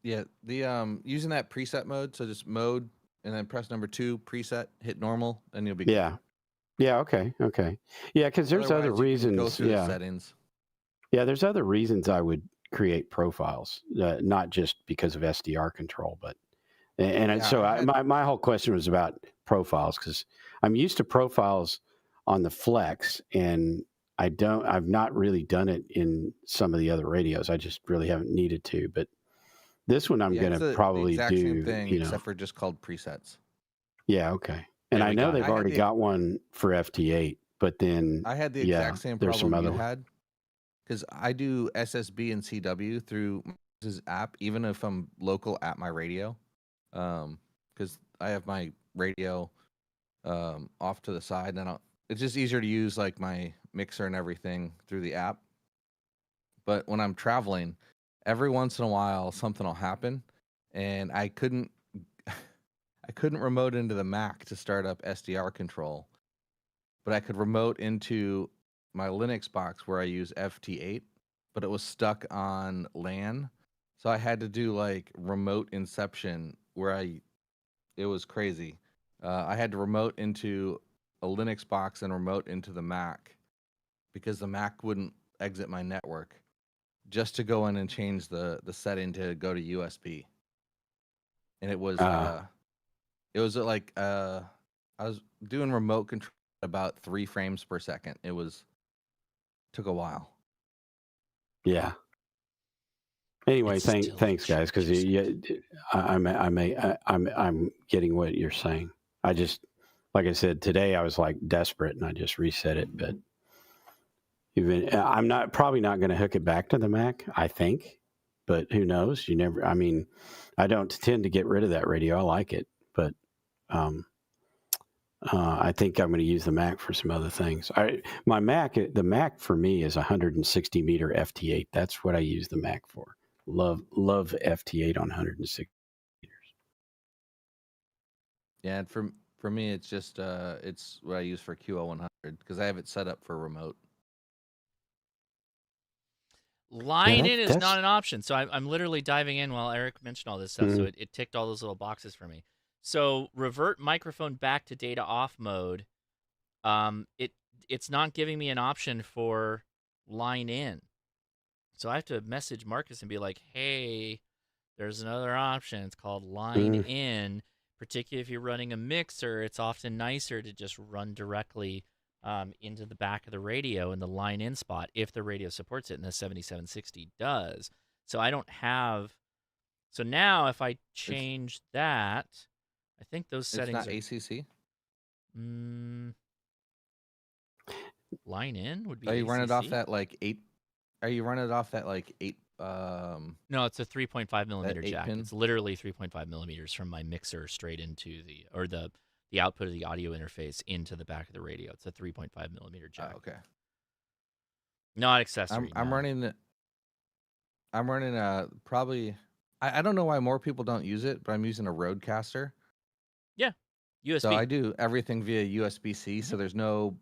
Yeah, the using that preset mode, so just mode and then press number 2, preset, hit normal, and you'll be good. Yeah, okay. Yeah, because there's other reasons. Go through the settings. Yeah, there's other reasons I would create profiles, not just because of SDR control, but my whole question was about profiles because I'm used to profiles on the Flex, and I've not really done it in some of the other radios. I just really haven't needed to, but this one I'm going to probably the exact do same thing, except for just called presets. Yeah, okay. And I know they've already got one for FT8, but then I had the exact same problem you had because I do SSB and CW through this app, even if I'm local at my radio, because I have my radio off to the side, and it's just easier to use like my mixer and everything through the app. But when I'm traveling, every once in a while something will happen, and I couldn't remote into the Mac to start up SDR control, but I could remote into my Linux box where I use FT8, but it was stuck on LAN. So I had to do like remote inception where it was crazy. I had to remote into a Linux box and remote into the Mac because the Mac wouldn't exit my network, just to go in and change the setting to go to USB. And it was like I was doing remote control at about 3 frames per second. Took a while. Yeah. Anyway, It's thanks guys, because I'm getting what you're saying. I just, like I said today, I was like desperate and I just reset it. But even I'm probably not going to hook it back to the Mac, I think. But who knows? You never. I mean, I don't tend to get rid of that radio. I like it, but I think I'm going to use the Mac for some other things. The Mac for me is 160 meter FT8. That's what I use the Mac for. Love FT8 on 160 meters. Yeah, and for me, it's just it's what I use for QL100 because I have it set up for remote. Line in is not an option. So I'm literally diving in while Eric mentioned all this stuff. So it ticked all those little boxes for me. So revert microphone back to data off mode. It's not giving me an option for line in. So I have to message Marcus and be like, hey, there's another option. It's called line in. Particularly if you're running a mixer, it's often nicer to just run directly into the back of the radio in the line in spot if the radio supports it, and the 7760 does. So I don't have. So now if I change that, I think those settings it's not ACC. Line in would be. Are you ACC? running it off that like 8? Are you running it off that like 8? No, it's a 3.5 millimeter jack. Pin? It's literally 3.5 millimeters from my mixer straight into the output of the audio interface into the back of the radio. It's a 3.5 millimeter jack. Oh, okay. Not accessory. I'm running probably. I don't know why more people don't use it, but I'm using a Rodecaster. Yeah, USB. So I do everything via USB-C. So there's no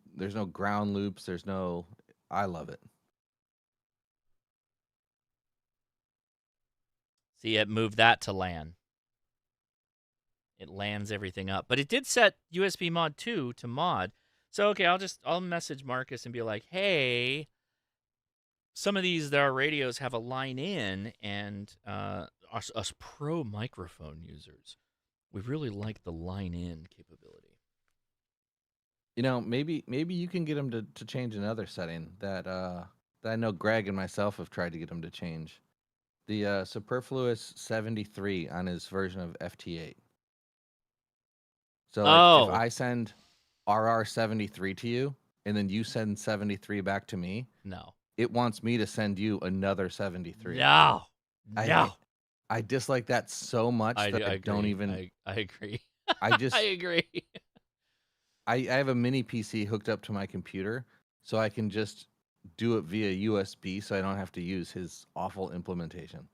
ground loops. I love it. See, it moved that to LAN. It lands everything up. But it did set USB mod 2 to mod. So, okay, I'll message Marcus and be like, hey, some of these there are radios have a line in, and us pro microphone users, we really like the line in capability. You know, maybe you can get them to change another setting that I know Greg and myself have tried to get them to change. The superfluous 73 on his version of FT8. So if I send RR73 to you and then you send 73 back to me, no, it wants me to send you another 73. No. I dislike that so much that I don't even. I agree. I agree. I have a mini PC hooked up to my computer, so I can just do it via USB, so I don't have to use his awful implementation.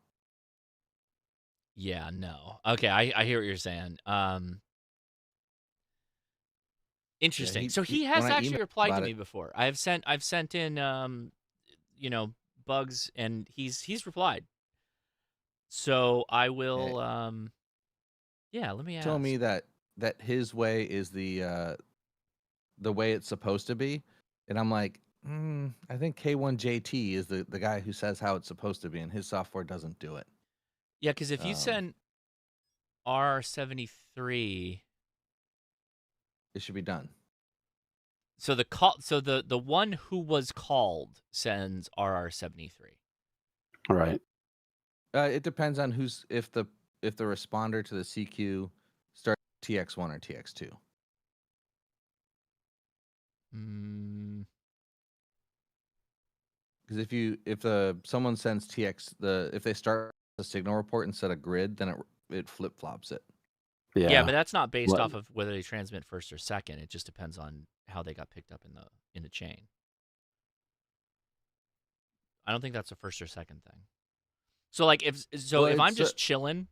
Yeah, no. Okay, I hear what you're saying. Interesting. Yeah, so he has actually replied to me before. I've sent in bugs, and he's replied. So I will let me ask. Tell me that his way is the way it's supposed to be, and I'm like, I think K1JT is the guy who says how it's supposed to be, and his software doesn't do it. Yeah, because if you send R73, it should be done. So the one who was called sends RR73. All right. It depends on if the responder to the CQ starts TX1 or TX2. Because if someone sends TX if they start the signal report instead of grid, then it flip flops it. Yeah, but that's not based off of whether they transmit first or second. It just depends on how they got picked up in the chain. I don't think that's a first or second thing. So like if Well, I'm it's just chilling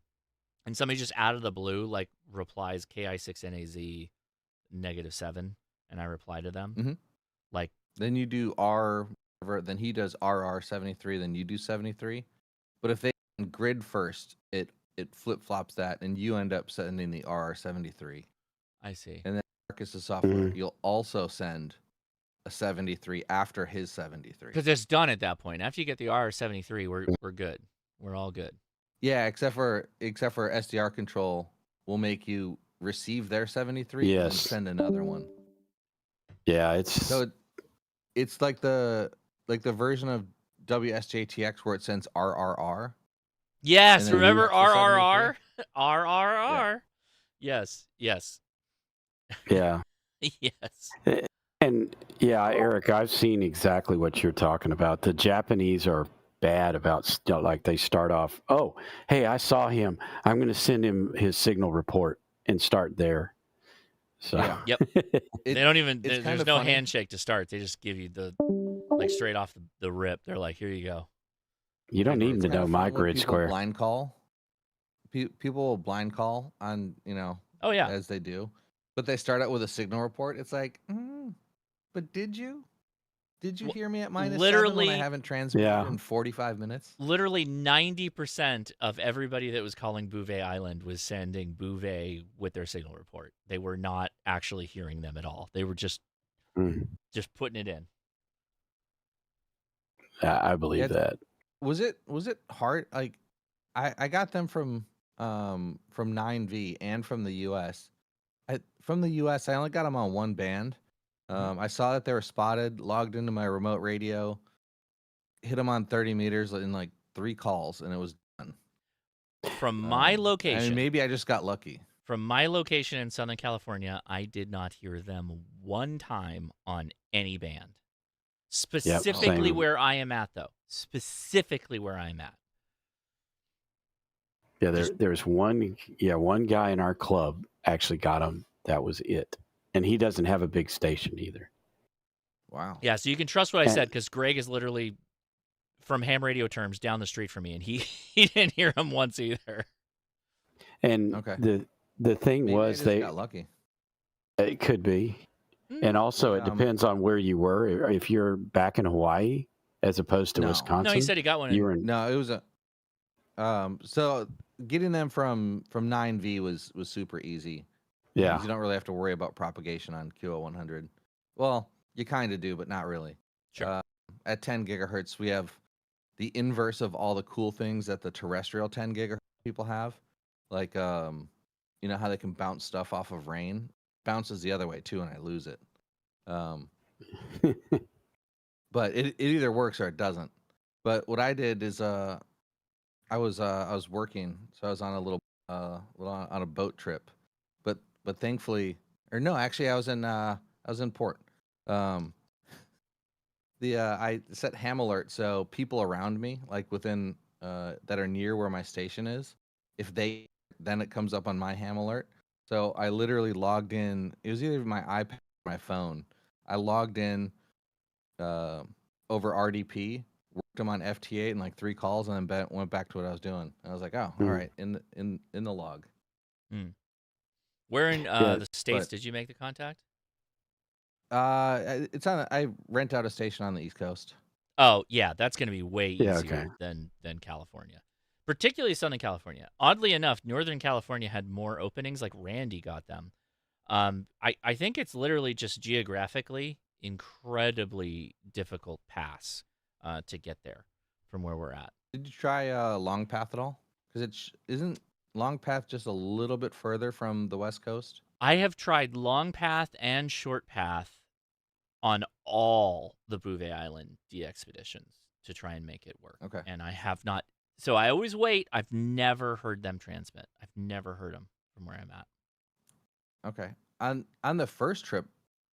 and somebody just out of the blue like replies KI6NAZ -7 and I reply to them, Mhm. like then you do R, then he does RR73, then you do 73. But if they grid first, it flip flops that, and you end up sending the RR73. I see. And then Marcus's software, you'll also send a 73 after his 73. Because it's done at that point. After you get the RR73, we're good. We're all good. Yeah, except for SDR control will make you receive their 73 and then Yes. send another one. Yeah, it's So it's like the version of WSJTX where it sends RRR. Yes, then remember that's the 73? RRR? RRR. Yes. yeah. Yes. And yeah, Eric, I've seen exactly what you're talking about. The Japanese are bad about like they start off, oh, hey, I saw him. I'm going to send him his signal report and start there. So Yeah. Yep. They don't even. it's kind There's of no funny. handshake to start. They just give you the like straight off the rip. They're like, here you go. You don't need to know my grid square. Blind call. People will blind call on, Oh yeah. as they do, but they start out with a signal report. It's like, but did you hear me at -7 when I haven't transmitted in 45 minutes? Literally 90% of everybody that was calling Bouvet Island was sending Bouvet with their signal report. They were not actually hearing them at all. They were just putting it in. I believe that. Was it hard? Like, I got them from 9V and from the US. From the US, I only got them on one band. I saw that they were spotted, logged into my remote radio, hit them on 30 meters in like 3 calls, and it was done. From my location. I mean, maybe I just got lucky. From my location in Southern California, I did not hear them one time on any band. Specifically where I am at, though. Specifically where I'm at. Yeah, there's one guy in our club actually got him. That was it. And he doesn't have a big station either. Wow. Yeah, so you can trust what I said because Greg is literally, from ham radio terms, down the street from me, and he didn't hear him once either. And the thing maybe was I just got lucky. It could be. And also it depends on where you were. If you're back in Hawaii as opposed to Wisconsin. No, he said he got one. No, it was a so getting them from 9V was super easy. Yeah. You don't really have to worry about propagation on QO100. Well, you kind of do, but not really. Sure. At 10 gigahertz, we have the inverse of all the cool things that the terrestrial 10 gigahertz people have. Like, you know how they can bounce stuff off of rain? Bounces the other way too, and I lose it. But it either works or it doesn't. But what I did is I was working, so I was on a little on a boat trip. But thankfully, or no, actually I was in port. I set ham alert so people around me, like within that are near where my station is, then it comes up on my ham alert. So I literally logged in. It was either my iPad or my phone. I logged in over RDP, worked them on FT8 in like 3 calls, and then went back to what I was doing. And I was like, oh, all right, in the log. Where in the States did you make the contact? It's on. I rent out a station on the East Coast. Oh yeah, that's going to be way easier than California, particularly Southern California. Oddly enough, Northern California had more openings. Like Randy got them. I think it's literally just geographically incredibly difficult pass to get there from where we're at. Did you try Long Path at all? Because isn't Long Path just a little bit further from the West Coast? I have tried Long Path and Short Path on all the Bouvet Island de-expeditions to try and make it work. Okay. And I have not. So I always wait. I've never heard them transmit. I've never heard them from where I'm at. Okay. On the first trip,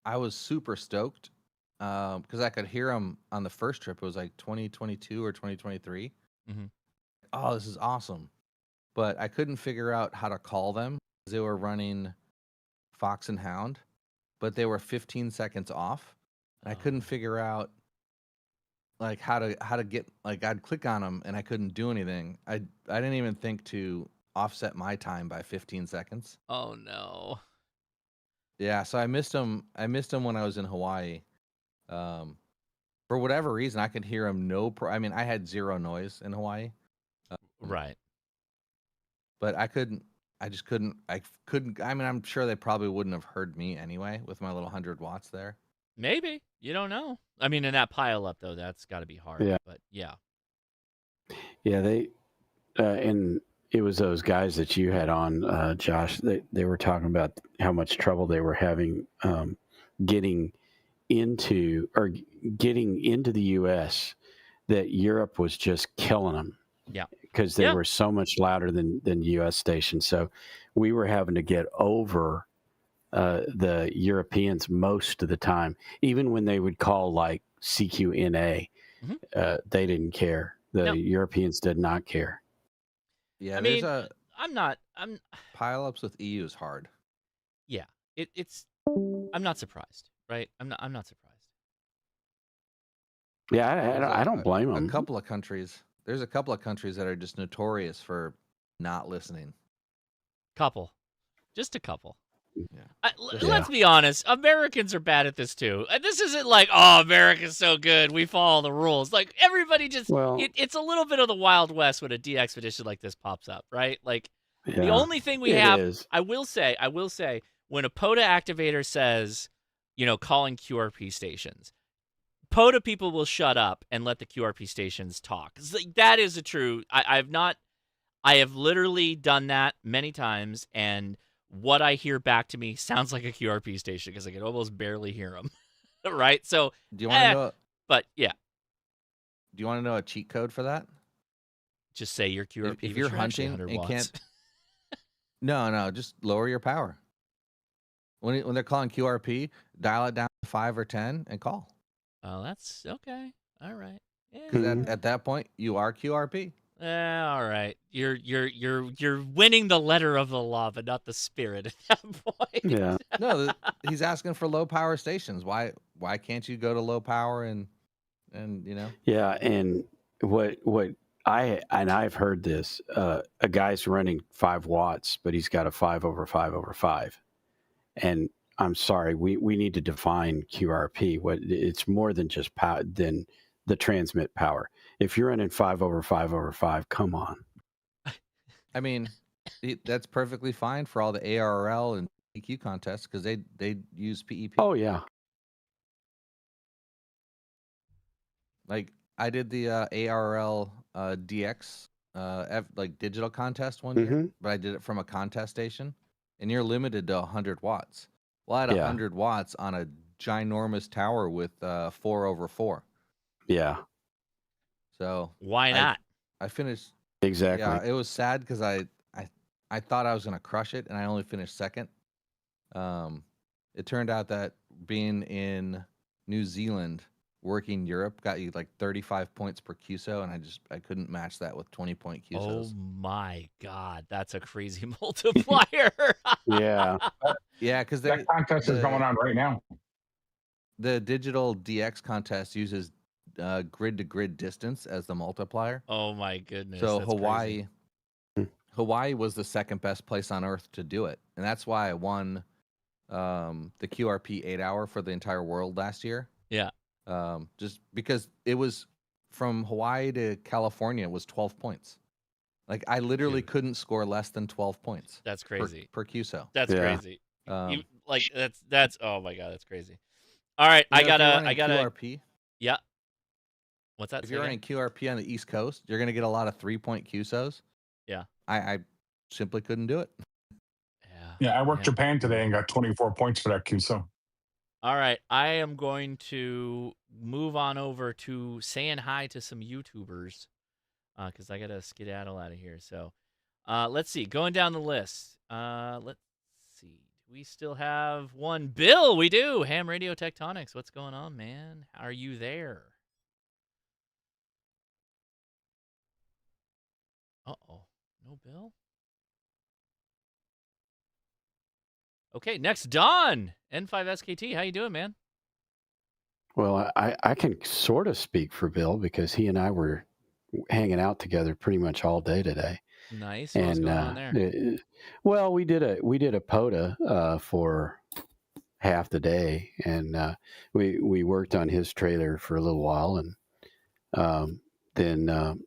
I was super stoked because I could hear them on the first trip. It was like 2022 or 2023. Mm-hmm. Oh, this is awesome. But I couldn't figure out how to call them because they were running Fox and Hound, but they were 15 seconds off. And I couldn't figure out, like how to get, like, I'd click on them and I couldn't do anything. I didn't even think to offset my time by 15 seconds. Oh no. Yeah, so I missed them. I missed them when I was in Hawaii. For whatever reason, I could hear them. I mean, I had zero noise in Hawaii. Right. But I couldn't. I just couldn't. I couldn't. I mean, I'm sure they probably wouldn't have heard me anyway with my little 100 watts there. Maybe. You don't know. I mean, in that pile up though, that's got to be hard. Yeah. But yeah. Yeah, they and it was those guys that you had on, Josh. They were talking about how much trouble they were having getting into the U.S. That Europe was just killing them. Yeah. Because they were so much louder than U.S. stations. So we were having to get over the Europeans most of the time. Even when they would call like CQNA, they didn't care. The Europeans did not care. Yeah, I there's mean, I'm pile-ups with EU is hard. Yeah, it's. I'm not surprised, right? I'm not surprised. Yeah, I don't blame them. There's a couple of countries that are just notorious for not listening. Just a couple. Yeah. Let's be honest. Americans are bad at this too. This isn't like, oh, America's so good, we follow the rules. Like everybody just, it's a little bit of the Wild West when a de-expedition like this pops up, right? Like the only thing we have, I will say, when a POTA activator says, calling QRP stations, POTA people will shut up and let the QRP stations talk. That is a true. I have literally done that many times, and what I hear back to me sounds like a QRP station because I can almost barely hear them. Right? So, do you want to know? But yeah. Do you want to know a cheat code for that? Just say your QRP. If you're hunting and can't. No, just lower your power. When they're calling QRP, dial it down to 5 or 10 and call. Oh, that's okay. All right. Because at that point, you are QRP. All right. You're winning the letter of the law, but not the spirit at that point. Yeah. No, he's asking for low power stations. Why can't you go to low power and Yeah, and what I've heard this. A guy's running 5 watts, but he's got a 5 over 5 over 5, and I'm sorry, we need to define QRP. What it's more than just power, than the transmit power. If you're running 5 over 5 over 5, come on. I mean, that's perfectly fine for all the ARRL and PQ contests because they use PEP. Oh yeah. Like I did the ARRL DX like digital contest one year, but I did it from a contest station, and you're limited to 100 watts. Well, I had 100 watts on a ginormous tower with 4 over 4. Yeah. So why not? I finished exactly. Yeah, it was sad because I thought I was gonna crush it, and I only finished second. It turned out that being in New Zealand, working Europe, got you like 35 points per QSO, and I couldn't match that with 20-point QSOs. Oh my God, that's a crazy multiplier. Yeah. Yeah, because that contest is going on right now. The digital DX contest uses grid-to-grid distance as the multiplier. Oh my goodness. So that's Hawaii was the second best place on Earth to do it, and that's why I won the QRP 8-hour for the entire world last year. Yeah. Just because it was from Hawaii to California was 12 points. Like I literally couldn't score less than 12 points. That's crazy. Per QSO. That's crazy. That's oh my God, that's crazy. All right, I gotta QRP. Yeah. What's that? If you're running QRP on the East Coast, you're gonna get a lot of 3-point QSOs. Yeah. I simply couldn't do it. Yeah, I worked Japan today and got 24 points for that QSO. All right, I am going to move on over to saying hi to some YouTubers because I got to skedaddle out of here. So let's see. Going down the list. Let's see. Do we still have one? Bill, we do. Ham Radio Tectonics. What's going on, man? How are you there? Uh-oh. No Bill? Okay, next, Don. N5SKT. How you doing, man? Well, I can sort of speak for Bill because he and I were hanging out together pretty much all day today. Nice. What's And going on there? well, we did a POTA for half the day, and we worked on his trailer for a little while, and then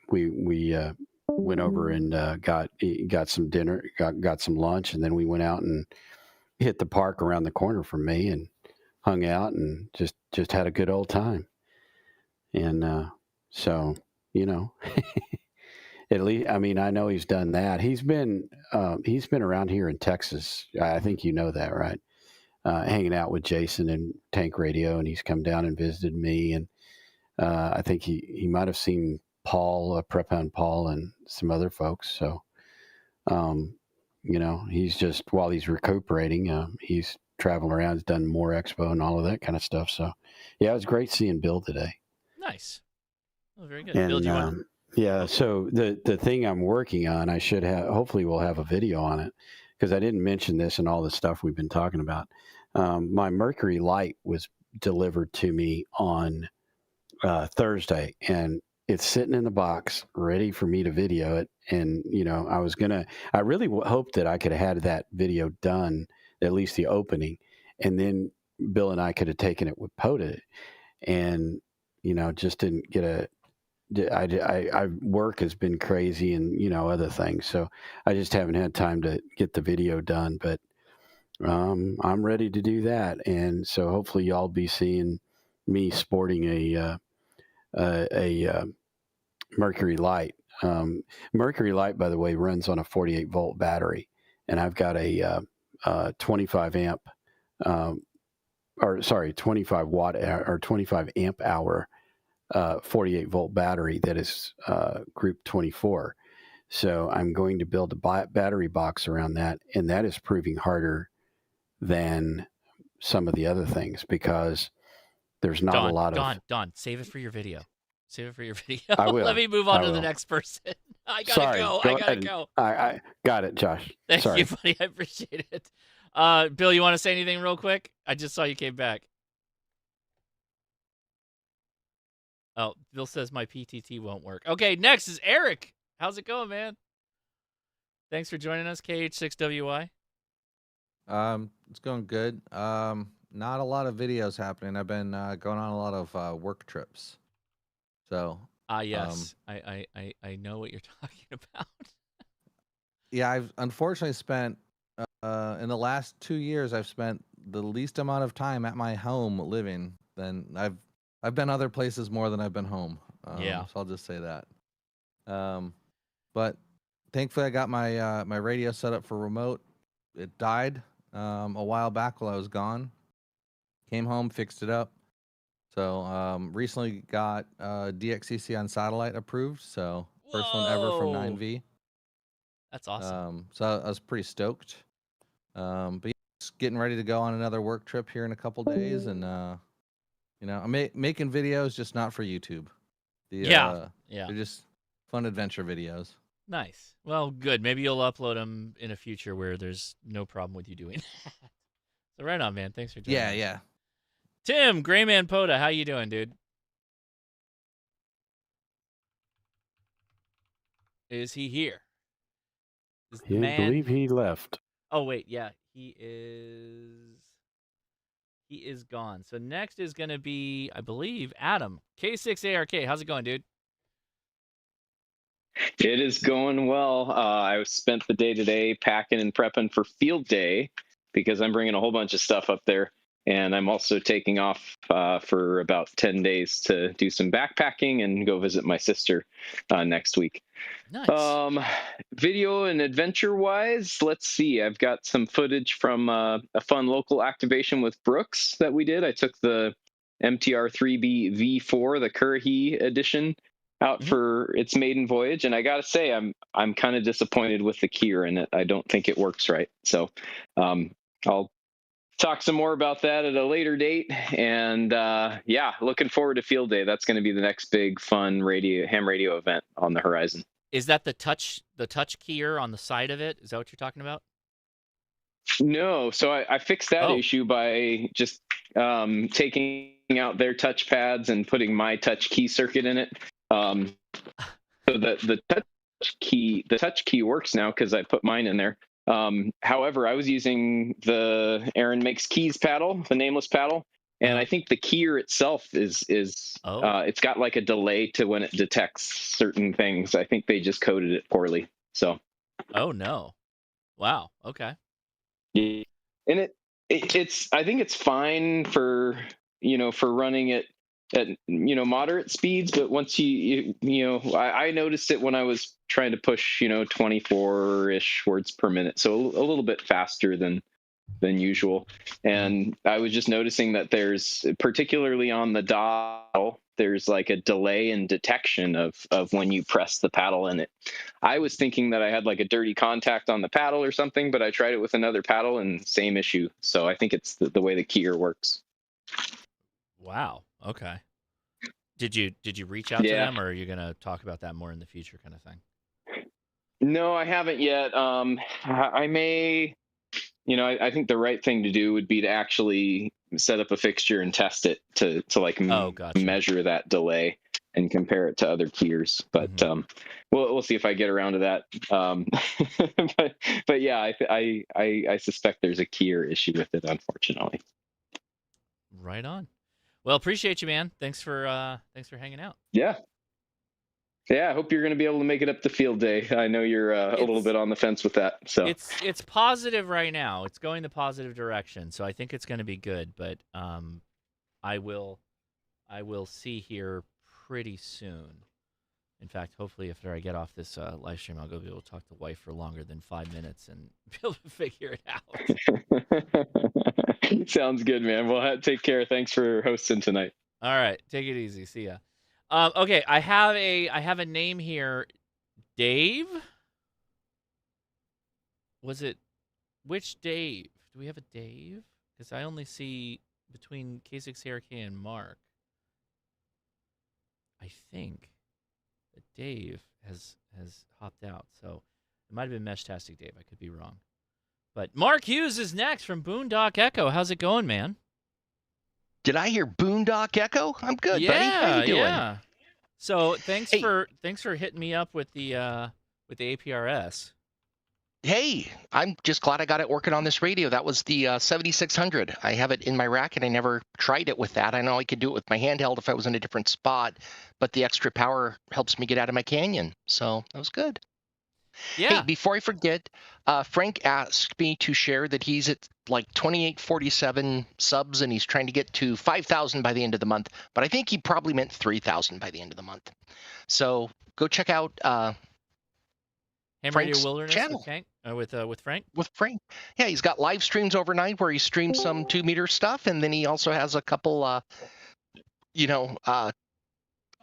we went over and got some dinner, got some lunch, and then we went out and hit the park around the corner from me and hung out and just had a good old time. And so, you know, at least, I mean, I know he's done that. He's been around here in Texas. I think you know that, right? Hanging out with Jason and Tank Radio, and he's come down and visited me. And I think he might have seen Paul, Prep Hound Paul, and some other folks. So, you know, he's just, while he's recuperating, he's traveling around, he's done more expo and all of that kind of stuff. So, yeah, it was great seeing Bill today. Nice. Oh, very good. And Bill, do you want yeah, so the thing I'm working on, I should have, hopefully we'll have a video on it, because I didn't mention this in all the stuff we've been talking about. My Mercury light was delivered to me on Thursday, and it's sitting in the box ready for me to video it. And, you know, I really hoped that I could have had that video done, at least the opening, and then Bill and I could have taken it with POTA, and, you know, just didn't get I work has been crazy, and, you know, other things. So I just haven't had time to get the video done, but I'm ready to do that. And so hopefully y'all be seeing me sporting a Mercury light. Mercury light, by the way, runs on a 48 volt battery, and I've got a 25 amp, or sorry, 25 watt or 25 amp hour 48 volt battery that is group 24. So I'm going to build a battery box around that, and that is proving harder than some of the other things because there's not a lot of. Don, save it for your video. Save it for your video. I will. Let me move on to the next person. I gotta go. I gotta go. I got it, Josh. Thank Sorry. you, buddy. I appreciate it. Bill, you want to say anything real quick? I just saw you came back. Oh, Bill says my PTT won't work. Okay, next is Eric. How's it going, man? Thanks for joining us, KH6WY. It's going good. Not a lot of videos happening. I've been going on a lot of work trips. So. Yes. I know what you're talking about. Yeah, I've unfortunately spent in the last 2 years, I've spent the least amount of time at my home living than I've been other places more than I've been home. Yeah. So I'll just say that. But thankfully, I got my my radio set up for remote. It died a while back while I was gone. Came home, fixed it up. So recently got DXCC on satellite approved. So first one ever from 9V. That's awesome. So I was pretty stoked. But yeah, just getting ready to go on another work trip here in a couple days, and you know, I'm making videos, just not for YouTube. Yeah. They're just fun adventure videos. Nice. Well, good. Maybe you'll upload them in a future where there's no problem with you doing that. So right on, man. Thanks for joining us. Yeah. Tim, Grayman Poda, how you doing, dude? Is he here? I believe he left. Oh wait, yeah, he is gone. So next is gonna be, I believe, Adam. K6ARK. How's it going, dude? It is going well. I spent the day today packing and prepping for field day because I'm bringing a whole bunch of stuff up there. And I'm also taking off for about 10 days to do some backpacking and go visit my sister next week. Nice. Video and adventure wise, let's see. I've got some footage from a fun local activation with Brooks that we did. I took the MTR3B V4, the Currahee edition, out for its maiden voyage, and I gotta say, I'm kind of disappointed with the keyer in it. I don't think it works right. So I'll talk some more about that at a later date. And yeah, looking forward to field day. That's going to be the next big fun ham radio event on the horizon. Is that the touch keyer on the side of it? Is that what you're talking about? No. So I fixed that issue by just taking out their touch pads and putting my touch key circuit in it. So the touch key works now because I put mine in there. However, I was using the Aaron Makes Keys paddle, the nameless paddle, and I think the keyer itself is it's got like a delay to when it detects certain things. I think they just coded it poorly. So. Oh no! Wow. Okay. Yeah. And it's I think it's fine for for running it at moderate speeds, but once I noticed it when I was trying to push 24-ish words per minute, so a little bit faster than usual. And I was just noticing that there's, particularly on the dial, there's like a delay in detection of when you press the paddle in it. I was thinking that I had like a dirty contact on the paddle or something, but I tried it with another paddle and same issue. So I think it's the way the keyer works. Wow. Okay. Did you reach out to them, or are you gonna talk about that more in the future, kind of thing? No, I haven't yet. I may. I think the right thing to do would be to actually set up a fixture and test it to like measure that delay and compare it to other keyers. But we'll see if I get around to that. But yeah, I suspect there's a keyer issue with it, unfortunately. Right on. Well, appreciate you, man. Thanks for hanging out. Yeah. Yeah, I hope you're going to be able to make it up to field day. I know you're a little bit on the fence with that. So it's positive right now. It's going the positive direction. So I think it's going to be good. But I will see here pretty soon. In fact, hopefully after I get off this live stream, I'll be able to talk to wife for longer than 5 minutes and be able to figure it out. Sounds good, man. Well, take care. Thanks for hosting tonight. All right, take it easy. See ya. Okay, I have a name here. Dave? Was it which Dave? Do we have a Dave? Because I only see between K6 CRK and Mark. I think that Dave has hopped out. So it might have been Meshtastic Dave. I could be wrong. But Mark Hughes is next from Boondock Echo. How's it going, man? Did I hear Boondock Echo? I'm good, yeah, buddy. How you doing? Yeah. So thanks for hitting me up with the APRS. Hey, I'm just glad I got it working on this radio. That was the 7600. I have it in my rack, and I never tried it with that. I know I could do it with my handheld if I was in a different spot, but the extra power helps me get out of my canyon. So that was good. Yeah. Hey, before I forget, Frank asked me to share that he's at like 2847 subs, and he's trying to get to 5,000 by the end of the month. But I think he probably meant 3,000 by the end of the month. So go check out Ham Frank's Radio Wilderness channel. With Frank? With Frank. Yeah, he's got live streams overnight where he streams some 2-meter stuff, and then he also has a couple,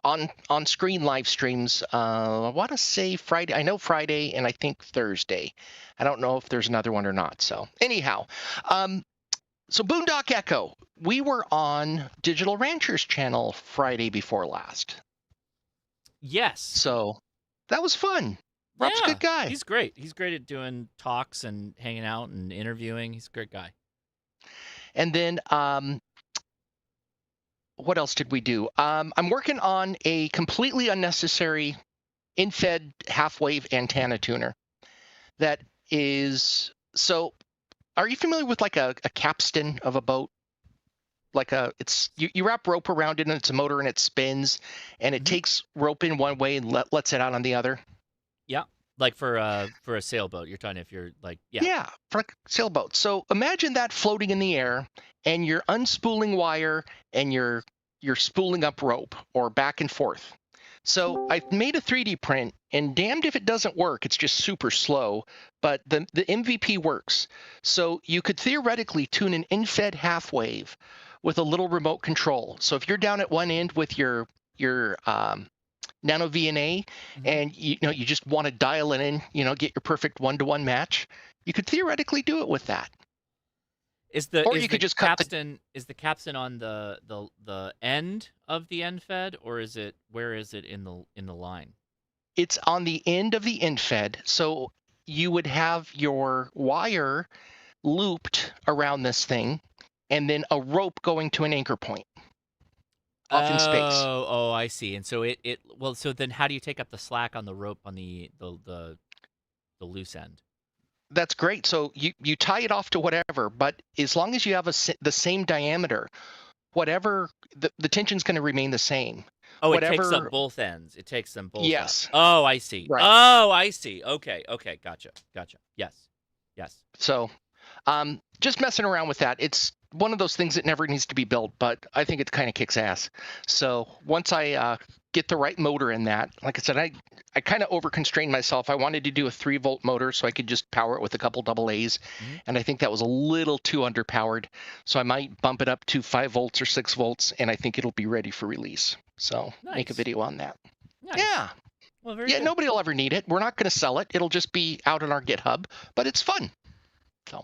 on-screen live streams. I want to say Friday. I know Friday, and I think Thursday. I don't know if there's another one or not. So anyhow, so Boondock Echo. We were on Digital Ranchers channel Friday before last. Yes. So that was fun. Rob's a good guy. He's great. He's great at doing talks and hanging out and interviewing. He's a great guy. And then what else did we do? I'm working on a completely unnecessary in-fed half-wave antenna tuner. That is, so are you familiar with like a capstan of a boat? Like you wrap rope around it and it's a motor and it spins and it takes rope in one way and lets it out on the other. Yeah. Like for a sailboat, you're talking if you're like, yeah. Yeah, for a sailboat. So imagine that floating in the air and you're unspooling wire and you're spooling up rope or back and forth. So I made a 3D print, and damned if it doesn't work. It's just super slow, but the MVP works. So you could theoretically tune an in-fed half wave with a little remote control. So if you're down at one end with your Nano VNA, and you just want to dial it in, get your perfect 1-to-1 match, you could theoretically do it with that. Is the capstan on the end of the end fed, or where is it in the line? It's on the end of the end fed. So you would have your wire looped around this thing, and then a rope going to an anchor point. off in space. Oh, I see. And so well, so then how do you take up the slack on the rope on the loose end? That's great. So you tie it off to whatever, but as long as you have the same diameter, whatever the tension's going to remain the same. Oh, whatever, it takes up both ends. It takes them both yes. up. Oh, I see. Right. Oh, I see. Okay. Gotcha. Yes. So just messing around with that. It's one of those things that never needs to be built, but I think it kind of kicks ass. So once I get the right motor in that, like I said, I kind of over-constrained myself. I wanted to do a 3-volt motor so I could just power it with a couple double A's, and I think that was a little too underpowered. So I might bump it up to 5 volts or 6 volts, and I think it'll be ready for release. So make a video on that. Nice. Yeah. Well, very good. Nobody will ever need it. We're not going to sell it. It'll just be out on our GitHub, but it's fun. So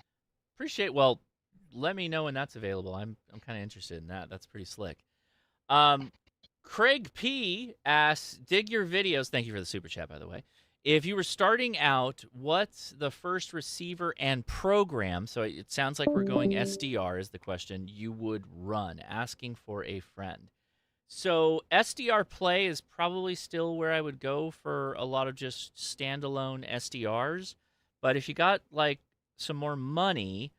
appreciate. Well, let me know when that's available. I'm kind of interested in that. That's pretty slick. Craig P asks, dig your videos. Thank you for the super chat, by the way. If you were starting out, what's the first receiver and program? So it sounds like we're going SDR is the question you would run, asking for a friend. So SDR Play is probably still where I would go for a lot of just standalone SDRs. But if you got like some more money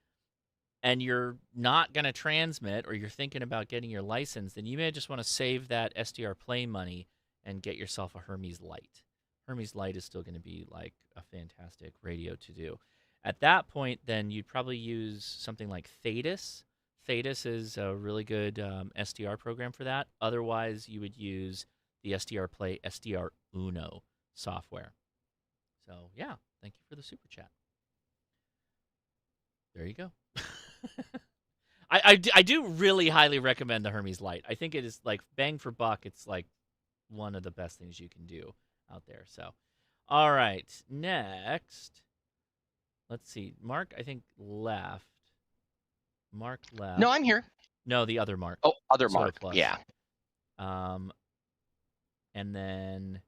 and you're not going to transmit, or you're thinking about getting your license, then you may just want to save that SDR Play money and get yourself a Hermes Lite. Hermes Lite is still going to be like a fantastic radio to do. At that point, then you'd probably use something like Thetis. Thetis is a really good SDR program for that. Otherwise, you would use the SDR Play SDR Uno software. So, yeah, thank you for the super chat. There you go. I do really highly recommend the Hermes Lite. I think it is like bang for buck. It's like one of the best things you can do out there. So, all right, next, let's see. Mark, I think left. Mark left. No, I'm here. No, the other Mark. Oh, other Soda Mark. Plus. Yeah. And then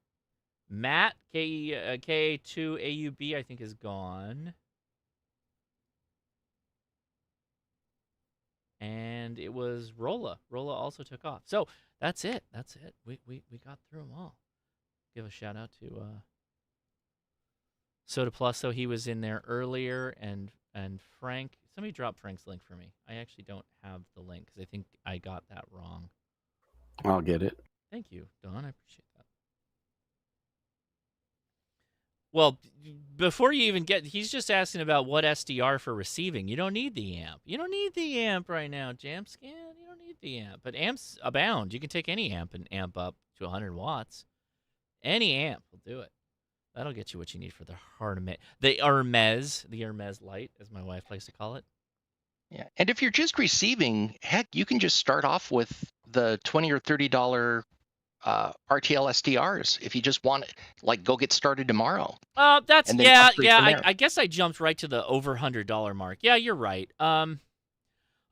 Matt K2AUB I think is gone. And it was Rolla. Rolla also took off. So that's it. We got through them all. Give a shout out to Soda Plus. So he was in there earlier, and Frank. Somebody drop Frank's link for me. I actually don't have the link because I think I got that wrong. I'll get it. Thank you, Don. I appreciate that. Well, before you even get, he's just asking about what SDR for receiving. You don't need the amp. You don't need the amp right now, Jamscan. You don't need the amp. But amps abound. You can take any amp and amp up to 100 watts. Any amp will do it. That'll get you what you need for the Hermes Lite, as my wife likes to call it. Yeah, and if you're just receiving, heck, you can just start off with the $20 or $30 RTL SDRs if you just want it. Like, go get started tomorrow. That's and then yeah. upgrade from there. I guess I jumped right to the over $100 mark. Yeah, you're right.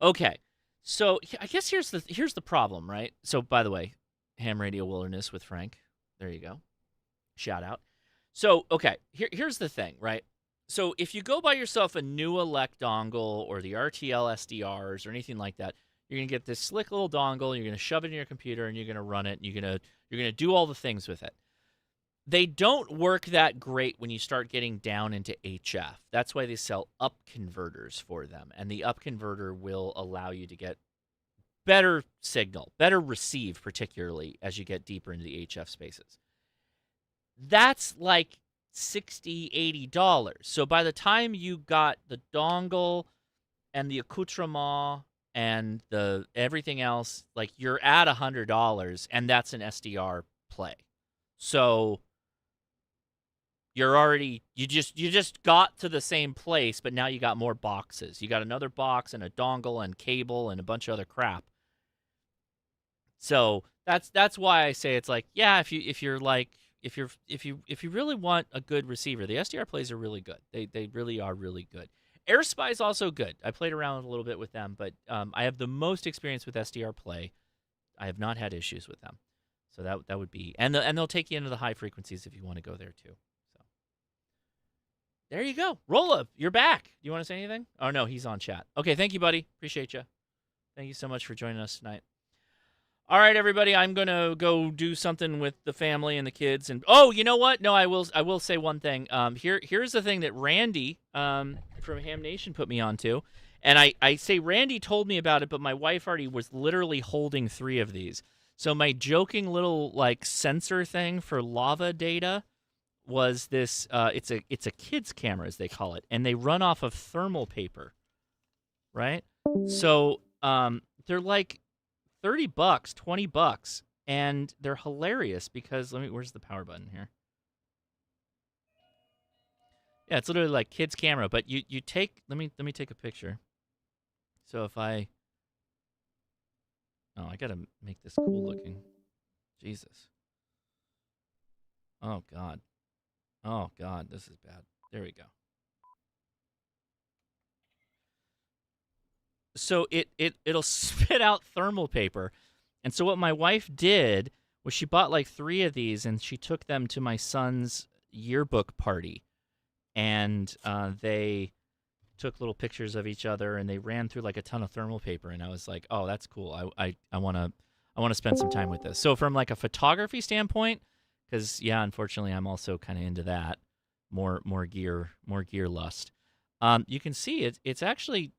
Okay, so I guess here's the problem, right? So by the way, Ham Radio Wilderness with Frank. There you go. Shout out. So, okay, here's the thing, right? So if you go buy yourself a new Elect dongle or the RTL SDRs or anything like that, you're going to get this slick little dongle, you're going to shove it in your computer, and you're going to run it, and you're going to do all the things with it. They don't work that great when you start getting down into HF. That's why they sell up converters for them, and the up converter will allow you to get better signal, better receive, particularly as you get deeper into the HF spaces. That's like $60, $80. So by the time you got the dongle and the accoutrement and the everything else, like you're at $100, and that's an SDR Play. So you just got to the same place, but now you got more boxes. You got another box and a dongle and cable and a bunch of other crap. So that's why I say it's like, yeah, if you really want a good receiver, the SDR Plays are really good. They really are really good. AirSpy is also good. I played around a little bit with them, but I have the most experience with SDR Play. I have not had issues with them. So that would be, and they'll take you into the high frequencies if you want to go there too. So there you go. Rolla, you're back. Do you want to say anything? Oh no, he's on chat. Okay, thank you, buddy. Appreciate you. Thank you so much for joining us tonight. All right, everybody, I'm gonna go do something with the family and the kids. And oh, you know what? No, I will say one thing. Here's the thing that Randy from Ham Nation put me onto, and I say Randy told me about it, but my wife already was literally holding 3 of these. So my joking little like sensor thing for lava data was this. It's a kids camera as they call it, and they run off of thermal paper, right? So they're like $30, $20, and they're hilarious because where's the power button here? Yeah, it's literally like kids camera, but you take let me take a picture. So if I I gotta make this cool looking. Jesus. Oh God. Oh God, this is bad. There we go. So it'll spit out thermal paper. And so what my wife did was she bought like 3 of these and she took them to my son's yearbook party. And they took little pictures of each other and they ran through like a ton of thermal paper. And I was like, oh, that's cool. I want to spend some time with this. So from like a photography standpoint, because yeah, unfortunately I'm also kind of into that more gear lust. You can see it's actually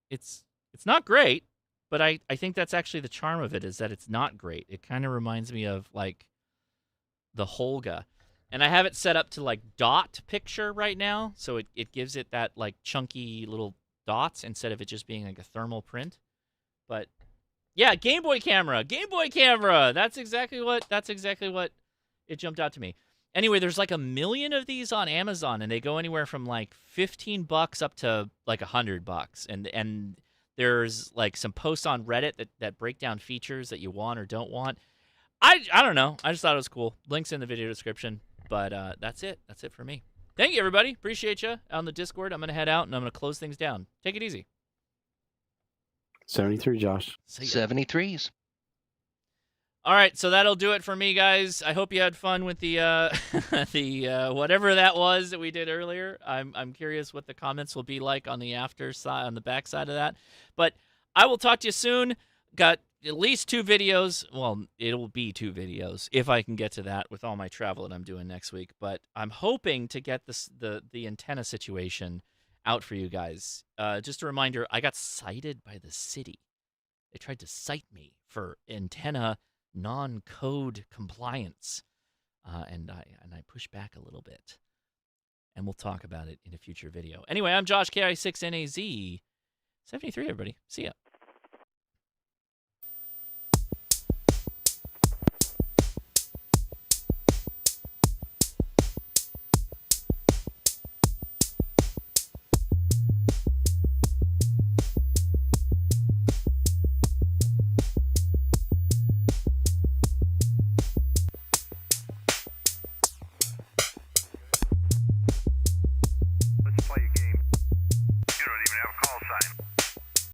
it's not great, but I think that's actually the charm of it is that it's not great. It kind of reminds me of like the Holga. And I have it set up to like dot picture right now, so it gives it that like chunky little dots instead of it just being like a thermal print. But yeah, Game Boy camera. That's exactly what it jumped out to me. Anyway, there's like 1 million of these on Amazon, and they go anywhere from like $15 up to like $100. And there's like some posts on Reddit that break down features that you want or don't want. I don't know. I just thought it was cool. Links in the video description. But that's it. That's it for me. Thank you, everybody. Appreciate you on the Discord. I'm going to head out, and I'm going to close things down. Take it easy. 73, Josh. 73s. All right, so that'll do it for me, guys. I hope you had fun with the the whatever that was that we did earlier. I'm curious what the comments will be like on the after side, on the back side of that. But I will talk to you soon. Got at least 2 videos. Well, it'll be 2 videos if I can get to that with all my travel that I'm doing next week. But I'm hoping to get the antenna situation out for you guys. Just a reminder, I got cited by the city. They tried to cite me for antenna non-code compliance, and I pushed back a little bit. And we'll talk about it in a future video. Anyway, I'm Josh, KI6NAZ 73, everybody. See ya.